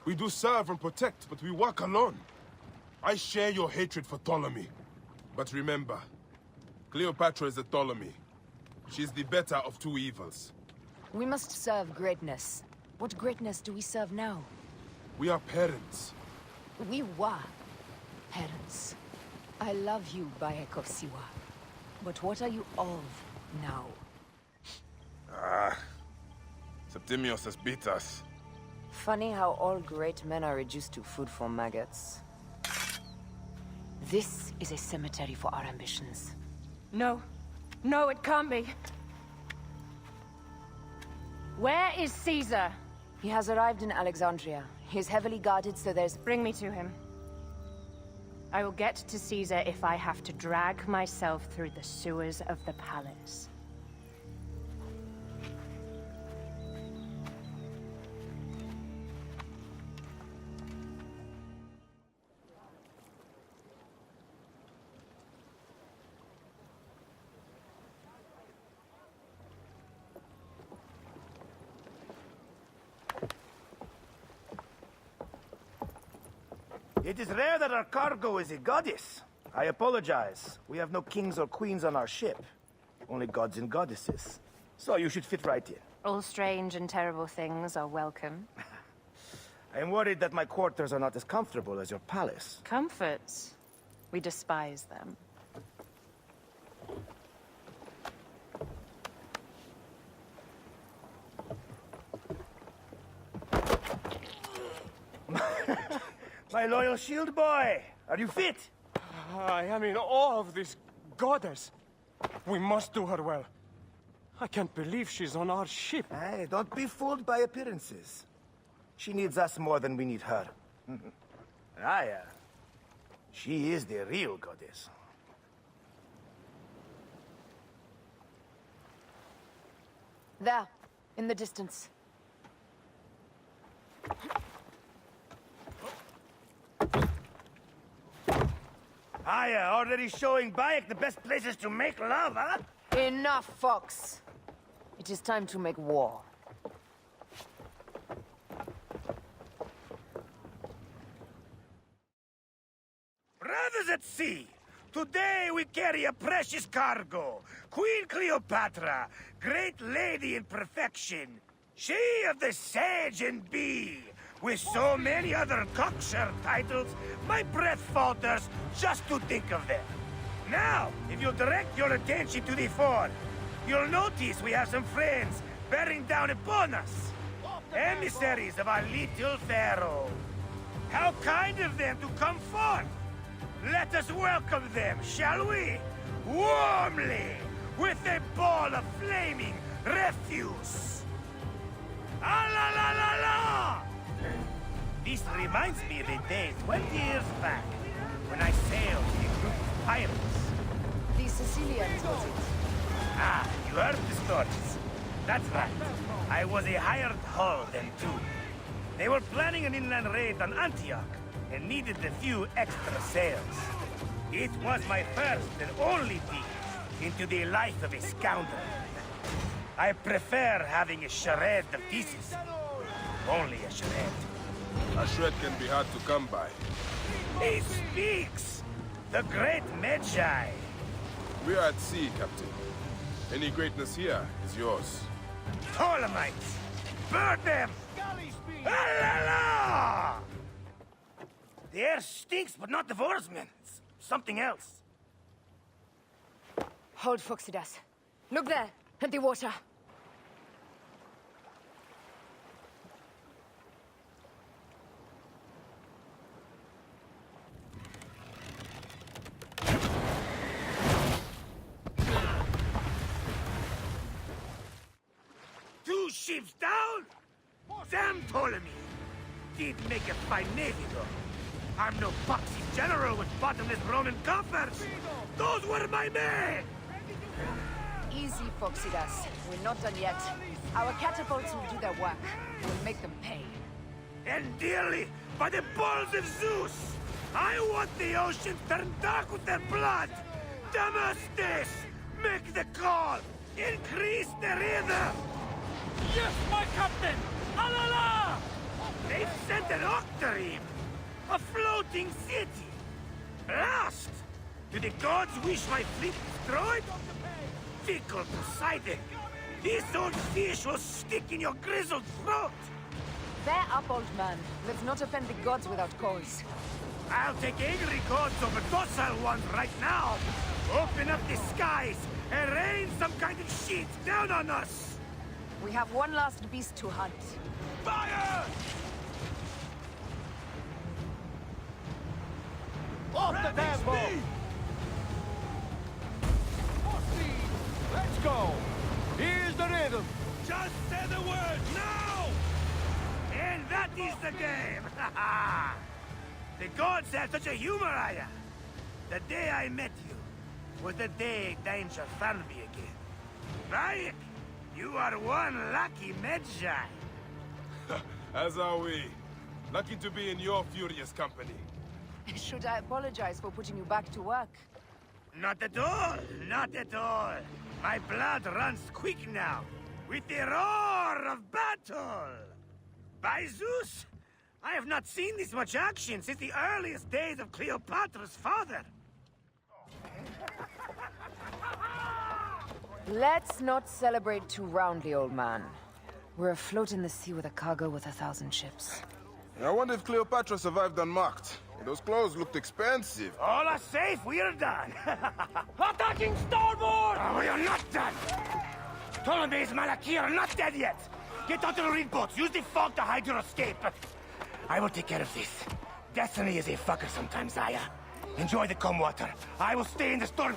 We do serve and protect, but we work alone. I share your hatred for Ptolemy. But remember, Cleopatra is a Ptolemy. She's the better of two evils. We must serve greatness. What greatness do we serve now? We are parents. We were parents. I love you, Bayek of Siwa. But what are you of now? Ah, Septimius has beat us. Funny how all great men are reduced to food for maggots. This is a cemetery for our ambitions. No. No, it can't be. Where is Caesar? He has arrived in Alexandria. He is heavily guarded, so there's... Bring me to him. I will get to Caesar if I have to drag myself through the sewers of the palace. It is rare that our cargo is a goddess. I apologize. We have no kings or queens on our ship. Only gods and goddesses. So you should fit right in. All strange and terrible things are welcome. I am worried that my quarters are not as comfortable as your palace. Comforts? We despise them. My loyal shield boy! Are you fit? I am in awe of this goddess. We must do her well. I can't believe she's on our ship. Hey, don't be fooled by appearances. She needs us more than we need her. Aya, she is the real goddess. There, in the distance. Aya, already showing Bayek the best places to make love, huh? Enough, Fox. It is time to make war. Brothers at sea, today we carry a precious cargo. Queen Cleopatra, great lady in perfection. She of the Sage and Bee. With so many other cocksure titles, my breath falters just to think of them. Now, if you'll direct your attention to the fort, you'll notice we have some friends bearing down upon us. Emissaries of our little pharaoh. How kind of them to come forth. Let us welcome them, shall we? Warmly, with a ball of flaming refuse. Ah la la la la! This reminds me of a day 20 years back, when I sailed with a group of pirates. The Sicilians, was it? Ah, you heard the stories. That's right. I was a hired hull then, too. They were planning an inland raid on Antioch, and needed a few extra sails. It was my first and only peek into the life of a scoundrel. I prefer having a charade of pieces. Only a charade. A shred can be hard to come by. He speaks! The great Medjay. We are at sea, Captain. Any greatness here is yours. Ptolemaites! Burn them! Ah la la! The air stinks, but not the oarsmen. It's something else. Hold, Foxidas. Look there, at the water. Two ships down? Damn Ptolemy! Did make a fine navy, though. I'm no poxy general with bottomless Roman coffers! Those were my men! Easy, Foxidas. We're not done yet. Our catapults will do their work. We'll make them pay. And dearly, by the balls of Zeus! I want the ocean turned dark with their blood! Damastes! Make the call! Increase the rhythm! Yes, my captain! Alala! They've sent an octarine! A floating city! Blast! Do the gods wish my fleet destroyed? Fickle Poseidon! This old fish will stick in your grizzled throat! Bear up, old man. Let's not offend the gods without cause. I'll take angry gods over docile ones right now! Open up the skies and rain some kind of shit down on us! We have one last beast to hunt. Fire! Off the tempo! Let's go! Here's the rhythm! Just say the word now! And that is the game! The gods have such a humor, Aya! The day I met you was the day danger found me again. Bayek, you are one lucky Medjay. As are we. Lucky to be in your furious company. Should I apologize for putting you back to work? Not at all! Not at all! My blood runs quick now, with the roar of battle! By Zeus! I have not seen this much action since the earliest days of Cleopatra's father! Let's not celebrate too roundly, old man. We're afloat in the sea with a cargo with 1,000 ships. I wonder if Cleopatra survived unmarked. Those clothes looked expensive. All are safe, we are done! Attacking starboard! Oh, we are not done! Ptolemy's Malaki are not dead yet! Get out of the reed boats, use the fog to hide your escape! I will take care of this. Destiny is a fucker sometimes, Aya. Enjoy the calm water. I will stay in the storm.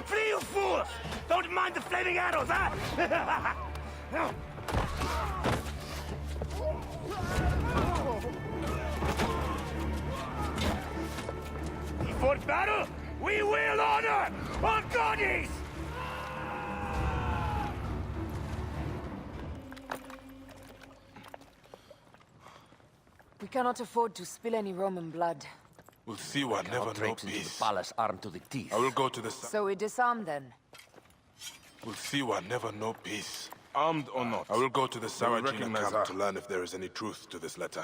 Flee, you fools! Don't mind the flaming arrows, huh? Before battle, we will honor our goddess! We cannot afford to spill any Roman blood. Will Siwa never know Traipse into the peace? palace armed to the teeth. I will go to the... So we disarm then? Will Siwa never know peace? Armed or not, I will go to the Sarajina recognize camp her. to learn if there is any truth to this letter.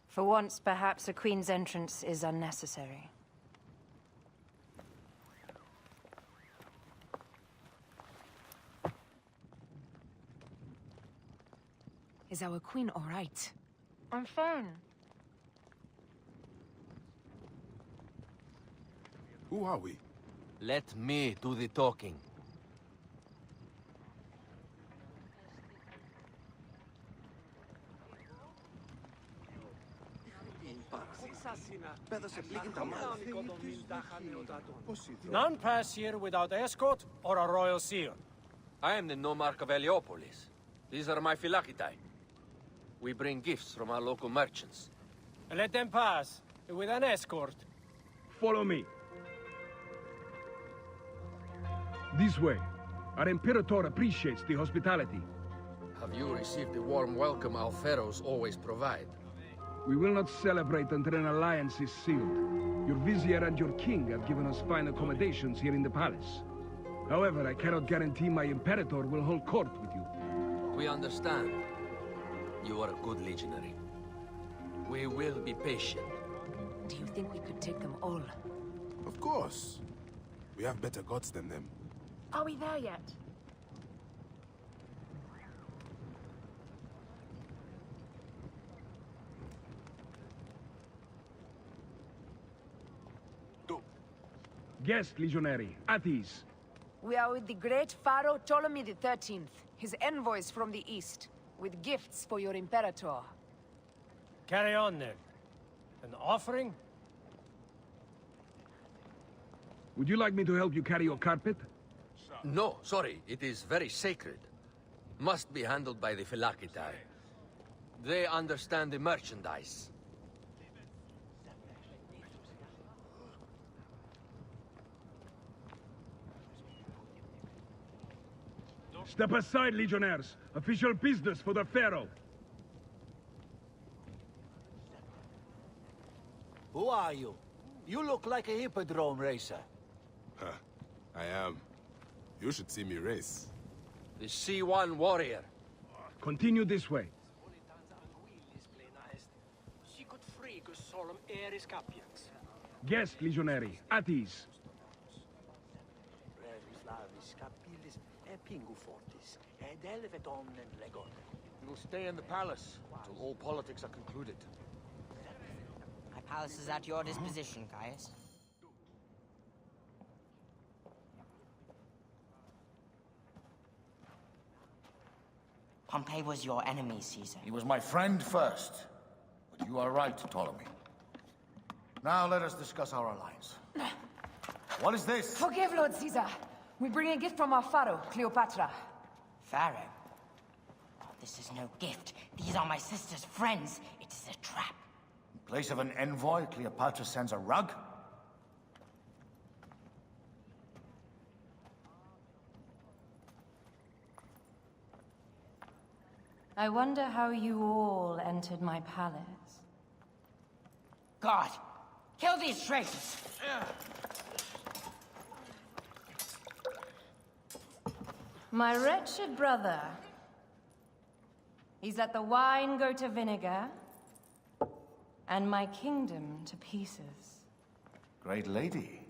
For once, perhaps a queen's entrance is unnecessary. Is our queen all right? I'm fine. Who are we? Let me do the talking. None pass here without escort or a royal seal. I am the nomarch of Heliopolis. These are my Philakitai. We bring gifts from our local merchants. Let them pass, with an escort. Follow me. This way. Our Imperator appreciates the hospitality. Have you received the warm welcome our pharaohs always provide? We will not celebrate until an alliance is sealed. Your vizier and your king have given us fine accommodations here in the palace. However, I cannot guarantee my Imperator will hold court with you. We understand. You are a good legionary. We will be patient. Do you think we could take them all? Of course. We have better gods than them. Are we there yet? Guest, legionary. At ease. We are with the great Pharaoh Ptolemy XIII, his envoys from the east, with gifts for your Imperator. Carry on then. An offering? Would you like me to help you carry your carpet? No, sorry. It is very sacred. Must be handled by the Philakitai. They understand the merchandise. Step aside, legionnaires. Official business for the Pharaoh. Who are you? You look like a hippodrome racer. Huh. I am. You should see me race. The C1 warrior. Continue this way. Guest, legionary. At ease. We'll stay in the palace until all politics are concluded. My palace is at your disposition, Caius. Pompey was your enemy, Caesar. He was my friend first. But you are right, Ptolemy. Now let us discuss our alliance. What is this? Forgive, Lord Caesar. We bring a gift from our Pharaoh, Cleopatra. Pharaoh? Oh, this is no gift. These are my sister's friends. It is a trap. In place of an envoy, Cleopatra sends a rug? I wonder how you all entered my palace. God! Kill these traitors! My wretched brother. He's let the wine go to vinegar, and my kingdom to pieces. Great lady.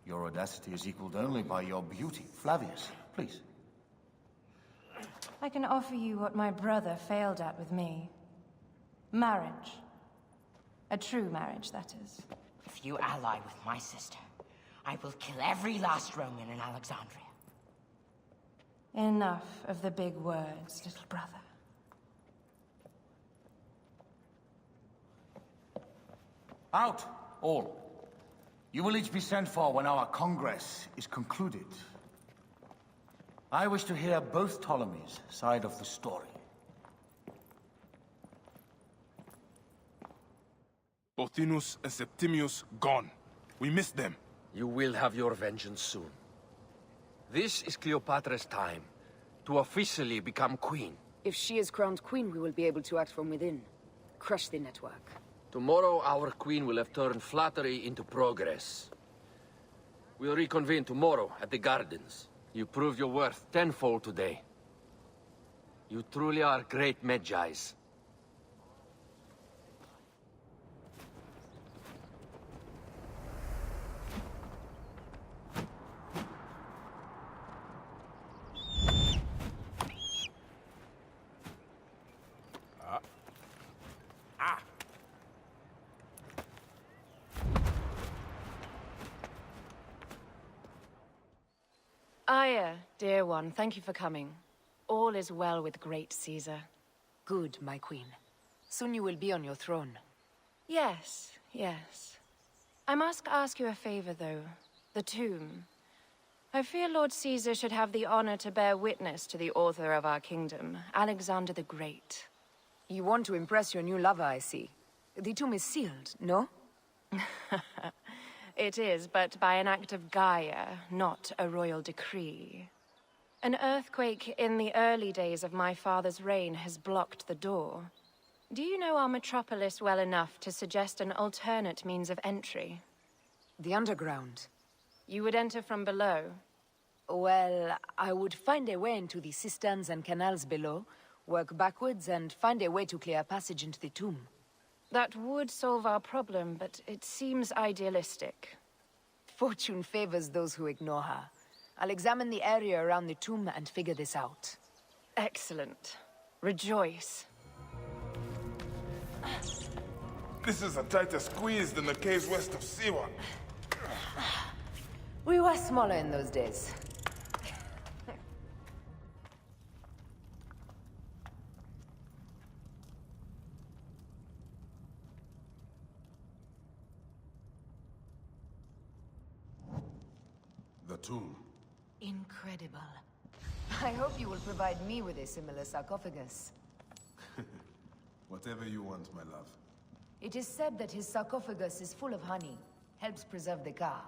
Your audacity is equaled only by your beauty. Flavius, please. I can offer you what my brother failed at with me. Marriage. A true marriage, that is. If you ally with my sister, I will kill every last Roman in Alexandria. Enough of the big words, little brother. Out, all. You will each be sent for when our Congress is concluded. I wish to hear both Ptolemy's side of the story. Pothinus and Septimius gone. We missed them. You will have your vengeance soon. This is Cleopatra's time to officially become queen. If she is crowned queen, we will be able to act from within. Crush the network. Tomorrow, our queen will have turned flattery into progress. We'll reconvene tomorrow at the gardens. You proved your worth tenfold today. You truly are great Medjays. Aya, dear one, thank you for coming. All is well with great Caesar. Good, my queen. Soon you will be on your throne. Yes, yes. I must ask you a favor, though. The tomb. I fear Lord Caesar should have the honor to bear witness to the author of our kingdom, Alexander the Great. You want to impress your new lover, I see. The tomb is sealed, no? It is, but by an act of Gaia, not a royal decree. An earthquake in the early days of my father's reign has blocked the door. Do you know our metropolis well enough to suggest an alternate means of entry? The underground. You would enter from below? Well, I would find a way into the cisterns and canals below, work backwards, and find a way to clear a passage into the tomb. That would solve our problem, but it seems idealistic. Fortune favors those who ignore her. I'll examine the area around the tomb and figure this out. Excellent. Rejoice. This is a tighter squeeze than the caves west of Siwa. We were smaller in those days. The tomb. Incredible. I hope you will provide me with a similar sarcophagus. Whatever you want, my love. It is said that his sarcophagus is full of honey. Helps preserve the Ka.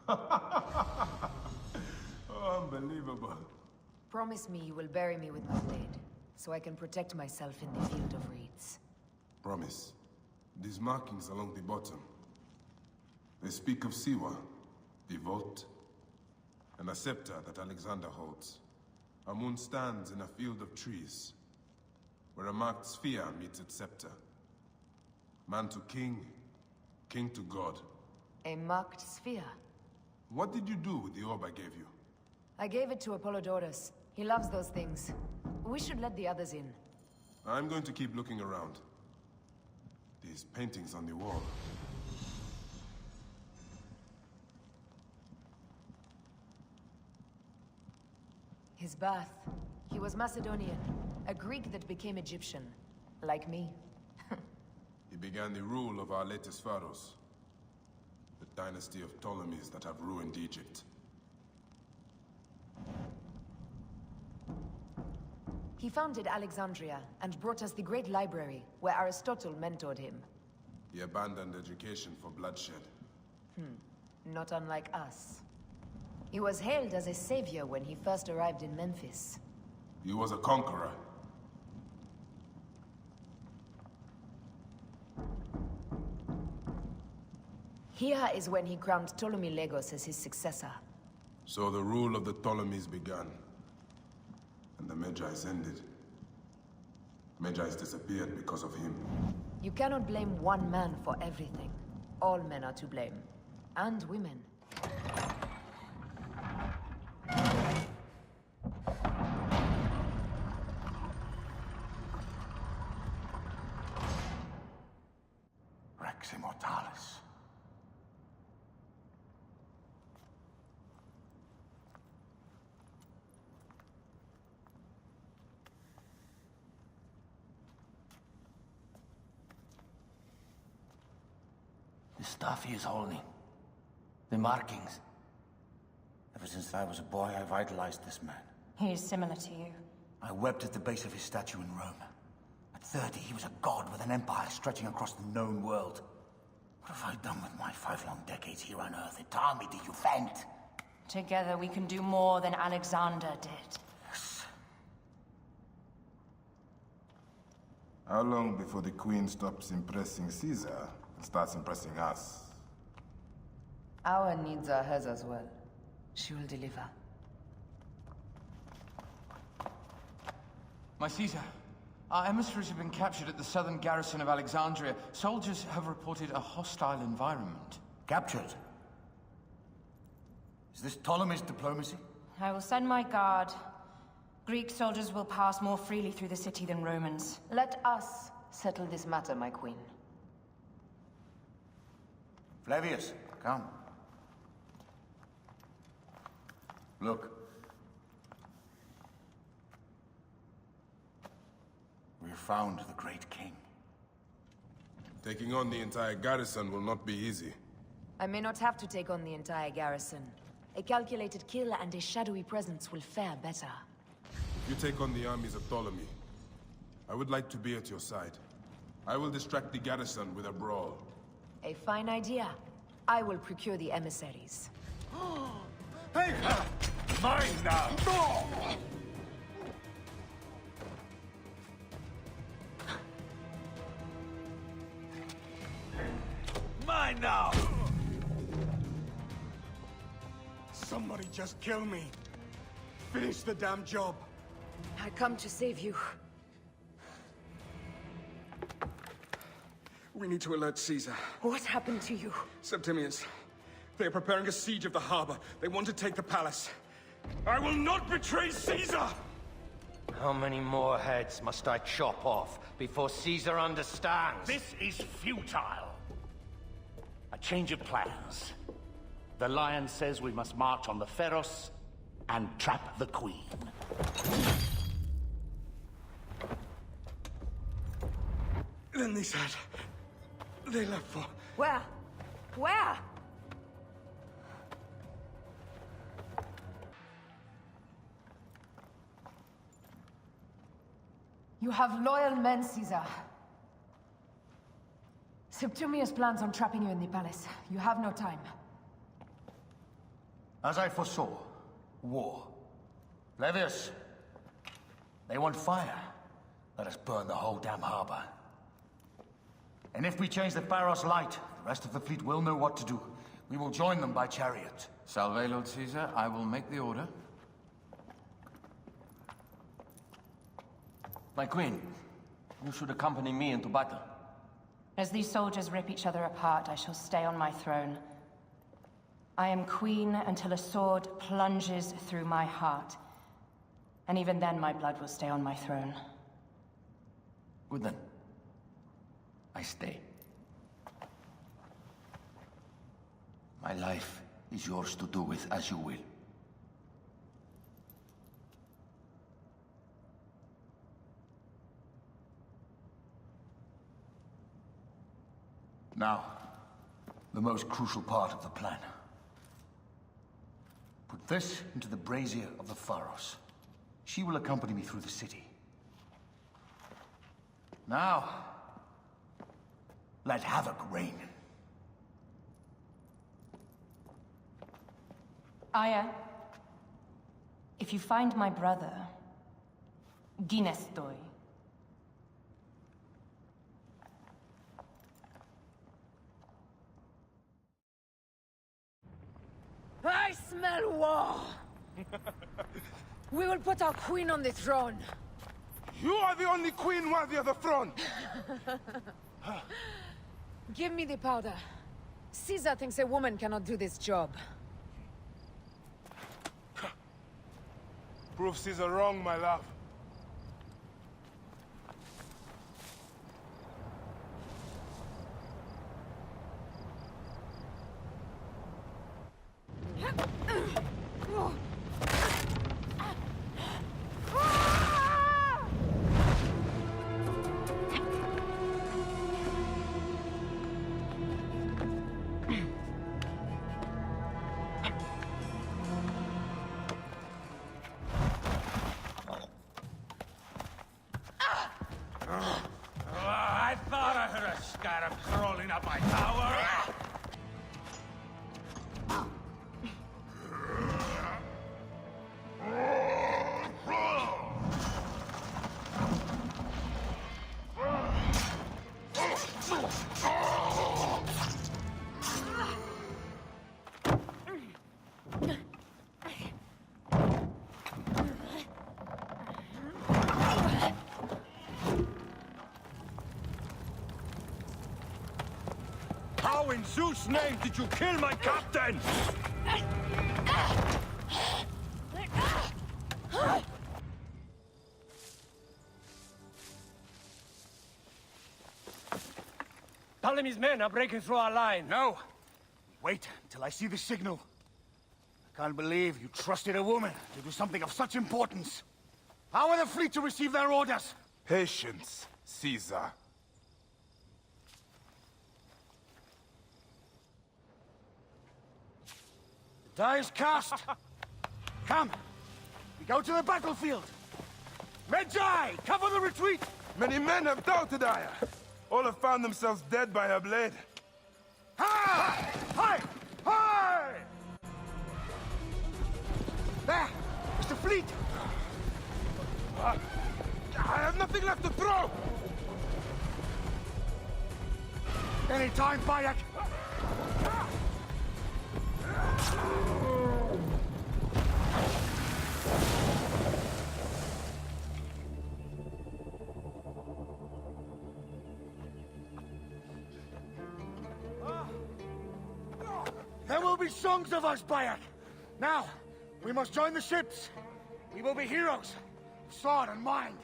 Oh, unbelievable. Promise me you will bury me with my blade, so I can protect myself in the field of reeds. Promise. These markings along the bottom. They speak of Siwa, the vault, and a scepter that Alexander holds. A moon stands in a field of trees, where a marked sphere meets its scepter. Man to king, king to god. A marked sphere? What did you do with the orb I gave you? I gave it to Apollodorus. He loves those things. We should let the others in. I'm going to keep looking around. These paintings on the wall. His birth. He was Macedonian, a Greek that became Egyptian, like me. He began the rule of our latest pharaohs. The dynasty of Ptolemies that have ruined Egypt. He founded Alexandria and brought us the great library, where Aristotle mentored him. He abandoned education for bloodshed. Not unlike us. He was hailed as a savior when he first arrived in Memphis. He was a conqueror. Here is when he crowned Ptolemy Legos as his successor. So the rule of the Ptolemies began. And the Medjays ended. Medjays disappeared because of him. You cannot blame one man for everything. All men are to blame. And women. Rex Immortalis. The stuff he is holding. The markings. Ever since I was a boy, I've idolized this man. He is similar to you. I wept at the base of his statue in Rome. At 30, he was a god with an empire stretching across the known world. What have I done with my 5 long decades here on Earth? Tell did you faint? Together we can do more than Alexander did. Yes. How long before the Queen stops impressing Caesar and starts impressing us? Our needs are hers as well. She will deliver. My Caesar, our emissaries have been captured at the southern garrison of Alexandria. Soldiers have reported a hostile environment. Captured? Is this Ptolemy's diplomacy? I will send my guard. Greek soldiers will pass more freely through the city than Romans. Let us settle this matter, my queen. Flavius, come. Look. We have found the great king. Taking on the entire garrison will not be easy. I may not have to take on the entire garrison. A calculated kill and a shadowy presence will fare better. If you take on the armies of Ptolemy, I would like to be at your side. I will distract the garrison with a brawl. A fine idea. I will procure the emissaries. Hey! Mine now! Mine now! Somebody just kill me. Finish the damn job. I come to save you. We need to alert Caesar. What happened to you? Septimius. They are preparing a siege of the harbor. They want to take the palace. I will not betray Caesar! How many more heads must I chop off before Caesar understands? This is futile. A change of plans. The Lion says we must march on the Pharos and trap the Queen. Then they said... they left for... Where? Where? You have loyal men, Caesar. Septimius plans on trapping you in the palace. You have no time. As I foresaw, war. Flavius, they want fire. Let us burn the whole damn harbor. And if we change the Pharos light, the rest of the fleet will know what to do. We will join them by chariot. Salve, Lord Caesar. I will make the order. My queen, you should accompany me into battle. As these soldiers rip each other apart, I shall stay on my throne. I am queen until a sword plunges through my heart. And even then, my blood will stay on my throne. Good then. I stay. My life is yours to do with as you will. Now, the most crucial part of the plan. Put this into the brazier of the Pharos. She will accompany me through the city. Now, let havoc reign. Aya, if you find my brother, Ginestoy. I smell war! We will put our queen on the throne. You are the only queen worthy of the throne! Give me the powder. Caesar thinks a woman cannot do this job. Prove Caesar wrong, my love. in Zeus' name did you kill my captain? Ptolemy's men are breaking through our line. No! Wait till I see the signal. I can't believe you trusted a woman to do something of such importance. How are the fleet to receive their orders? Patience, Caesar. The die is cast. Come, we go to the battlefield. Medjay, cover the retreat! Many men have doubted Aya. All have found themselves dead by her blade. Hi! Hi! Hi! There! It's the fleet! I have nothing left to throw! Any time, Bayek! There will be songs of us, Bayek! Now, we must join the ships. We will be heroes, of sword and mind.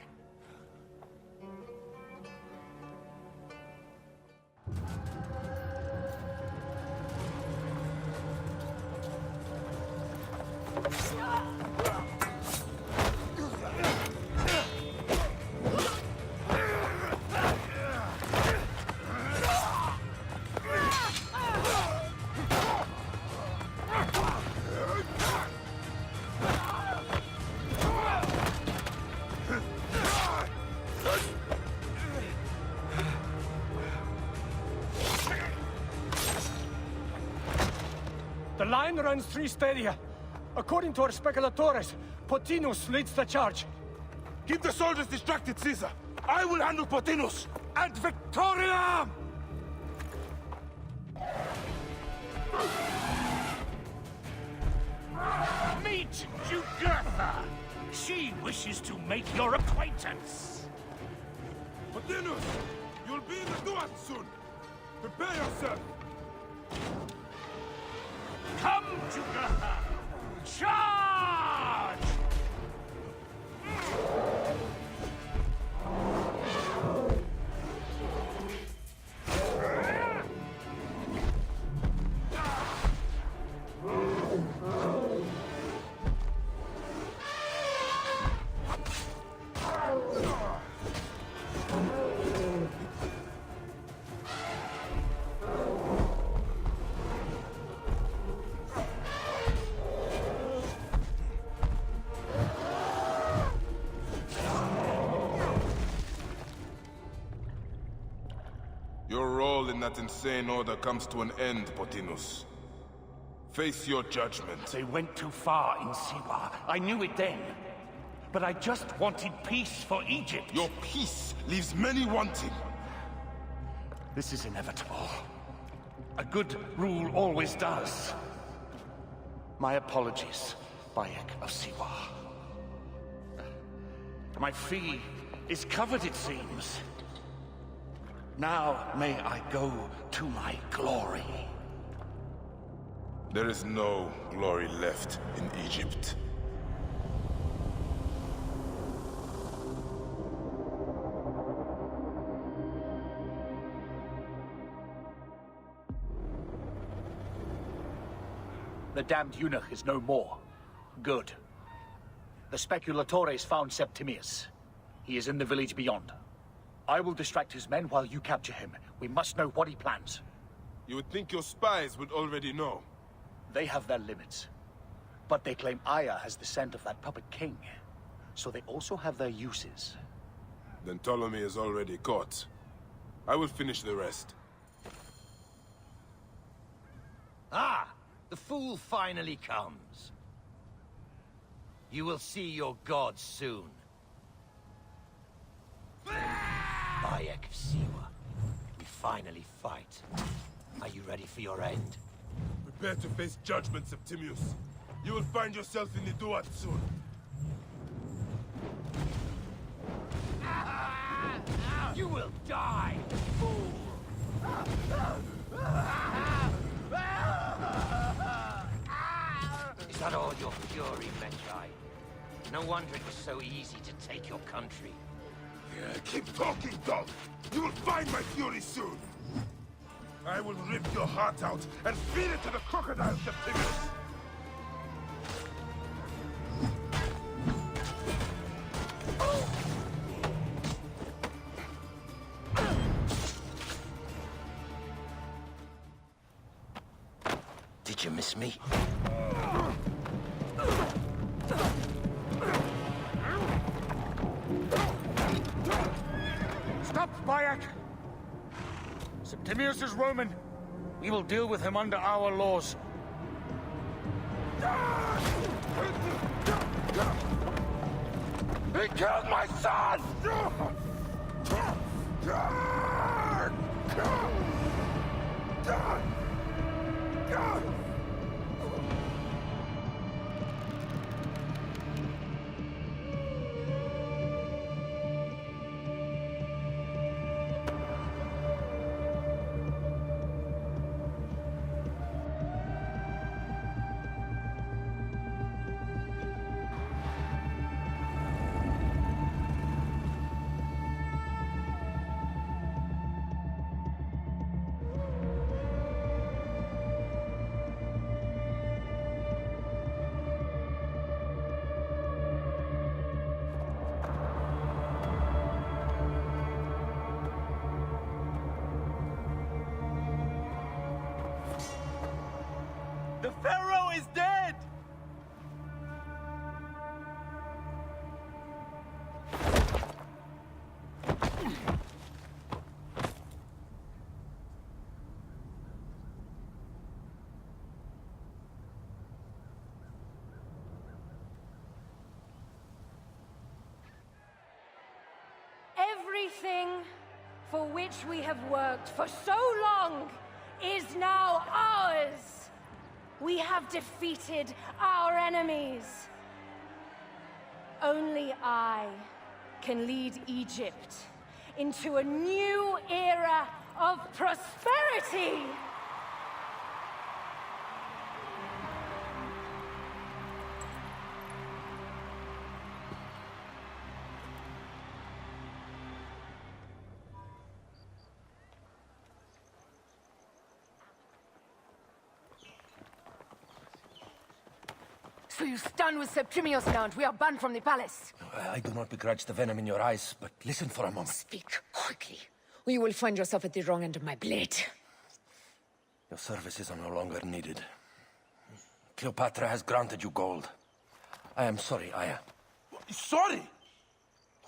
The line runs 3 stadia. According to our speculatores, Pothinus leads the charge. Keep the soldiers distracted, Caesar. I will handle Pothinus. And Victoriam! Meet Jugurtha. She wishes to make your acquaintance. Pothinus, you'll be in the Duat soon. Prepare yourself. Come, Jugurtha! Charge! Your role in that insane order comes to an end, Pothinus. Face your judgment. They went too far in Siwa. I knew it then. But I just wanted peace for Egypt. Your peace leaves many wanting. This is inevitable. A good rule always does. My apologies, Bayek of Siwa. My fee is covered, it seems. Now may I go to my glory. There is no glory left in Egypt. The damned eunuch is no more. Good. The speculatores found Septimius. He is in the village beyond. I will distract his men while you capture him. We must know what he plans. You would think your spies would already know. They have their limits. But they claim Aya has the scent of that puppet king. So they also have their uses. Then Ptolemy is already caught. I will finish the rest. Ah! The fool finally comes. You will see your gods soon. Bayek of Siwa. We finally fight. Are you ready for your end? Prepare to face judgment, Septimius. You will find yourself in the Duat soon. You will die, fool! that all your fury, Medjay? No wonder it was so easy to take your country. Yeah, keep talking, dog! You will find my fury soon! I will rip your heart out and feed it to the crocodiles, Septimius! Did you miss me? Stop, Bayek! Septimius is Roman. We will deal with him under our laws. He killed my son! The Pharaoh is dead! Everything for which we have worked for so long is now ours. We have defeated our enemies. Only I can lead Egypt into a new era of prosperity. So you stand with Septimius now, and we are banned from the palace. I do not begrudge the venom in your eyes, but listen for a moment. Speak quickly, or you will find yourself at the wrong end of my blade. Your services are no longer needed. Cleopatra has granted you gold. I am sorry, Aya. Sorry?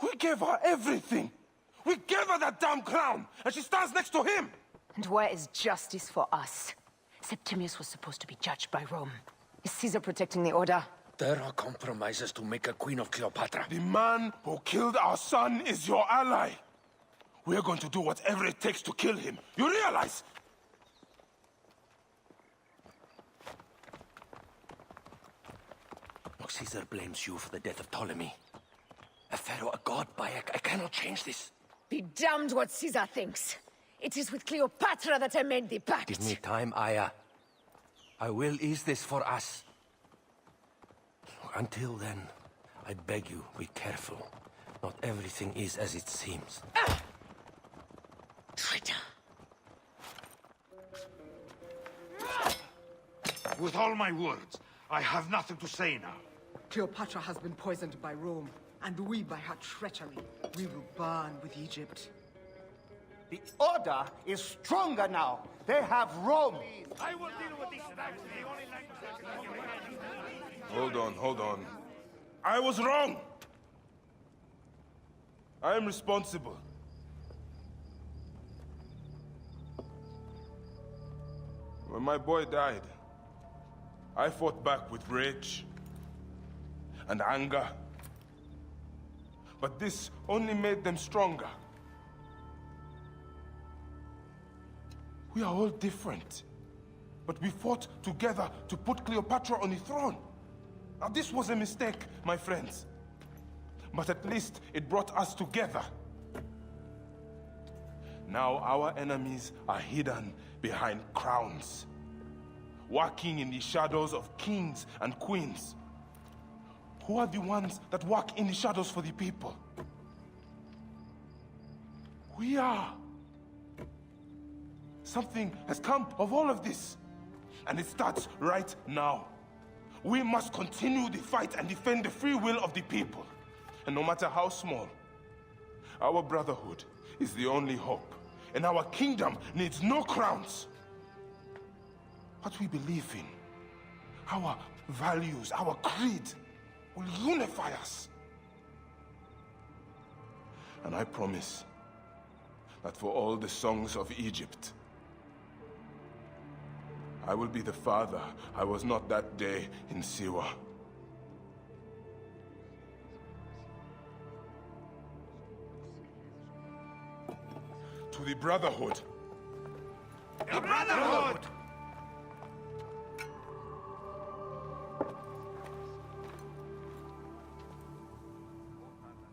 We gave her everything! We gave her that damn crown, and she stands next to him! And where is justice for us? Septimius was supposed to be judged by Rome. Is Caesar protecting the order? There are compromises to make a queen of Cleopatra. The man who killed our son is your ally. We're going to do whatever it takes to kill him. You realize? Look, Caesar blames you for the death of Ptolemy. A pharaoh, a god, Bayek. I cannot change this. Be damned what Caesar thinks. It is with Cleopatra that I made the pact. Give me time, Aya. I will ease this for us. Until then, I beg you, be careful. Not everything is as it seems. Traitor. With all my words, I have nothing to say now. Cleopatra has been poisoned by Rome, and we by her treachery. We will burn with Egypt. The Order is stronger now. They have Rome. I will deal with these snags. Hold on. I was wrong! I am responsible. When my boy died, I fought back with rage and anger. But this only made them stronger. We are all different. But we fought together to put Cleopatra on the throne. Now this was a mistake, my friends. But at least it brought us together. Now our enemies are hidden behind crowns. walking in the shadows of kings and queens. Who are the ones that walk in the shadows for the people? We are. Something has come of all of this, and it starts right now. We must continue the fight and defend the free will of the people. And no matter how small, our brotherhood is the only hope, and our kingdom needs no crowns. What we believe in, our values, our creed, will unify us. And I promise that for all the songs of Egypt, I will be the father I was not that day in Siwa. To the Brotherhood. The Brotherhood!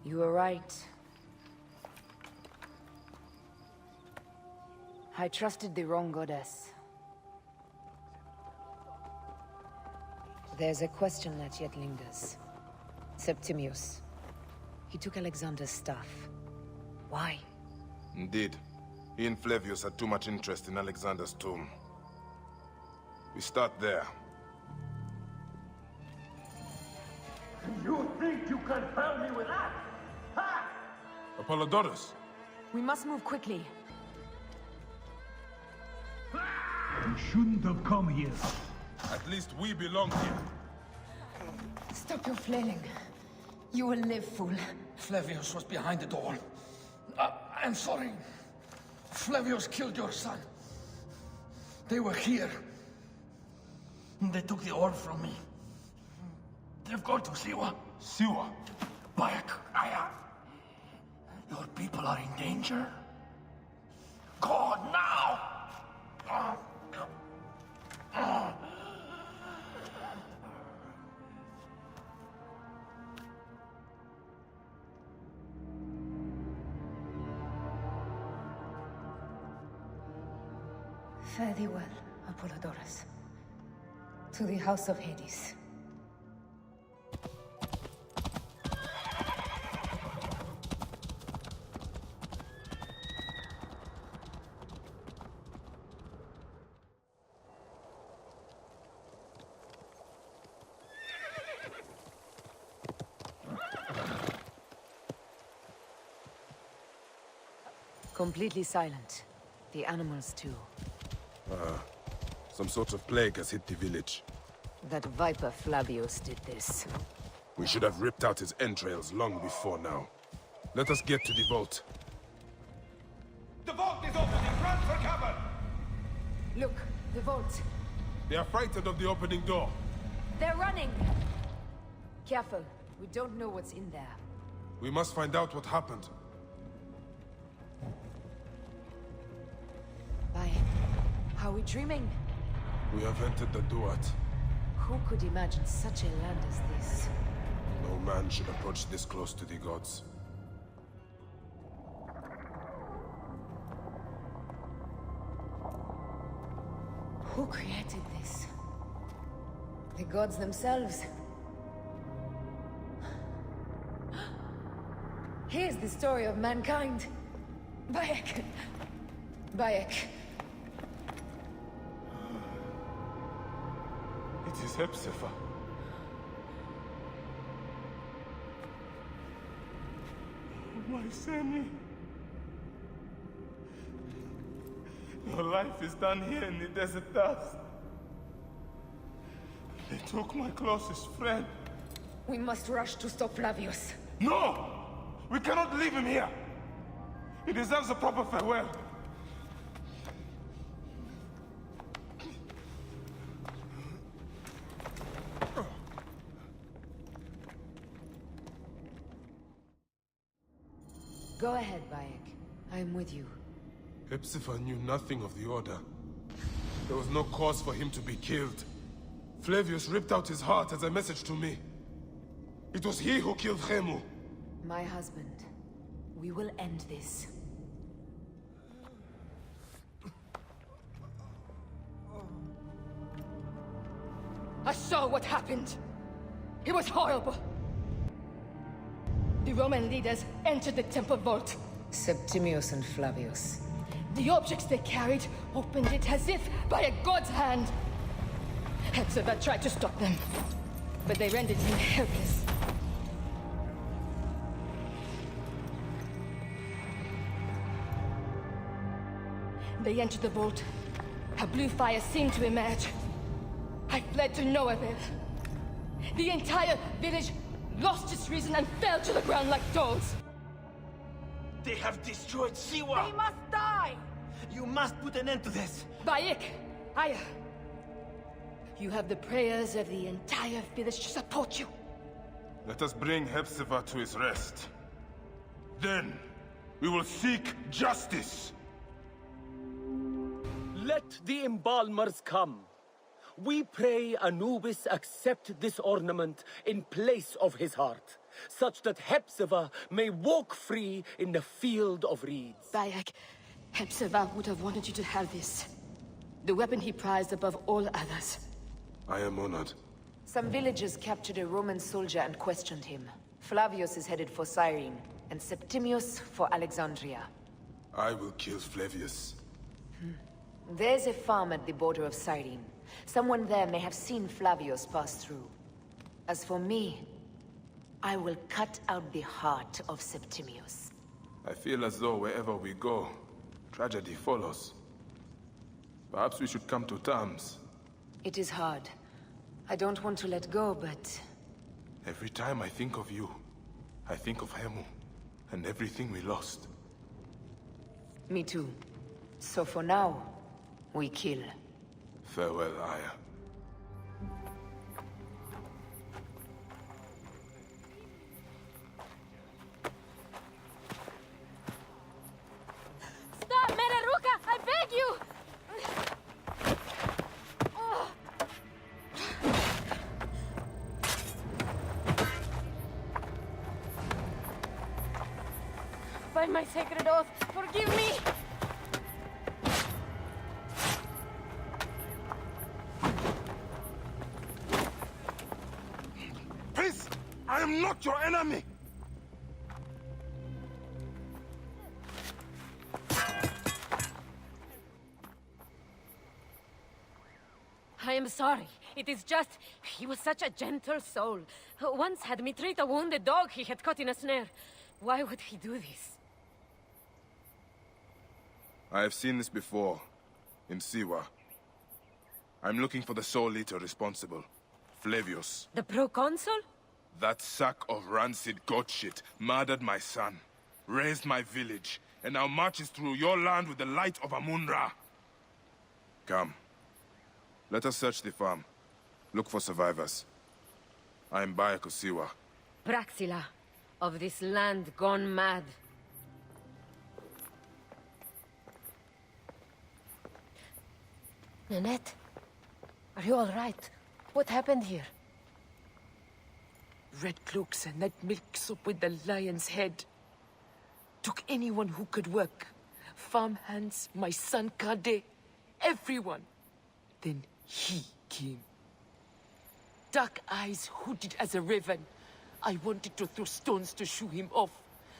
You were right. I trusted the wrong goddess. There's a question that yet lingers. Septimius. He took Alexander's stuff. Why? Indeed. He and Flavius had too much interest in Alexander's tomb. We start there. You think you can fool me with that? Ha! Apollodorus! We must move quickly. You shouldn't have come here. At least we belong here. Stop your flailing. You will live, fool. Flavius was behind the door. I'm sorry. Flavius killed your son. They were here. They took the orb from me. They've gone to Siwa. Siwa? Bayek, your people are in danger. Go now! Fare thee well, Apollodorus. To the House of Hades. Completely silent. The animals too. Some sort of plague has hit the village. That viper Flavius did this. We should have ripped out his entrails long before now. Let us get to the vault. The vault is opening! Run for cover! Look, the vault. They are frightened of the opening door. They're running! Careful, we don't know what's in there. We must find out what happened. Are we dreaming? We have entered the Duat. Who could imagine such a land as this? No man should approach this close to the gods. Who created this? The gods themselves? Here's the story of mankind. Bayek. Bayek. It is Hepzibah. My Sammy. Your life is done here in the desert dust. They took my closest friend. We must rush to stop Flavius. No! We cannot leave him here! He deserves a proper farewell. Go ahead, Bayek. I am with you. Hepzibah knew nothing of the Order. There was no cause for him to be killed. Flavius ripped out his heart as a message to me. It was he who killed Khemu. My husband. We will end this. I saw what happened. It was horrible. The Roman leaders entered the temple vault. Septimius and Flavius. The objects they carried opened it as if by a god's hand. Hepzibah tried to stop them, but they rendered him helpless. They entered the vault. A blue fire seemed to emerge. I fled to no avail. The entire village lost its reason and fell to the ground like dogs. They have destroyed Siwa! They must die! You must put an end to this! Bayek! Aya! You have the prayers of the entire village to support you. Let us bring Hepzibah to his rest. Then, we will seek justice! Let the embalmers come. We pray Anubis accept this ornament in place of his heart, such that Hepzibah may walk free in the field of reeds. Bayek, Hepzibah would have wanted you to have this. The weapon he prized above all others. I am honored. Some villagers captured a Roman soldier and questioned him. Flavius is headed for Cyrene, and Septimius for Alexandria. I will kill Flavius. There's a farm at the border of Cyrene. Someone there may have seen Flavius pass through. As for me, I will cut out the heart of Septimius. I feel as though wherever we go, tragedy follows. Perhaps we should come to terms. It is hard. I don't want to let go, but... Every time I think of you, I think of Hemu, and everything we lost. Me too. So for now, we kill. Farewell, Aya. Stop, Mereruka! I beg you! By my sacred oath, forgive me! Peace! I am not your enemy! I am sorry. It is just... he was such a gentle soul. Once had me treat a wounded dog he had caught in a snare. Why would he do this? I have seen this before, in Siwa. I'm looking for the sole leader responsible, Flavius. The proconsul? That sack of rancid goat shit murdered my son, raised my village, and now marches through your land with the light of Amun-Ra. Come. Let us search the farm. Look for survivors. I am Bayek of Siwa. Praxila, of this land gone mad. Nanette, are you all right? What happened here? Red cloaks and that milk soup with the lion's head. Took anyone who could work. Farmhands, my son Kade, everyone. Then he came. Dark eyes hooded as a raven. I wanted to throw stones to shoo him off.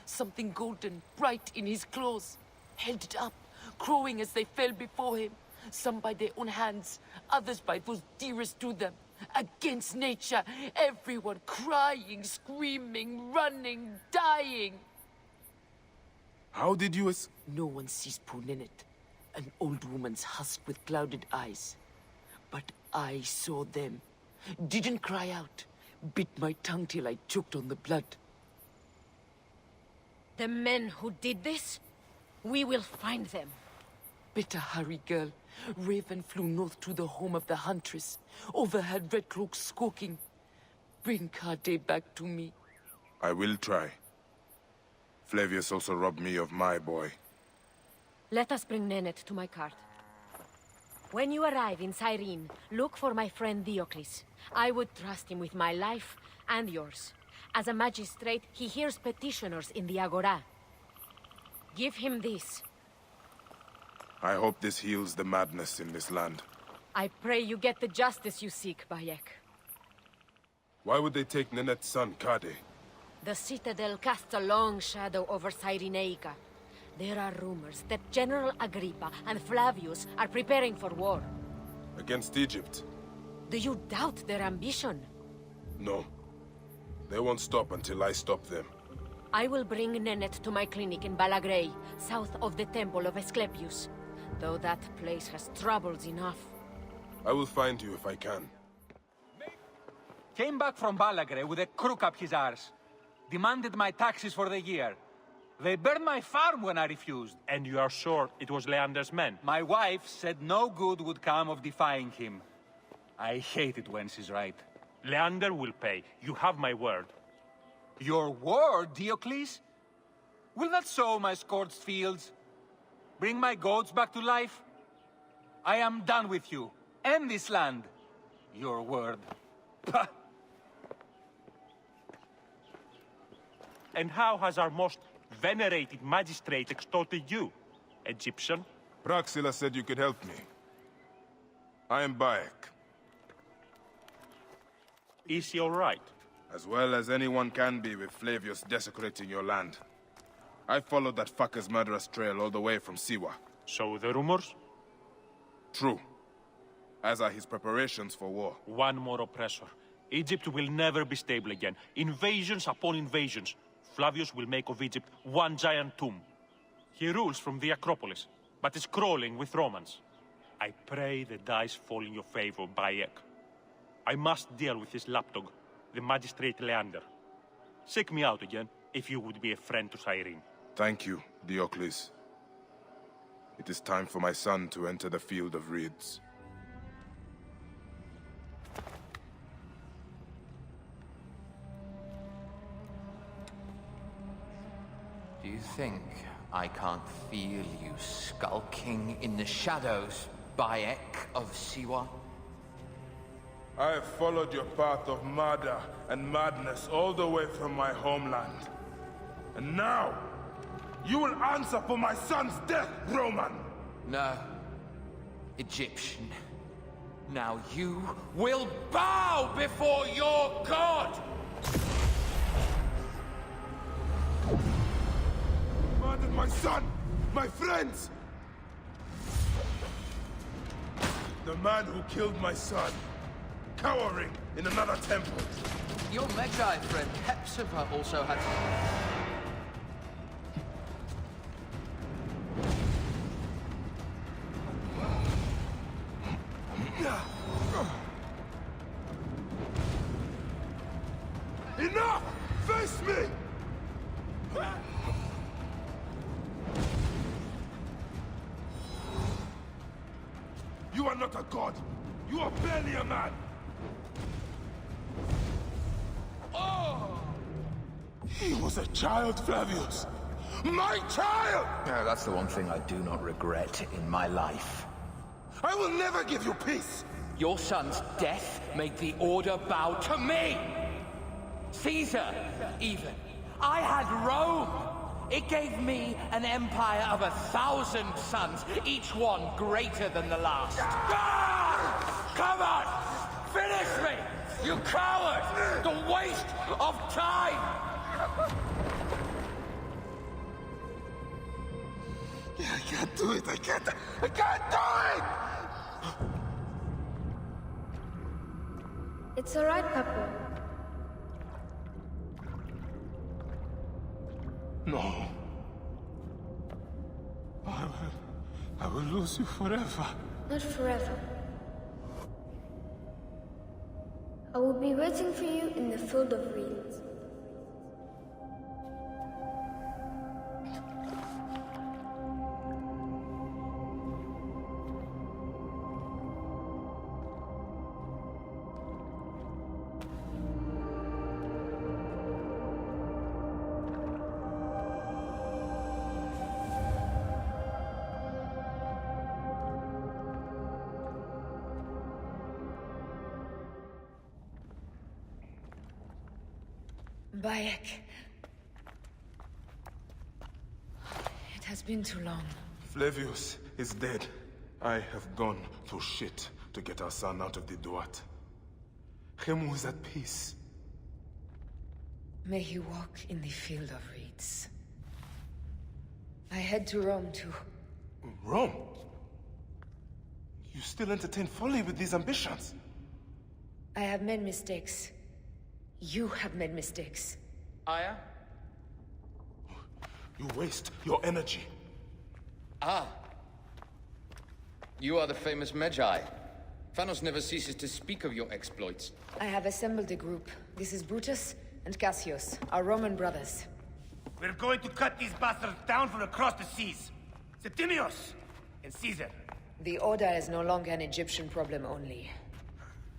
Something golden, bright in his claws. Held it up, crowing as they fell before him. Some by their own hands, others by those dearest to them. Against nature, everyone crying, screaming, running, dying. How did you No one sees poor Ninette, an old woman's husk with clouded eyes. But I saw them. Didn't cry out. Bit my tongue till I choked on the blood. The men who did this? We will find them. Better hurry, girl. Raven flew north to the home of the huntress. Overheard Red Cloak squawking. Bring Kade back to me. I will try. Flavius also robbed me of my boy. Let us bring Nennet to my cart. When you arrive in Cyrene, look for my friend Diocles. I would trust him with my life and yours. As a magistrate, he hears petitioners in the Agora. Give him this. I hope this heals the madness in this land. I pray you get the justice you seek, Bayek. Why would they take Nenet's son, Kade? The Citadel casts a long shadow over Cyrenaica. There are rumors that General Agrippa and Flavius are preparing for war. Against Egypt? Do you doubt their ambition? No. They won't stop until I stop them. I will bring Nenet to my clinic in Balagrey, south of the Temple of Asclepius. Though that place has troubles enough. I will find you if I can. Came back from Balagrey with a crook up his arse. Demanded my taxes for the year. They burned my farm when I refused. And you are sure it was Leander's men? My wife said no good would come of defying him. I hate it when she's right. Leander will pay. You have my word. Your word, Diocles? Will that sow my scorched fields? Bring my goats back to life? I am done with you. And this land. Your word. Pah! And how has our most venerated magistrate extorted you, Egyptian? Praxilla said you could help me. I am Bayek. Is he all right? As well as anyone can be with Flavius desecrating your land. I followed that fucker's murderous trail all the way from Siwa. So the rumors? True. As are his preparations for war. One more oppressor. Egypt will never be stable again. Invasions upon invasions. Flavius will make of Egypt one giant tomb. He rules from the Acropolis, but is crawling with Romans. I pray the dice fall in your favor, Bayek. I must deal with this lapdog, the magistrate Leander. Seek me out again, if you would be a friend to Cyrene. Thank you, Diocles. It is time for my son to enter the field of reeds. Do you think I can't feel you skulking in the shadows, Bayek of Siwa? I have followed your path of murder and madness all the way from my homeland. And now, you will answer for my son's death, Roman! No. Egyptian. Now you will bow before your god! Murdered my son! My friends! The man who killed my son, cowering in another temple. Your Medjay friend Hepzibah also had... Enough! Face me! You are not a god! You are barely a man! Oh! He was a child, Flavius! My child! Yeah, that's the one thing I do not regret in my life. I will never give you peace! Your son's death made the Order bow to me! Caesar, even. I had Rome! It gave me an empire of 1,000 sons, each one greater than the last. Ah! Come on! Finish me! You coward! The waste of time! I can't do it! I can't do it! It's all right, Papa. No. I will lose you forever. Not forever. I will be waiting for you in the field of reeds. Bayek. It has been too long. Flavius is dead. I have gone to shit. to get our son out of the Duat. Khemu is at peace. May he walk in the field of reeds. I head to Rome too. Rome? You still entertain folly with these ambitions? I have made mistakes. You have made mistakes. Aya? You waste your energy. Ah. You are the famous Medjay. Thanos never ceases to speak of your exploits. I have assembled a group. This is Brutus and Cassius, our Roman brothers. We're going to cut these bastards down from across the seas. Septimius and Caesar. The Order is no longer an Egyptian problem only.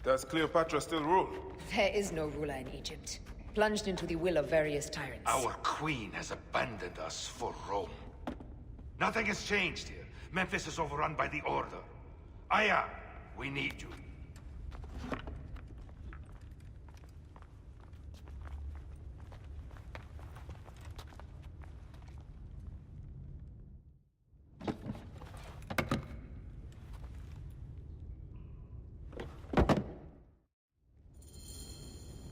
Does Cleopatra still rule? There is no ruler in Egypt. Plunged into the will of various tyrants. Our queen has abandoned us for Rome. Nothing has changed here. Memphis is overrun by the Order. Aya, we need you.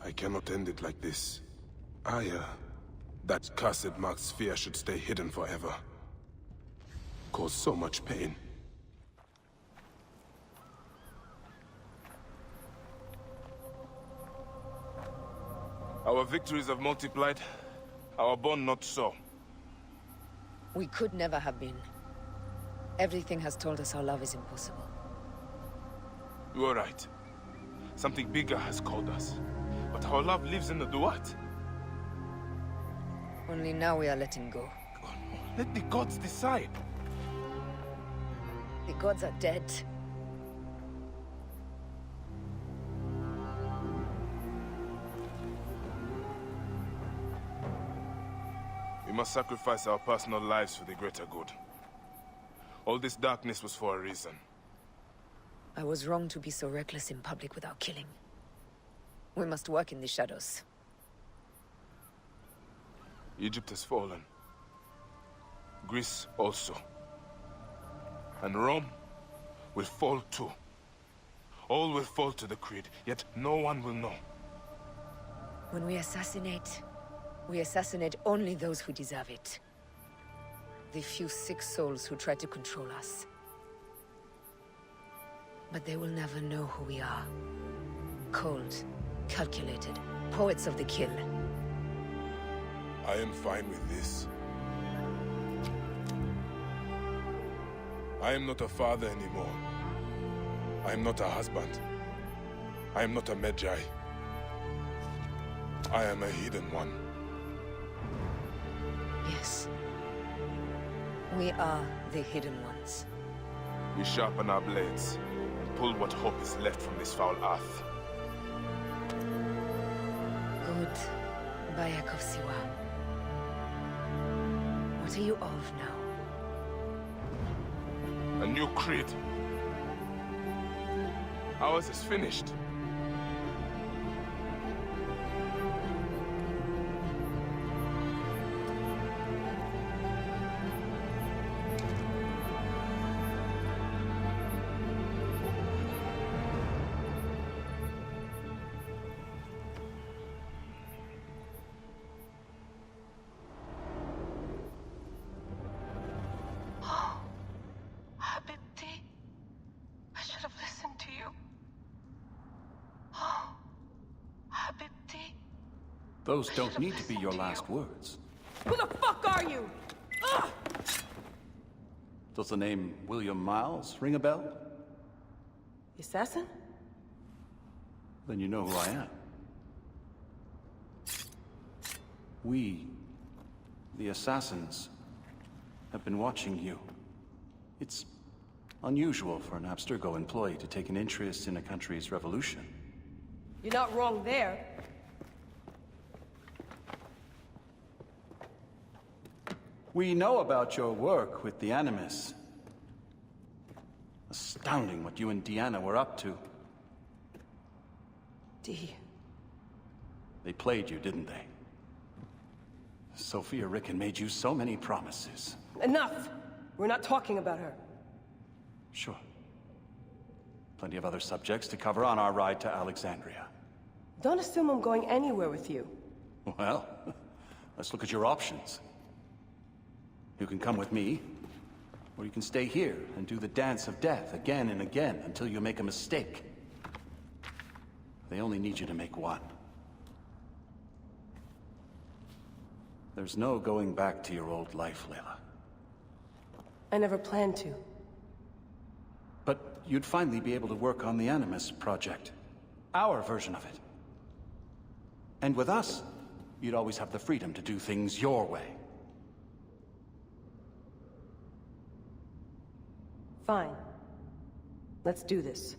I cannot end it like this. Aya, that cursed marked sphere should stay hidden forever. Cause so much pain. Our victories have multiplied, our bond not so. We could never have been. Everything has told us our love is impossible. You are right. Something bigger has called us. But our love lives in the Duat. Only now we are letting go. Let the gods decide. The gods are dead. We must sacrifice our personal lives for the greater good. All this darkness was for a reason. I was wrong to be so reckless in public without killing. We must work in the shadows. Egypt has fallen. Greece also. And Rome will fall too. All will fall to the creed, yet no one will know. When we assassinate only those who deserve it. The few sick souls who try to control us. But they will never know who we are. Cold, calculated, poets of the kill. I am fine with this. I am not a father anymore. I am not a husband. I am not a Medjay. I am a hidden one. Yes. We are the hidden ones. We sharpen our blades and pull what hope is left from this foul earth. Good Bayek of Siwa. What are you of now? A new creed. Ours is finished. Those don't need to be your last words. Who the fuck are you? Ugh! Does the name William Miles ring a bell? The assassin? Then you know who I am. We, the assassins, have been watching you. It's unusual for an Abstergo employee to take an interest in a country's revolution. You're not wrong there. We know about your work with the Animus. Astounding what you and Deanna were up to. D. They played you, didn't they? Sophia Ricken made you so many promises. Enough! We're not talking about her. Sure. Plenty of other subjects to cover on our ride to Alexandria. Don't assume I'm going anywhere with you. Well, let's look at your options. You can come with me, or you can stay here and do the dance of death again and again until you make a mistake. They only need you to make one. There's no going back to your old life, Layla. I never planned to. But you'd finally be able to work on the Animus project. Our version of it. And with us, you'd always have the freedom to do things your way. Fine. Let's do this.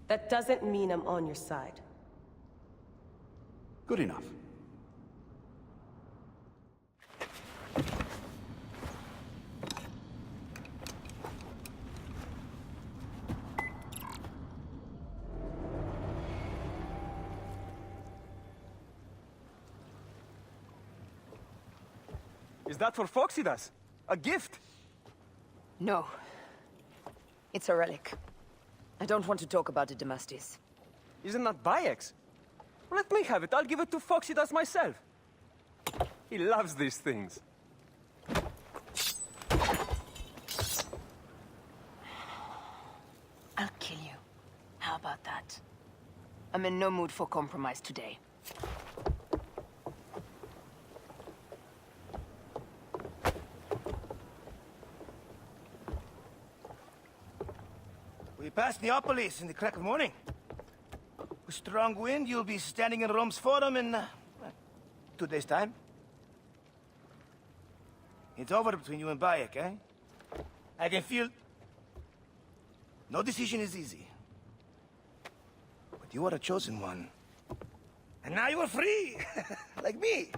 That doesn't mean I'm on your side. Good enough. Is that for Foxidas? A gift? No. It's a relic. I don't want to talk about it, Damastis. Isn't that Bayek's? Let me have it. I'll give it to Foxidas myself. He loves these things. I'll kill you. How about that? I'm in no mood for compromise today. We passed Neapolis in the crack of morning. With strong wind, you'll be standing in Rome's Forum in 2 days' time. It's over between you and Bayek, eh? I can feel... No decision is easy. But you are a chosen one. And now you are free! Like me!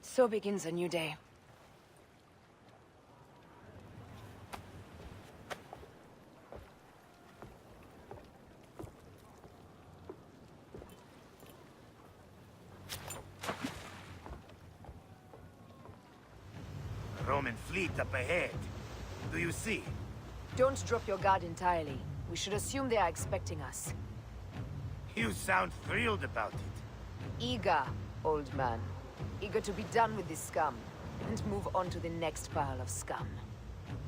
So begins a new day. Roman fleet up ahead. Do you see? Don't drop your guard entirely. We should assume they are expecting us. You sound thrilled about it. Eager, old man. Eager to be done with this scum, and move on to the next pile of scum.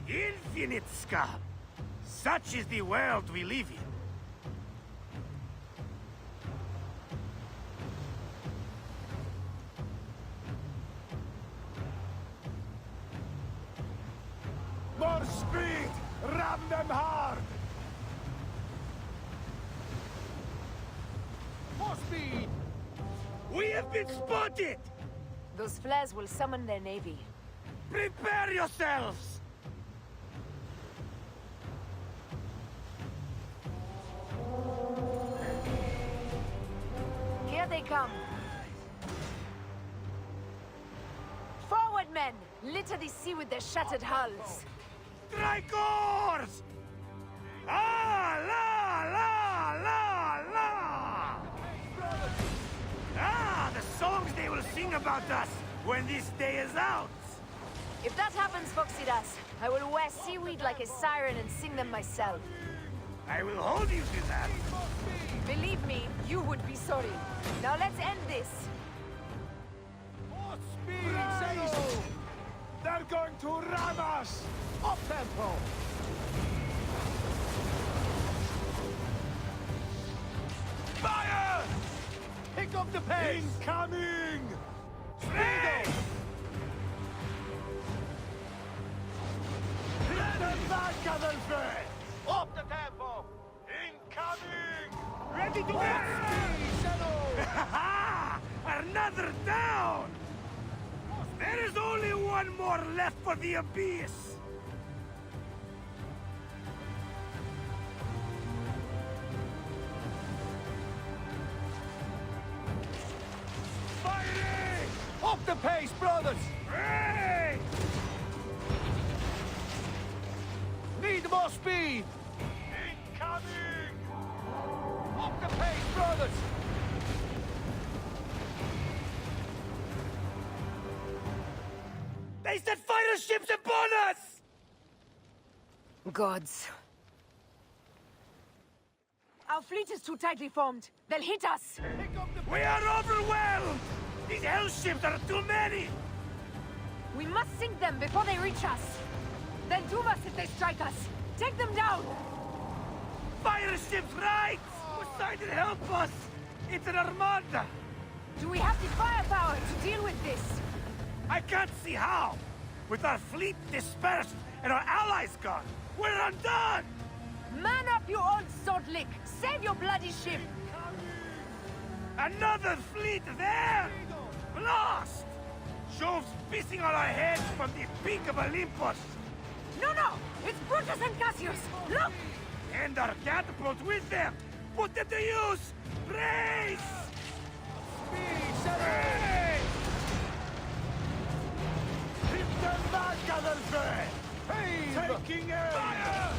Infinite scum! Such is the world we live in. More speed! Ram them hard! More speed! We have been spotted! Those flares will summon their navy. Prepare yourselves! Here they come. Forward, men! Litter the sea with their shattered hulls. Strike oars! Ah, la, la, la, la! Ah, the songs they will sing about us when this day is out! If that happens, Foxidas, I will wear seaweed like a siren and sing them myself. I will hold you to that! Believe me, you would be sorry. Now let's end this. They're going to ram us! Up tempo! Fire! Pick up the pace! Incoming! Speed! Hit them back, Adelphi! Up the tempo! Incoming! Ready to Ha! Another down! There is only one more left for the abyss! Fighting! Up the pace, brothers! Hey! Need more speed! Incoming! Up the pace, brothers! They set fighter ships upon us! Gods. Our fleet is too tightly formed. They'll hit us. We are overwhelmed! These hell ships are too many! We must sink them before they reach us. Then doom us if they strike us. Take them down! Fire ships right! Poseidon, help us! It's an armada! Do we have the firepower to deal with this? I can't see how! With our fleet dispersed and our allies gone, we're undone! Man up, you old sodlick! Save your bloody ship! Another fleet there! Blast! Jove's pissing on our heads from the peak of Olympus! No! It's Brutus and Cassius! Look! And our catapults with them! Put them to use! Brace! Brace! Hit them back, Adolphe! Taking aim! Fire!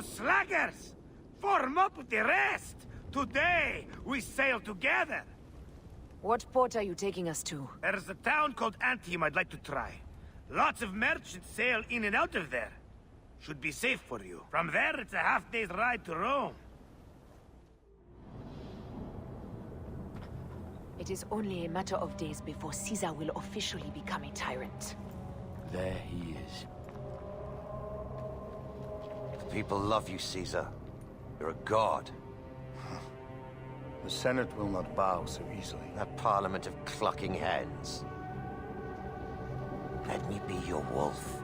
Slackers! Form up with the rest! Today, we sail together! What port are you taking us to? There's a town called Antium I'd like to try. Lots of merchants sail in and out of there. Should be safe for you. From there, it's a half-day's ride to Rome. It is only a matter of days before Caesar will officially become a tyrant. There he is. People love you, Caesar. You're a god. The Senate will not bow so easily. That parliament of clucking hens. Let me be your wolf.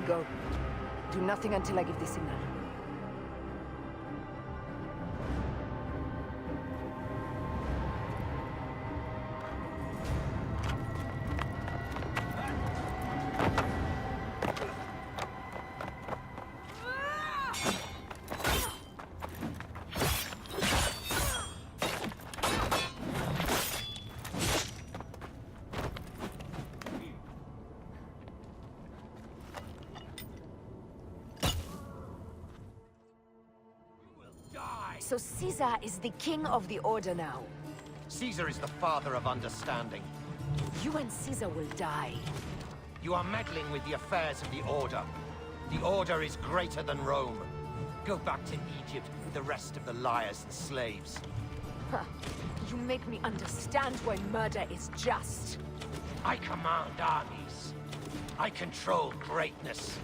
Go. Do nothing until I give the signal. So Caesar is the king of the Order now. Caesar is the father of understanding. You and Caesar will die. You are meddling with the affairs of the Order. The Order is greater than Rome. Go back to Egypt with the rest of the liars and slaves. Huh. You make me understand why murder is just. I command armies. I control greatness.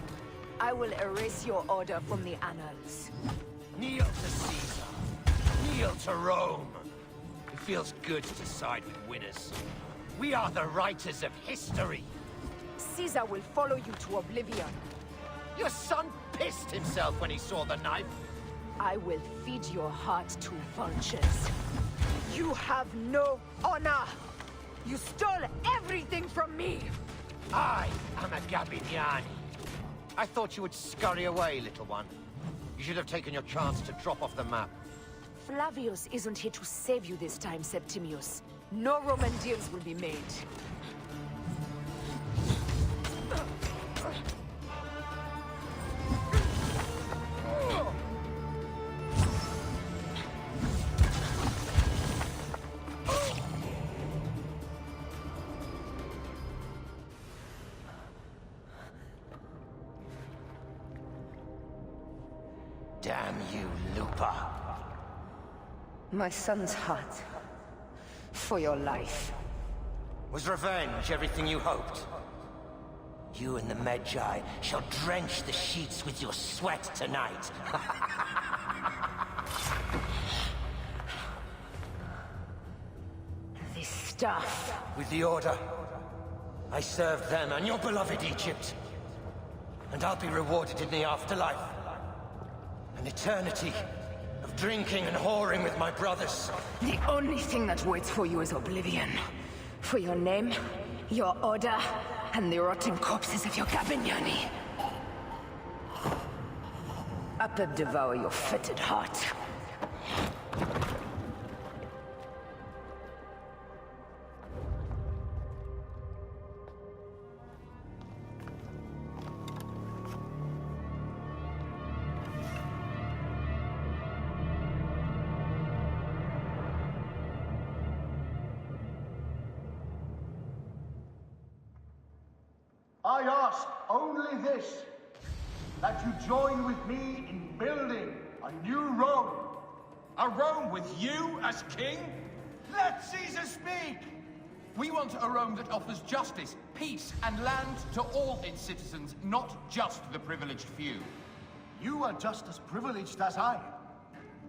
I will erase your order from the annals. Kneel to Caesar. Kneel to Rome. It feels good to side with winners. We are the writers of history. Caesar will follow you to oblivion. Your son pissed himself when he saw the knife. I will feed your heart to vultures. You have no honor! You stole everything from me! I am a Gabiniani. I thought you would scurry away, little one. You should have taken your chance to drop off the map. Flavius isn't here to save you this time, Septimius. No Roman deals will be made. Damn you, Lupa. My son's heart. For your life. Was revenge everything you hoped? You and the Medjay shall drench the sheets with your sweat tonight. This stuff. With the Order, I served them and your beloved Egypt. And I'll be rewarded in the afterlife. An eternity of drinking and whoring with my brothers. The only thing that waits for you is oblivion. For your name, Your order, and the rotting corpses of your Gabignani. Up and devour your fetid heart. I ask only this, that you join with me in building a new Rome. A Rome with you as king? Let Caesar speak! We want a Rome that offers justice, peace, and land to all its citizens, not just the privileged few. You are just as privileged as I.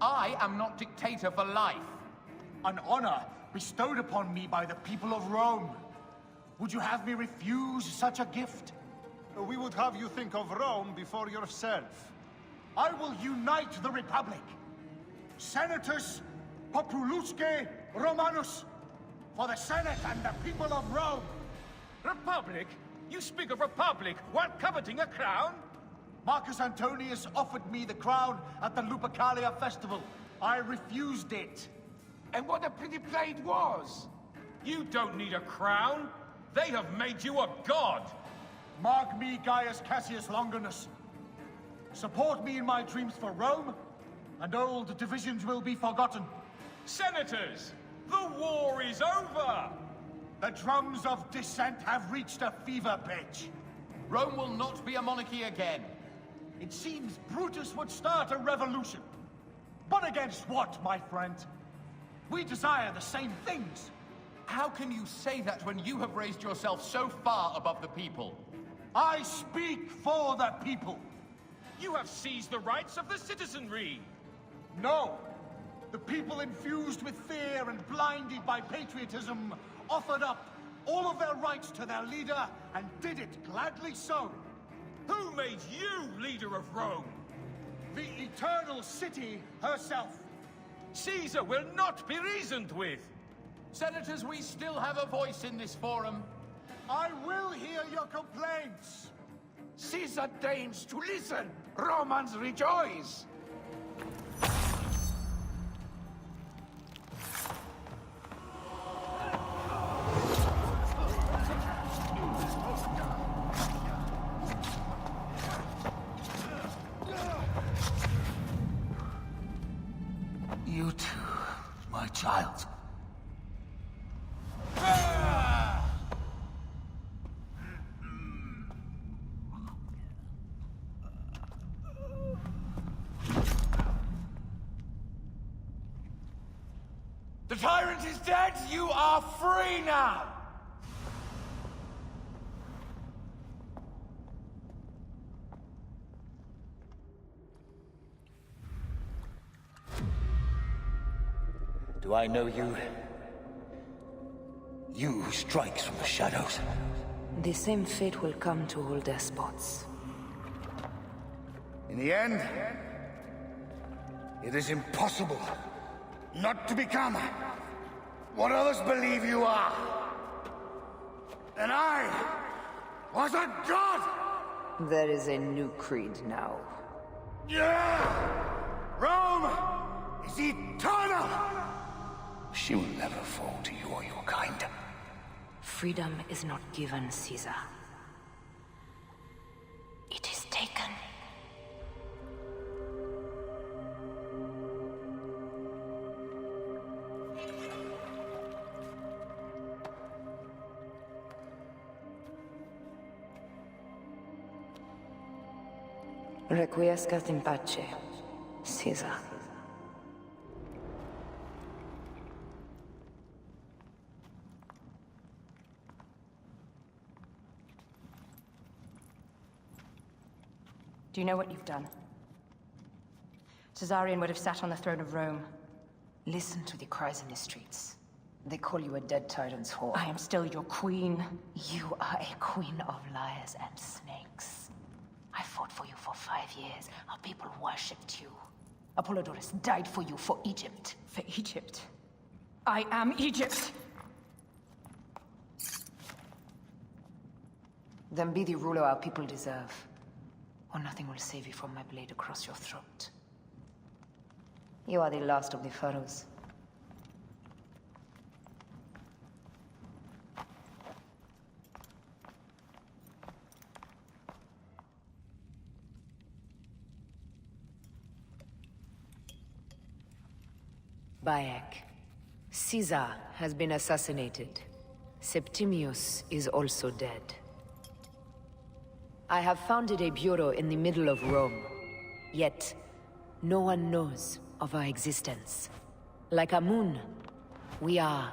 I am not dictator for life. An honor bestowed upon me by the people of Rome. Would you have me refuse such a gift? We would have you think of Rome before yourself. I will unite the Republic. Senatus Populusque Romanus. For the Senate and the people of Rome. Republic? You speak of Republic while coveting a crown? Marcus Antonius offered me the crown at the Lupercalia festival. I refused it. And what a pretty play it was! You don't need a crown. They have made you a god! Mark me, Gaius Cassius Longinus. Support me in my dreams for Rome, and old divisions will be forgotten. Senators, the war is over! The drums of dissent have reached a fever pitch. Rome will not be a monarchy again. It seems Brutus would start a revolution. But against what, my friend? We desire the same things. How can you say that when you have raised yourself so far above the people? I speak for the people. You have seized the rights of the citizenry. No. The people infused with fear and blinded by patriotism offered up all of their rights to their leader and did it gladly so. Who made you leader of Rome? The eternal city herself. Caesar will not be reasoned with. Senators, we still have a voice in this forum. I will hear your complaints. Caesar deigns to listen. Romans rejoice. You too, my child. The tyrant is dead! You are free now! Do I know you? You who strikes from the shadows. The same fate will come to all despots. In the end, it is impossible not to become what others believe you are. And I was a god! There is a new creed now. Yeah! Rome is eternal! She will never fall to you or your kind. Freedom is not given, Caesar. It is taken. Requiescat in pace, Caesar. Do you know what you've done? Caesarion would have sat on the throne of Rome. Listen to the cries in the streets. They call you a dead tyrant's whore. I am still your queen. You are a queen of liars and snakes. I fought for you for 5 years. Our people worshipped you. Apollodorus died for you, for Egypt. For Egypt? I am Egypt! Then be the ruler our people deserve, or nothing will save you from my blade across your throat. You are the last of the pharaohs. Bayek. Caesar has been assassinated. Septimius is also dead. I have founded a bureau in the middle of Rome. Yet, no one knows of our existence. Like Amun, we are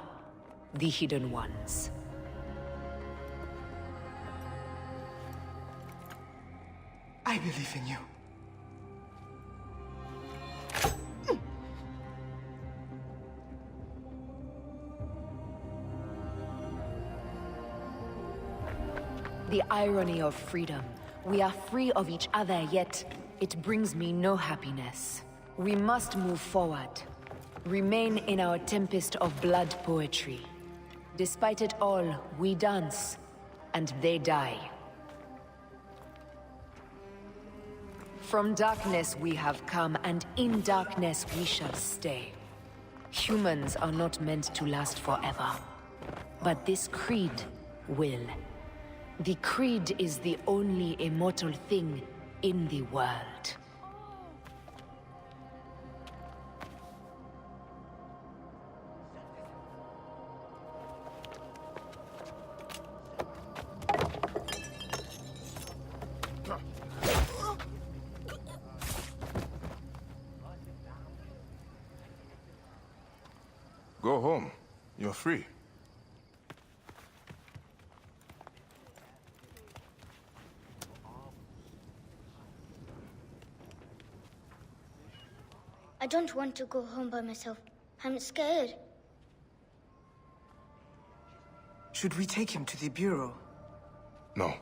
the Hidden Ones. I believe in you. The irony of freedom. We are free of each other, yet it brings me no happiness. We must move forward. Remain in our tempest of blood poetry. Despite it all, we dance, and they die. From darkness we have come, and in darkness we shall stay. Humans are not meant to last forever. But this creed will. The creed is the only immortal thing in the world. Go home. You're free. I don't want to go home by myself. I'm scared. Should we take him to the bureau? No.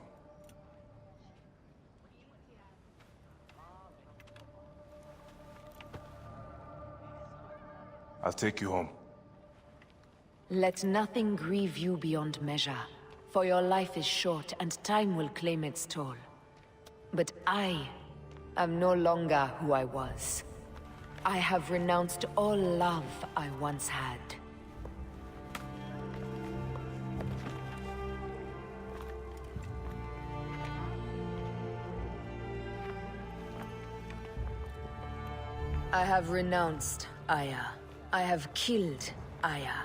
I'll take you home. Let nothing grieve you beyond measure, for your life is short and time will claim its toll. But I am no longer who I was. I have renounced all love I once had. I have renounced Aya. I have killed Aya.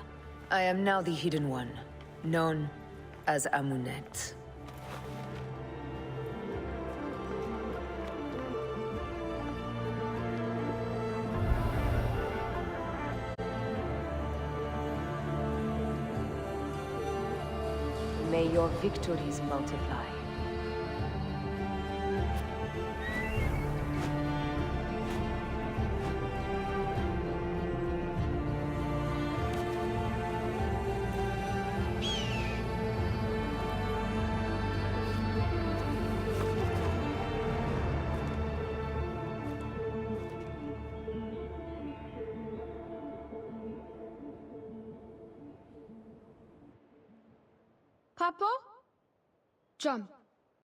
I am now the Hidden One, known as Amunet. May your victories multiply. Papa? Jump.